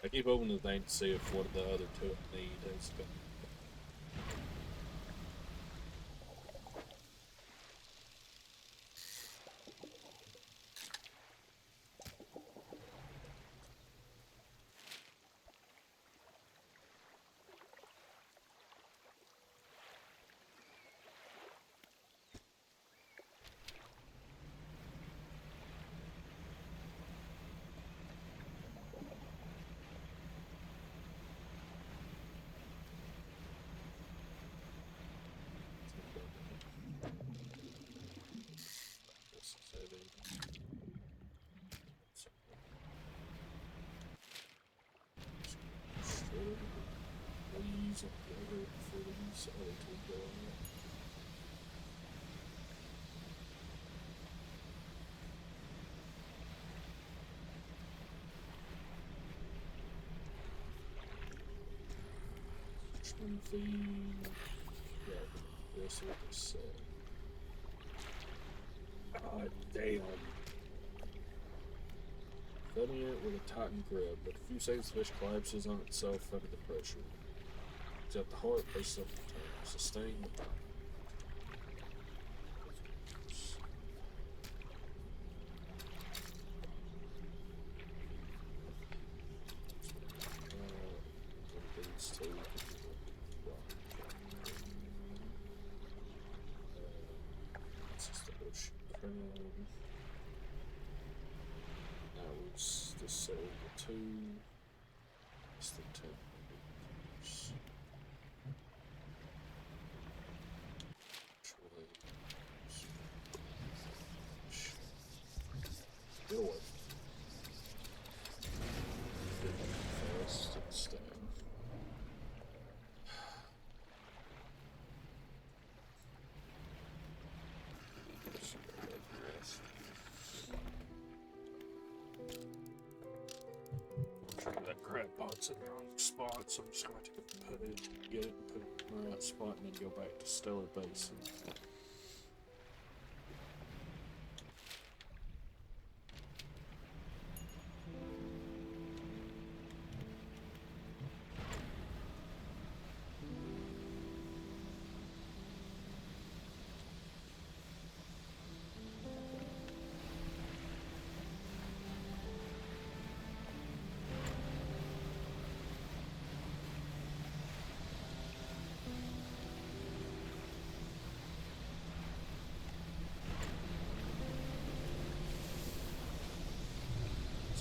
I keep opening the thing to see if what the other two need has been. Please, for these other two go on. Feed. Yeah, this is what they say. Ah, damn. Filling it with a tightened grip, but a few seconds the fish collapses on itself under the pressure. It's at the heart, places up the tongue. Sustain the time. These two. This is the ocean crab. That was the silver 2. It's the 10. Get away. Fast and stay. That crab pot's in the wrong spot, so I'm just going to put it, get it, put it in the right spot, and then go back to Stellar Basin.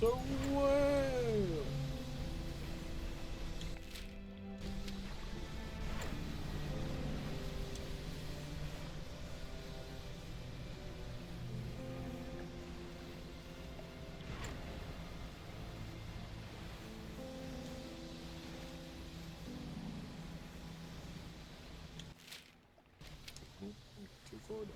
So, wow! far down.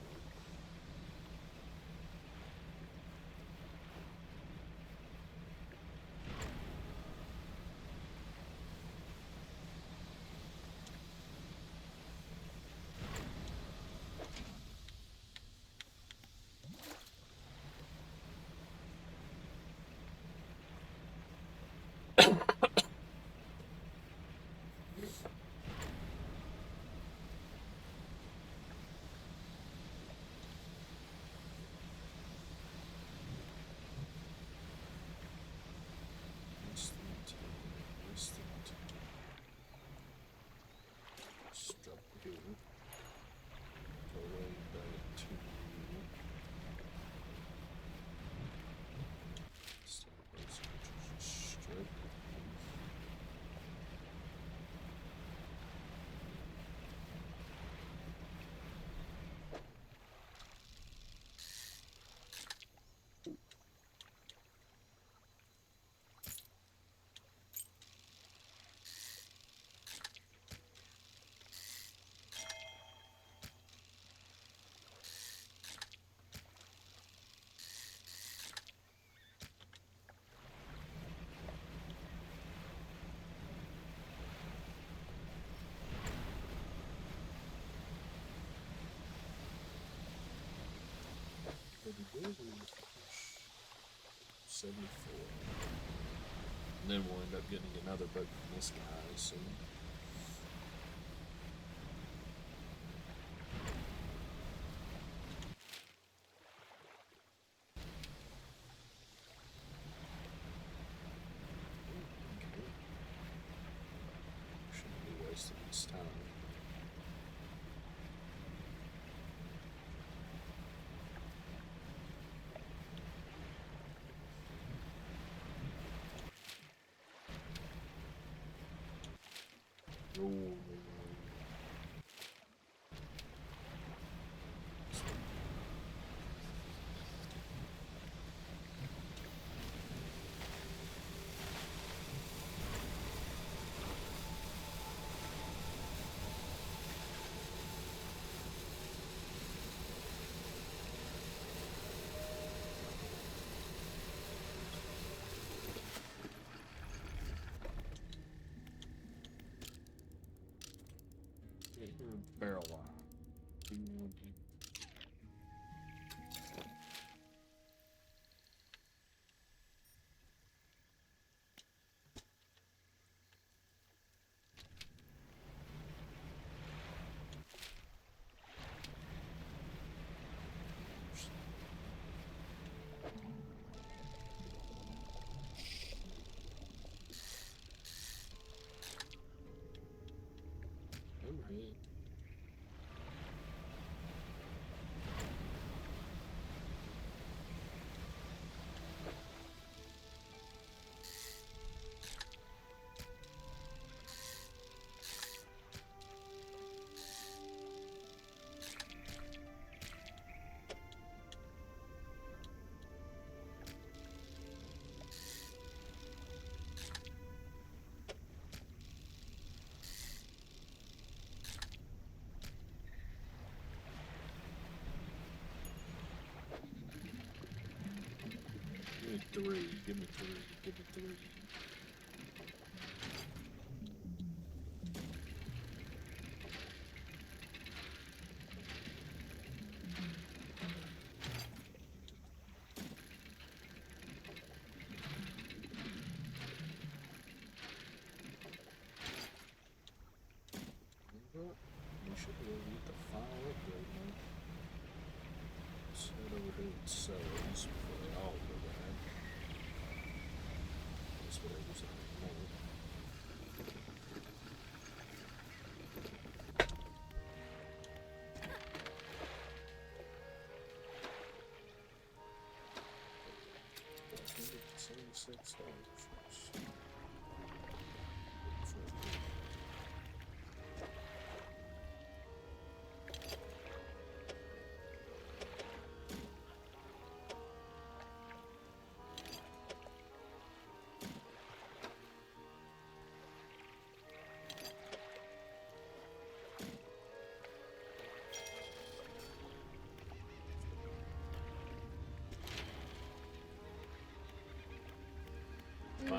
Strap here. Go way back to strip. Pretty good. 74. And then we'll end up getting another boat from this guy soon. Okay. Shouldn't be wasting this time. Oh, barrel line. Overhead. Give me three. Give me three. Give me three. We should be able to get the final upgrade now. Let's head over here and sell these before they all go bad. That's whatever's in there more. $176.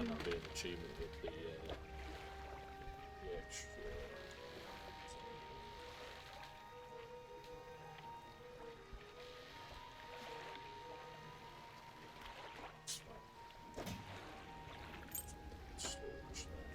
might not be an achievement with the extra. Storage there.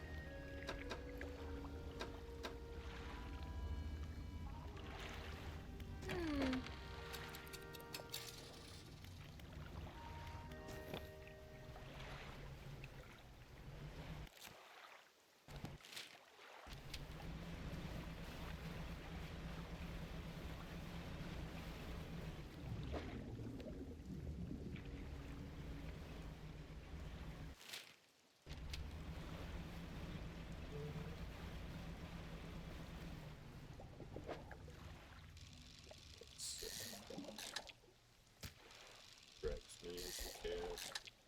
Grabs me as you can.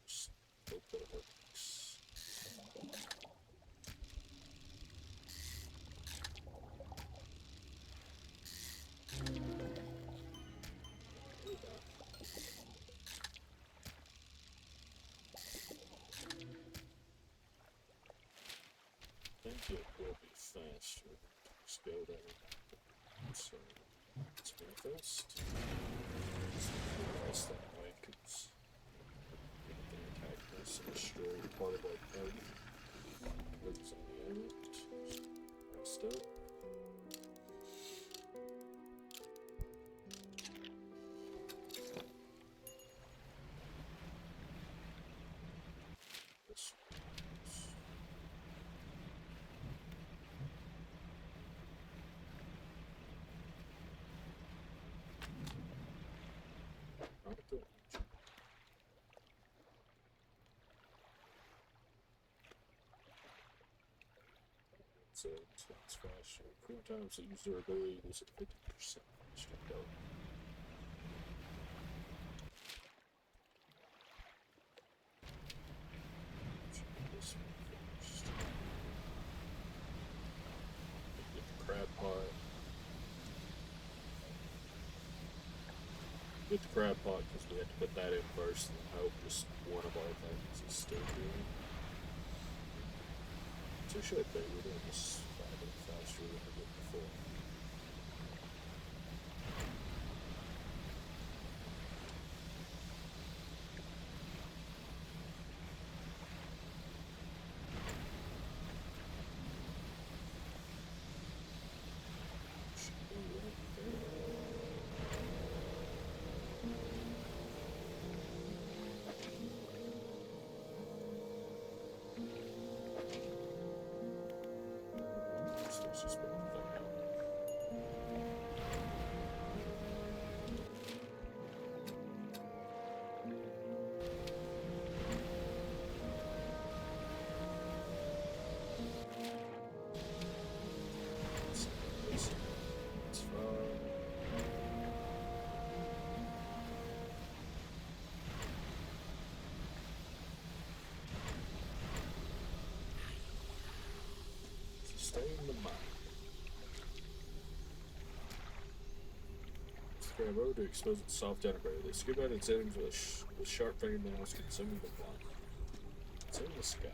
Just hope that it works. I think it will be faster. Just go there. So, let's manifest. Let's that way, because anything attacking us and destroy part of our party. Looks on the island. Rest up. This not good. So it's faster. 4 times that use their ability to use it 50%. Should go. This one first. Get the crab pot. Get the crab pot because we have to put that in first and hope just one of our things is still doing. So it should be. We're doing this 5 minutes faster than we did before. Should be right there. So let's just put that out. So it's fine. Sustain the mind. Grab over to expose it to soft integrated. They scoop out its ends with sharp fingernails, consuming the blunt. It's in the sky.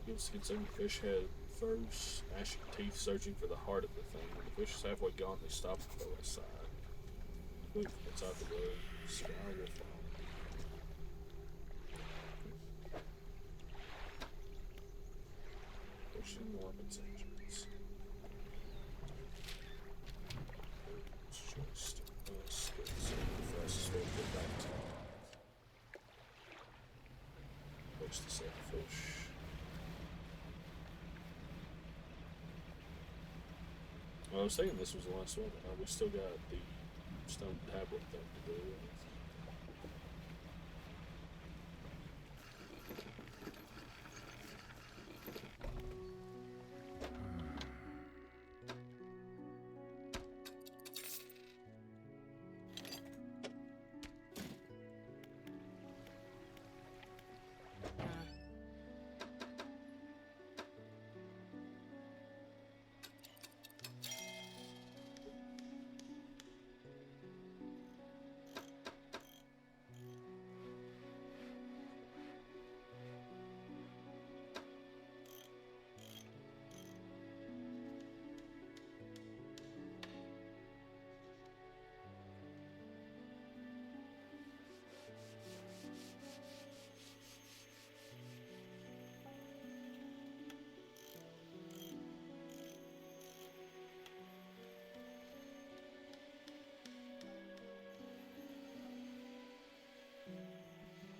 Gives the consuming fish head first, gnashing teeth, searching for the heart of the thing. When the fish is halfway gone, they stop and throw it aside. Quick, inside the road, sky will fall. Pushing weapons engines. It's just us getting some of the fastest way to get back to push the said fish. Well, I was thinking this was the last one. We still got the stone tablet thing to do.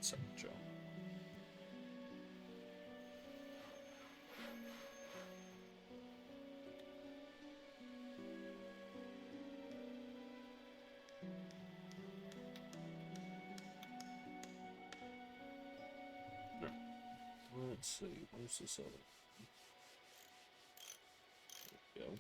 So, Joe. Let's see, where's this other? There we go.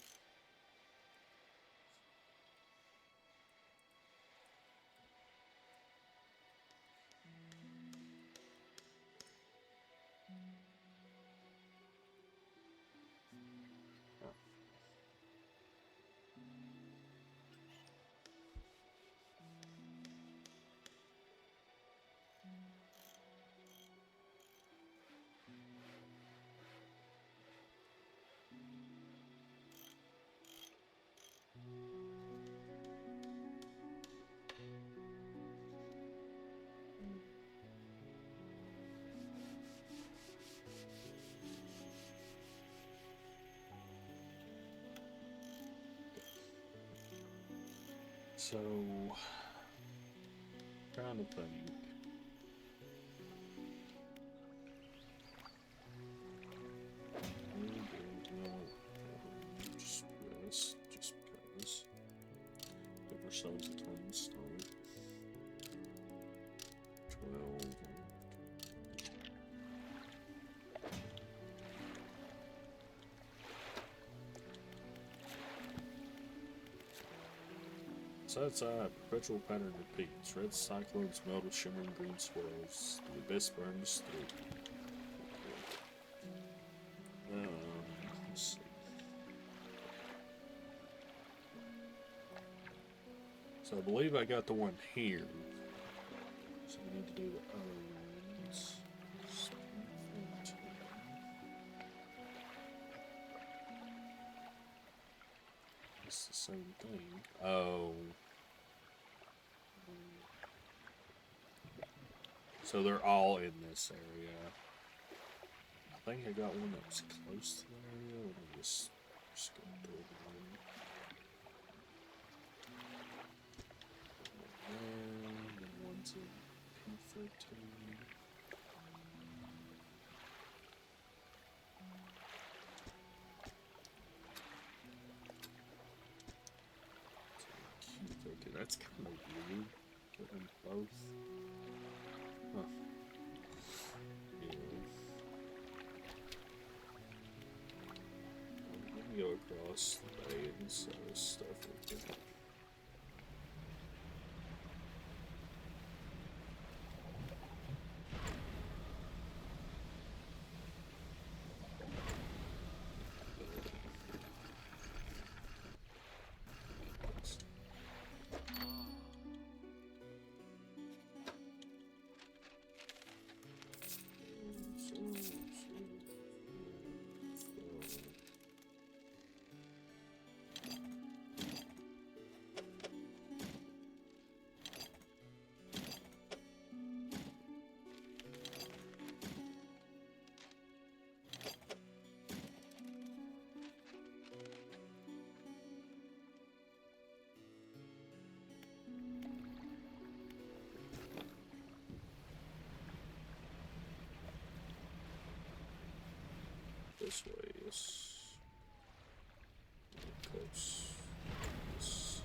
So, trying to think. Just press, just because. Ever shows the turn start. 12. So that's perpetual pattern repeats. Red cyclones melt with shimmering green swirls. The abyss burns through. Let's see. So I believe I got the one here. So we need to do the O's. It's the same thing. Oh. So they're all in this area. I think I got one that was close to the area. Let me just go through it. And then one's in P13. Q13. That's kind of weird. Getting both. Huh. Yeah. Let me go across the bay and sell this stuff right there. This way is close. This.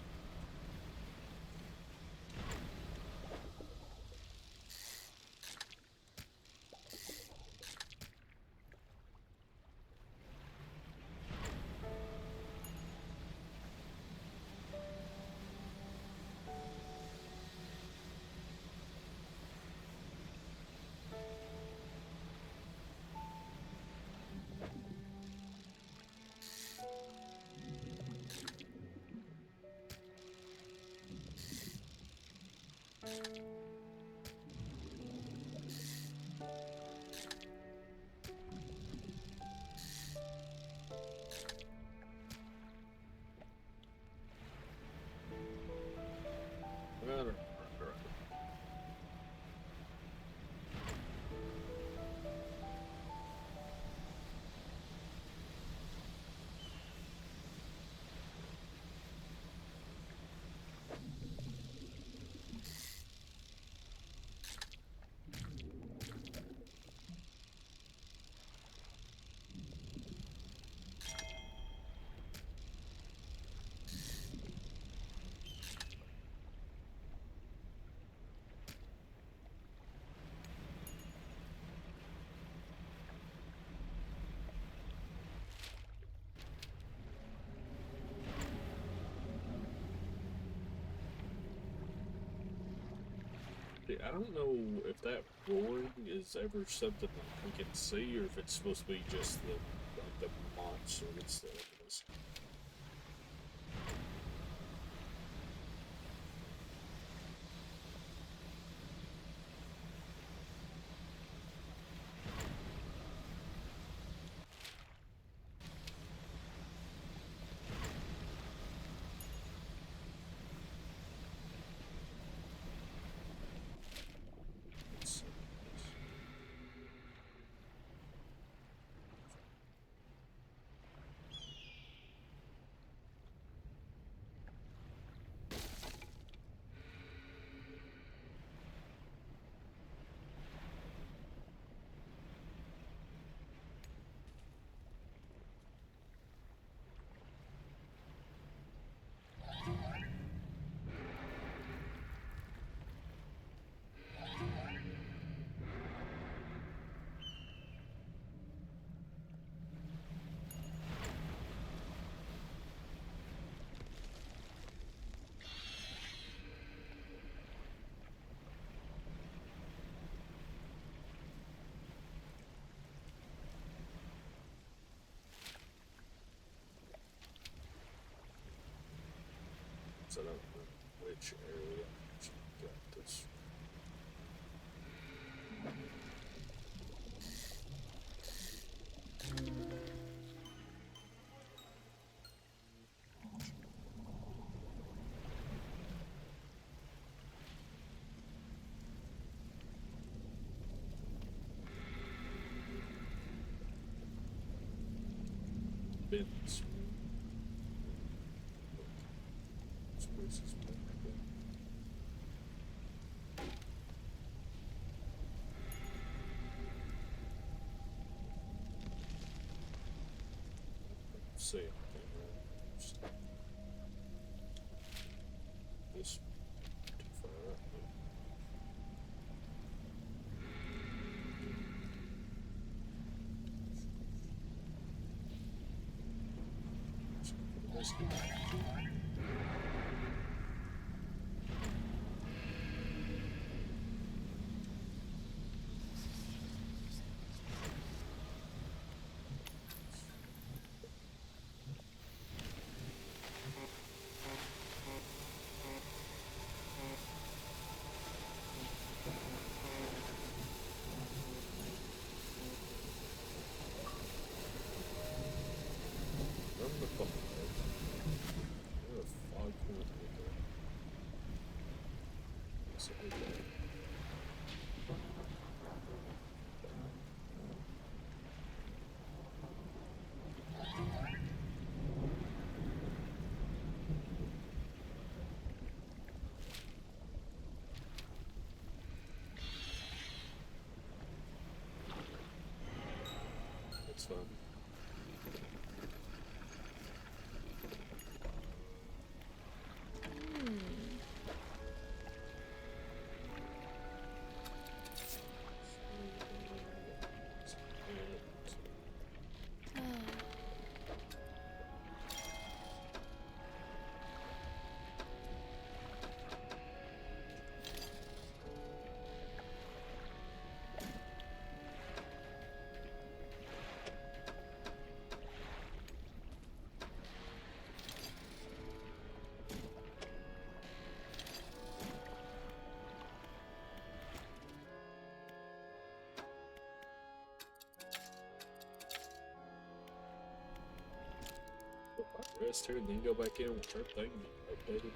I don't know if that roaring is ever something that we can see, or if it's supposed to be just the monster that's there. So I don't know which area I got this. Bins. Spruces. See, this too far up. Run the fucking road. What a fog corner there. So okay. That's fun. Rest here and then go back in and watch our thing updated.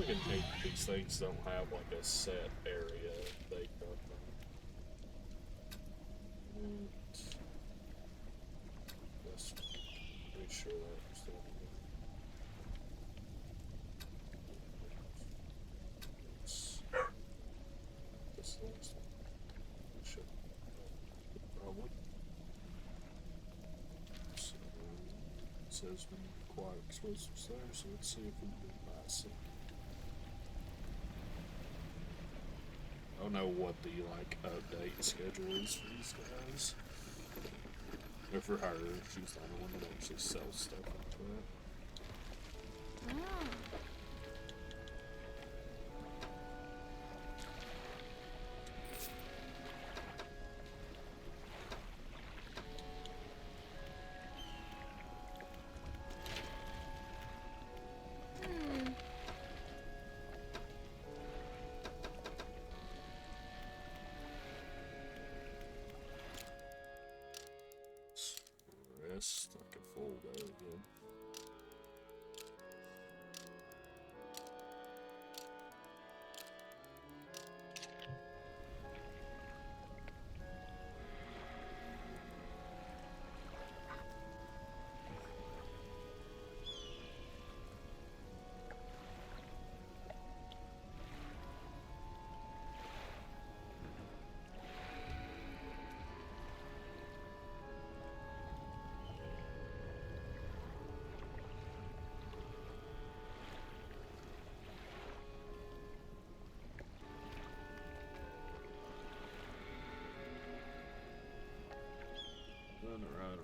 fucking hate these things don't have like a set area. They don't. That's pretty sure that was the this last one. Should probably. So it says when you acquire explosives there, so let's see if we can buy some. I don't know what the like update schedule is for these guys. Or for her, she's the only one that actually sells stuff into it. Rest, like a full day again. Run around.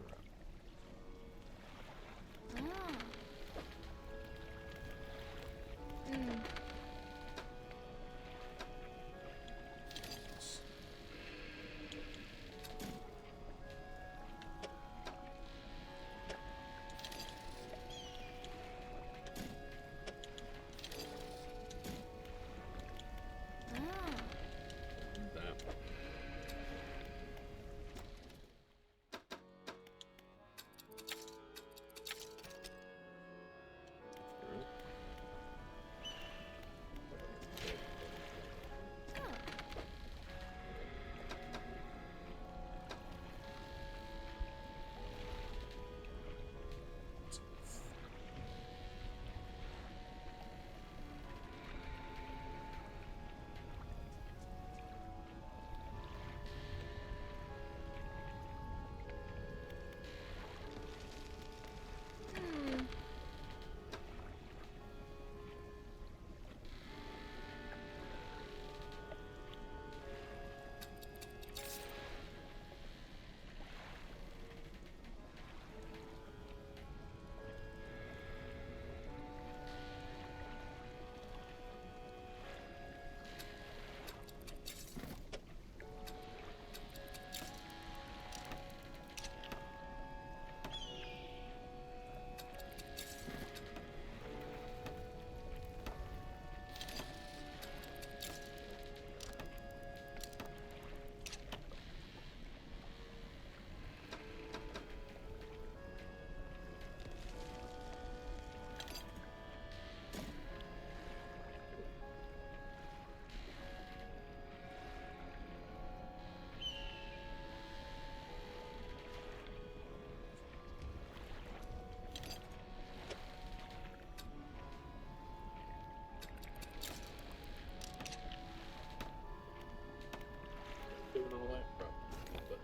Doing all that probably, but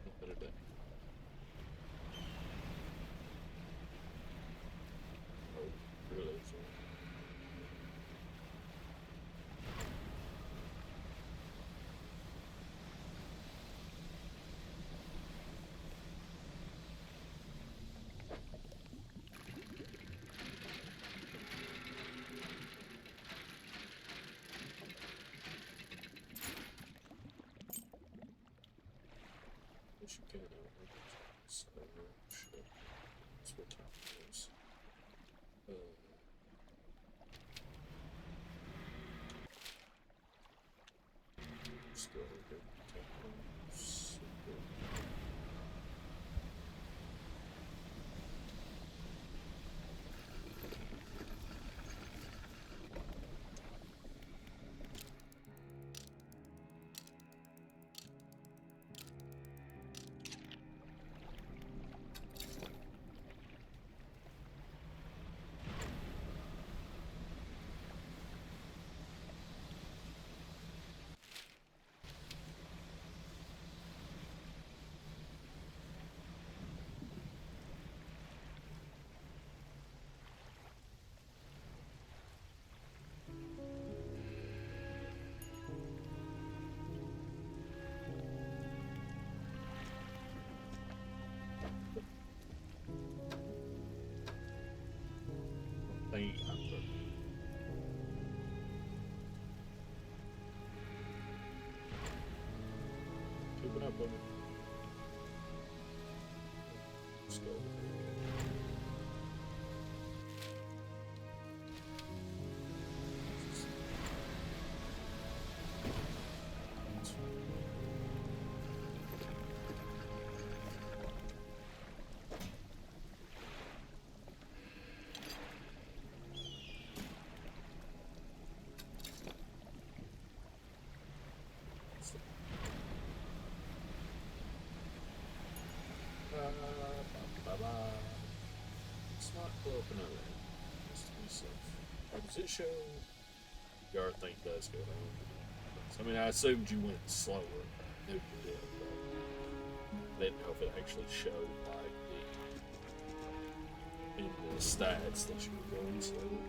not better day. Oh, really? Wish you could. So, shit. That's what time it is. Still a good super. Keeping up with it. Let's go. Let's not blow up another one. Just to be safe. Does it show? Yard thing does go down. So, I mean, I assumed you went slower. I knew you did, but I didn't know if it actually showed like in the stats that you were going slower.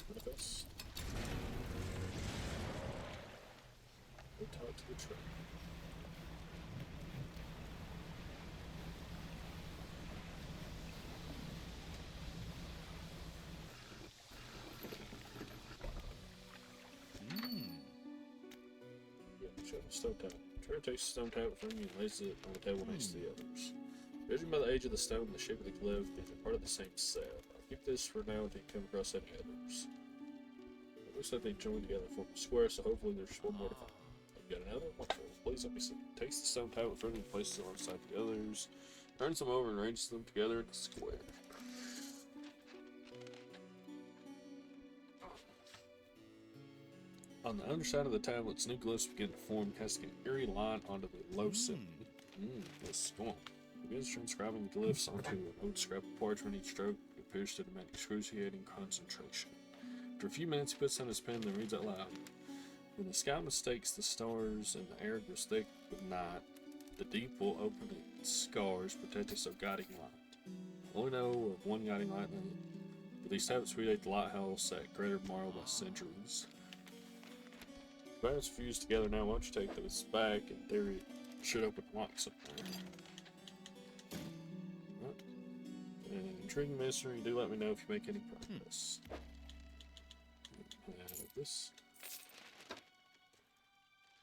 Manifest. Go talk to the truck. Yeah, show the stone tablet. Trevor takes the stone tablet from you and lays it on the table next to the others. Judging by the age of the stone and the shape of the glyph, these are part of the same set. I'll keep this for now until you come across any others. It looks like they join together to form a square, so hopefully there's one more to find. I've got another. Wonderful. Please let me see. Takes the stone tablet from you and places it alongside the others. Turns them over and arranges them together in a square. On the underside of the tablets, new glyphs begin to form, casting an eerie line onto the low ceiling. Let's go on. Begins transcribing the glyphs onto an old scrap of parchment. Each stroke appears to demand excruciating concentration. After a few minutes, he puts down his pen and reads out loud. When the sky mistakes the stars and the air grows thick with night, the deep will open its scars, protect us of guiding light. I only know of one guiding light, but these tablets predate the lighthouse at Greater Marl by centuries. The tablets fused together now. Why don't you take those back? In theory, it should open locks up there. An intriguing mystery. Do let me know if you make any progress. This.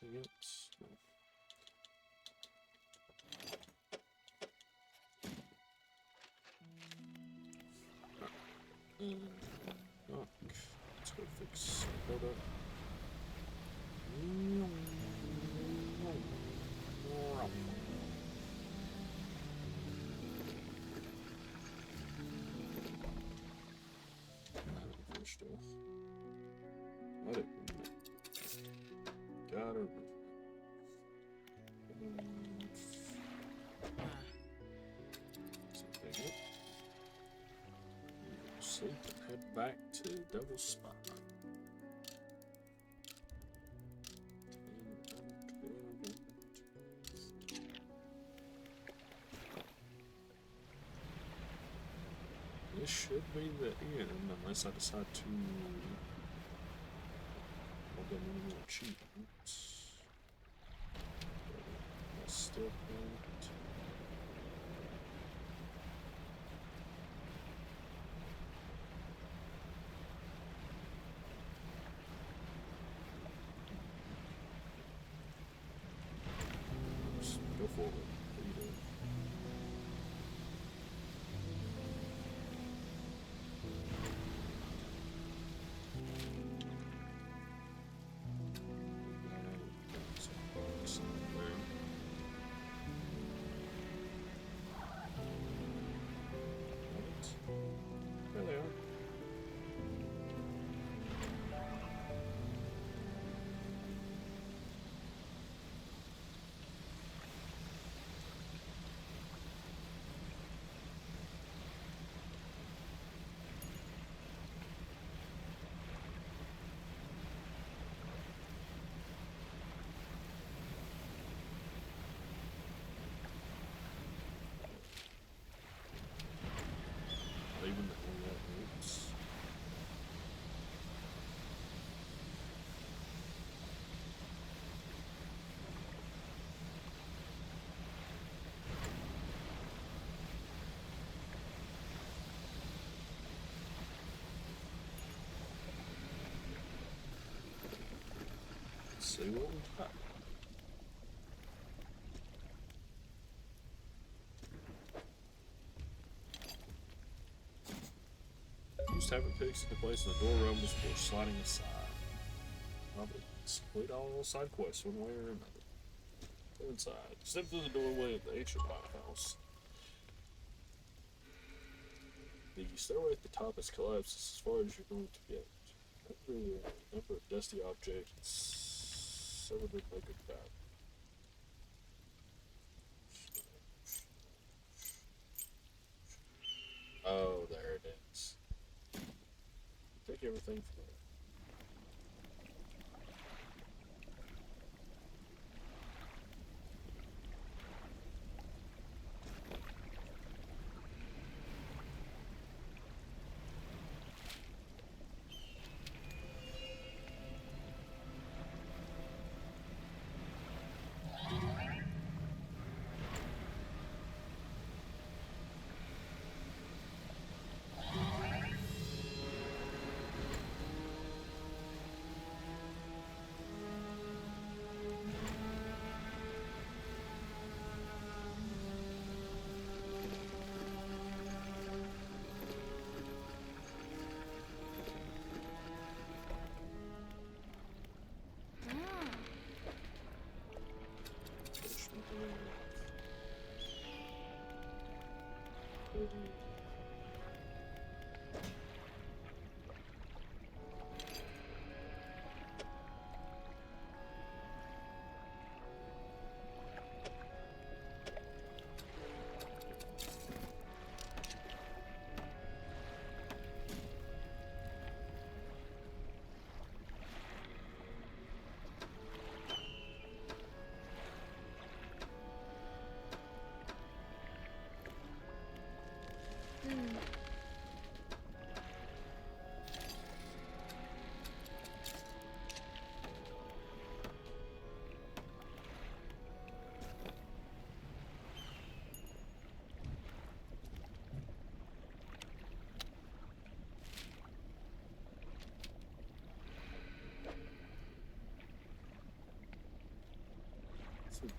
Anything else? No. Let's go fix that up. First off, I didn't got her. Something up. Sleep and head back to Devil's Spot. This should be the end, unless I decide to open any more achievements. I still can't. Just go forward. What are you doing? see what we got. Use tablet picks to place in the door rumbles before sliding aside. Probably complete all side quests one way or another. Go inside. Step through the doorway of the ancient lighthouse. The stairway at the top has collapsed as far as you're going to get. Every number of dusty objects severed with no good back. Oh, there it is. Take everything from there.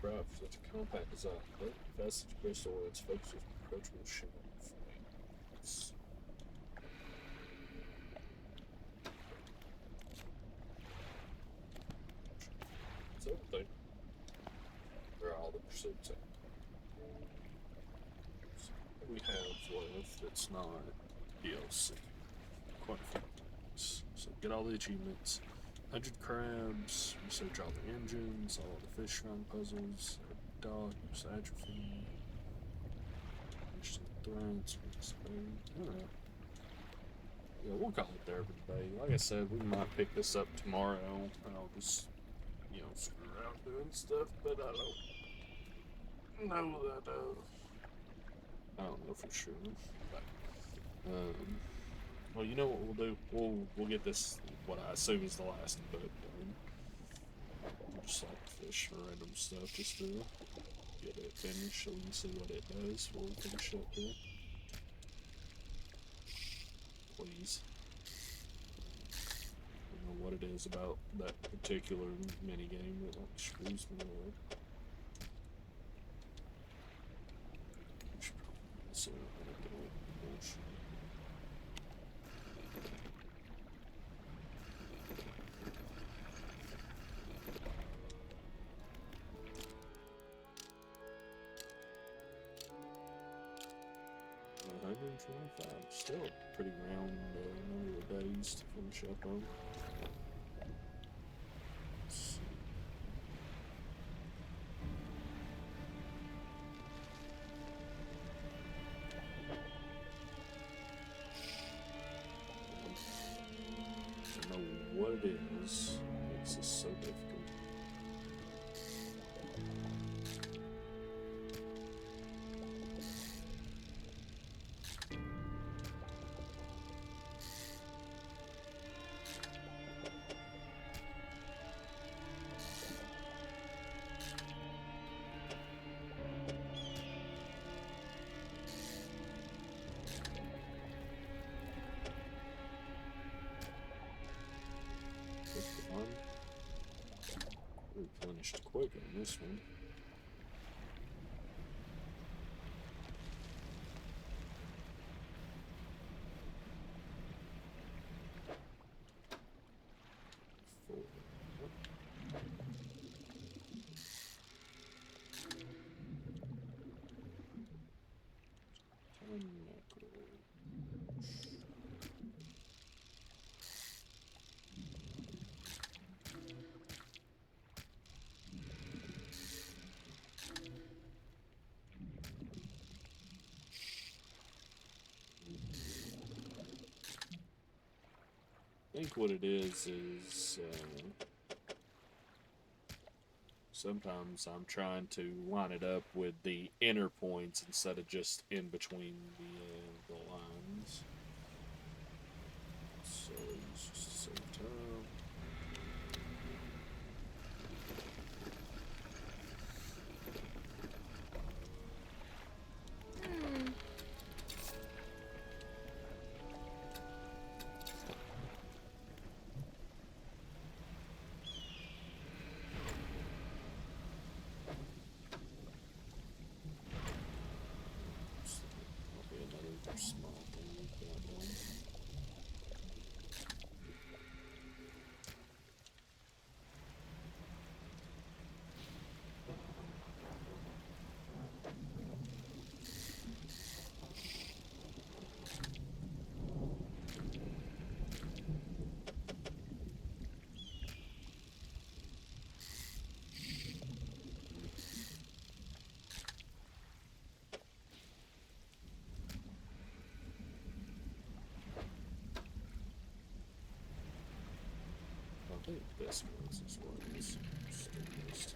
Rough, such a compact design, but fast crystal or its focus with approachable shimmering flames. It's everything. Where are all the pursuits at? So we have left that's not DLC. Quite a few things. So get all the achievements. 100 crabs, research all the engines, all the fish run puzzles, dog, use atrophy, finish the threats, I don't know. Yeah, we'll call it there for today. Like I said, we might pick this up tomorrow, and I'll just, screw around doing stuff, but I don't know that, I don't know for sure, but, well, you know what we'll do? We'll get this, what I assume is the last boat done. We'll just like fish for random stuff just to get it finished so we can see what it does before we finish up here. Please. I don't know what it is about that particular minigame that like screws me up. So, I don't know what bullshit. Still a pretty round number of days to finish up on. I don't know what it is. Makes this so difficult. Replenished quick on this one. I think what it is sometimes I'm trying to line it up with the inner points instead of just in between the lines. So it's just the same time. Small thing like that one. I think this one's as well as stabilized.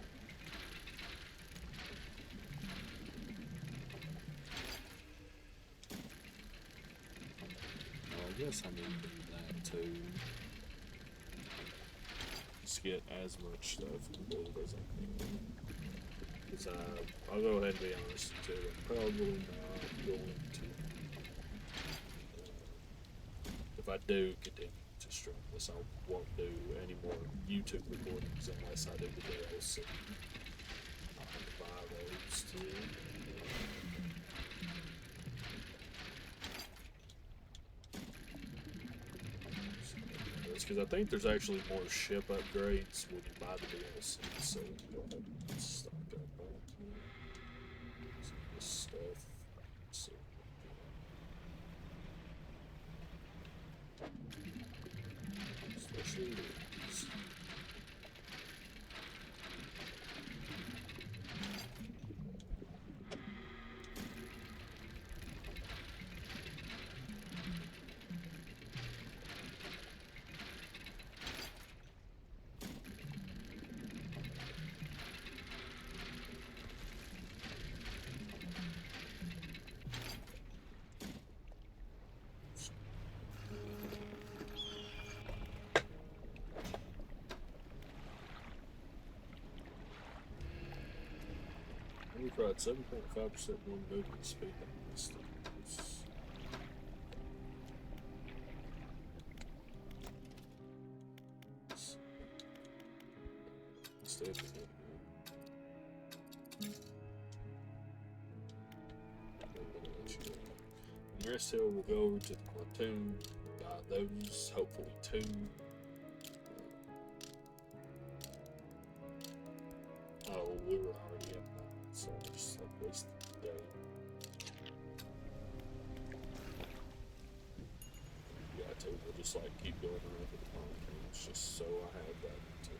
Well, I guess I need to do that too. Just get as much stuff completed as I can. Because I'll go ahead and be honest too, I'm probably not going to. If I do continue to stream this, I won't do any more YouTube recordings unless I do the DLC. I'll have to buy those too. It's because I think there's actually more ship upgrades when you buy the DLC, so you go ahead and stock up on some of this stuff. So, especially these. We've got 7.5% more movement speed on this thing. Stay up with it. And rest hill will go over to the platoon, buy those, hopefully 2. Oh, we were already at that, so I just like wasted the day. Yeah, too. We'll just like keep going around with the pontoons just so I have that too.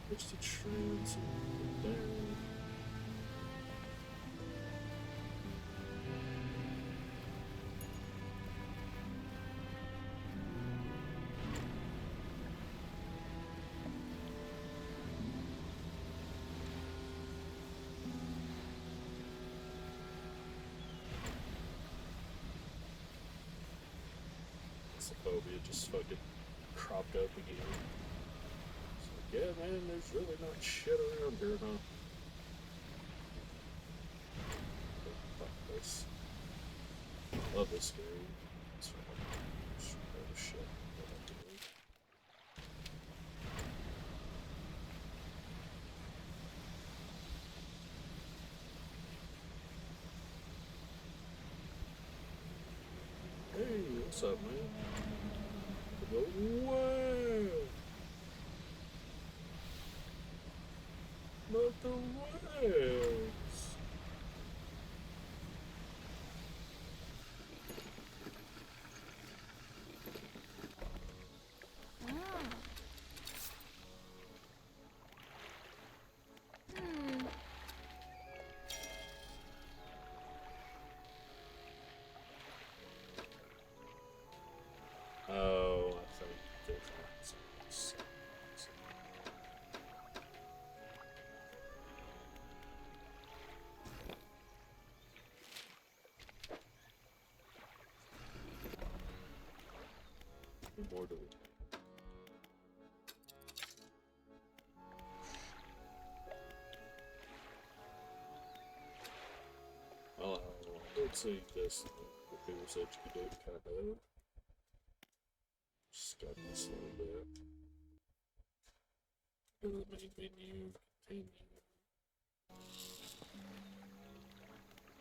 Push the trends down. The phobia just fucking cropped up again. It's like, yeah, man, there's really not shit around here, huh? Fuck this. I love this game. It's oh shit. What am I doing? Hey, what's up, man? Wow! Not the waves! Oh, I think there's more to it. Let's see this. The people said you could do it kind of. Start this a little bit. Go to the main menu. Continue.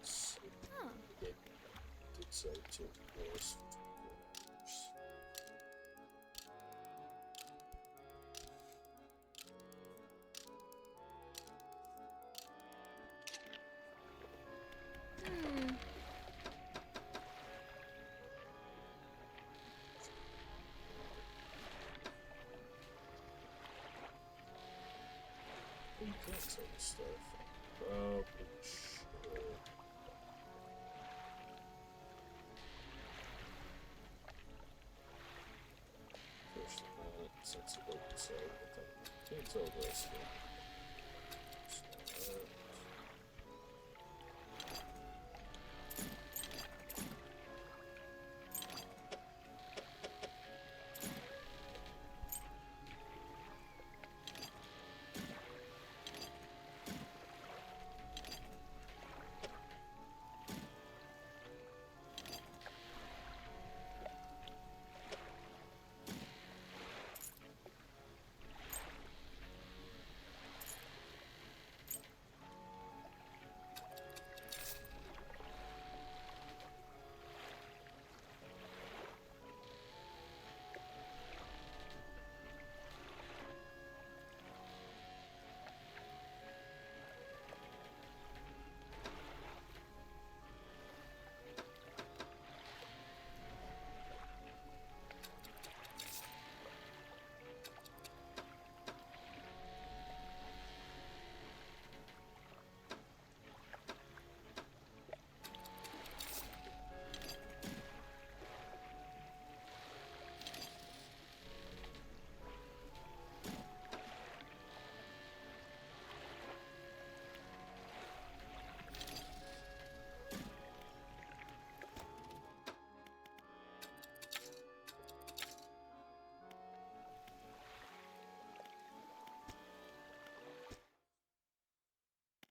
So, it did say to course. That sort of stuff. Probably should. Push that since it doesn't say anything. Can't tell this one.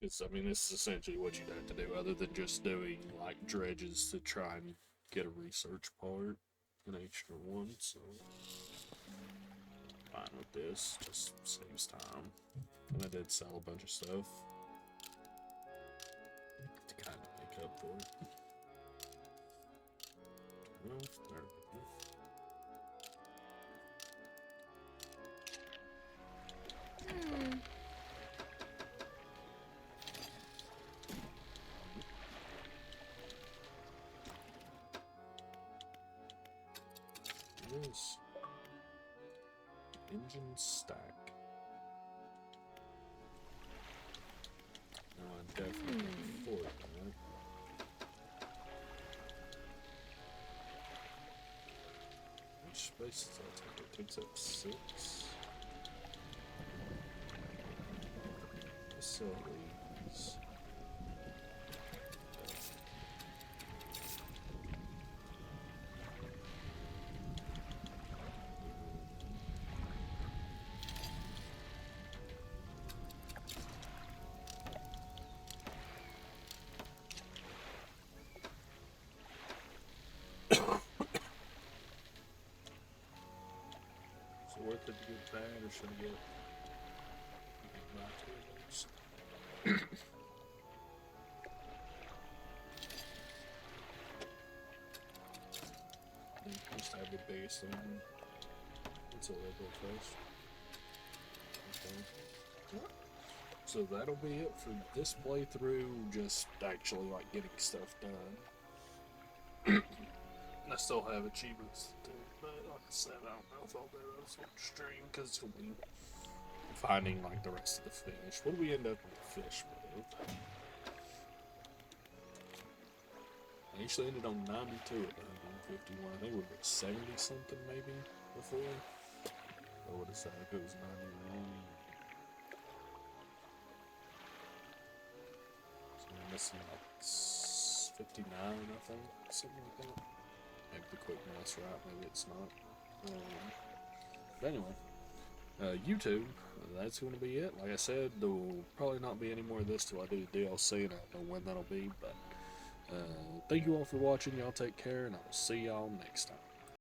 So, I mean, this is essentially what you'd have to do, other than just doing like dredges to try and get a research part, an extra one. So, fine with this, just saves time. And I did sell a bunch of stuff to kind of make up for it. Well, there. Yes. Engine stack. definitely Fortnite. Which space does that take? It takes up 6. Facilities. So worth it to get bad, or should I get my tables? Just have the biggest thing. What's a level first? Okay. So that'll be it for this playthrough, just actually like getting stuff done. I still have achievements to do, but like I said, I don't know if I'll do those on stream because it's gonna be finding like the rest of the fish. What do we end up with the fish with? I actually ended on 92 at 151. I think we were at 70 something maybe before. Or what is that? If it was 91. So we're missing like 59, I think. Something like that. Maybe the quick math's right, maybe it's not. But anyway, YouTube, that's going to be it. Like I said, there will probably not be any more of this till I do the DLC, and I don't know when that'll be, but thank you all for watching. Y'all take care, and I will see y'all next time.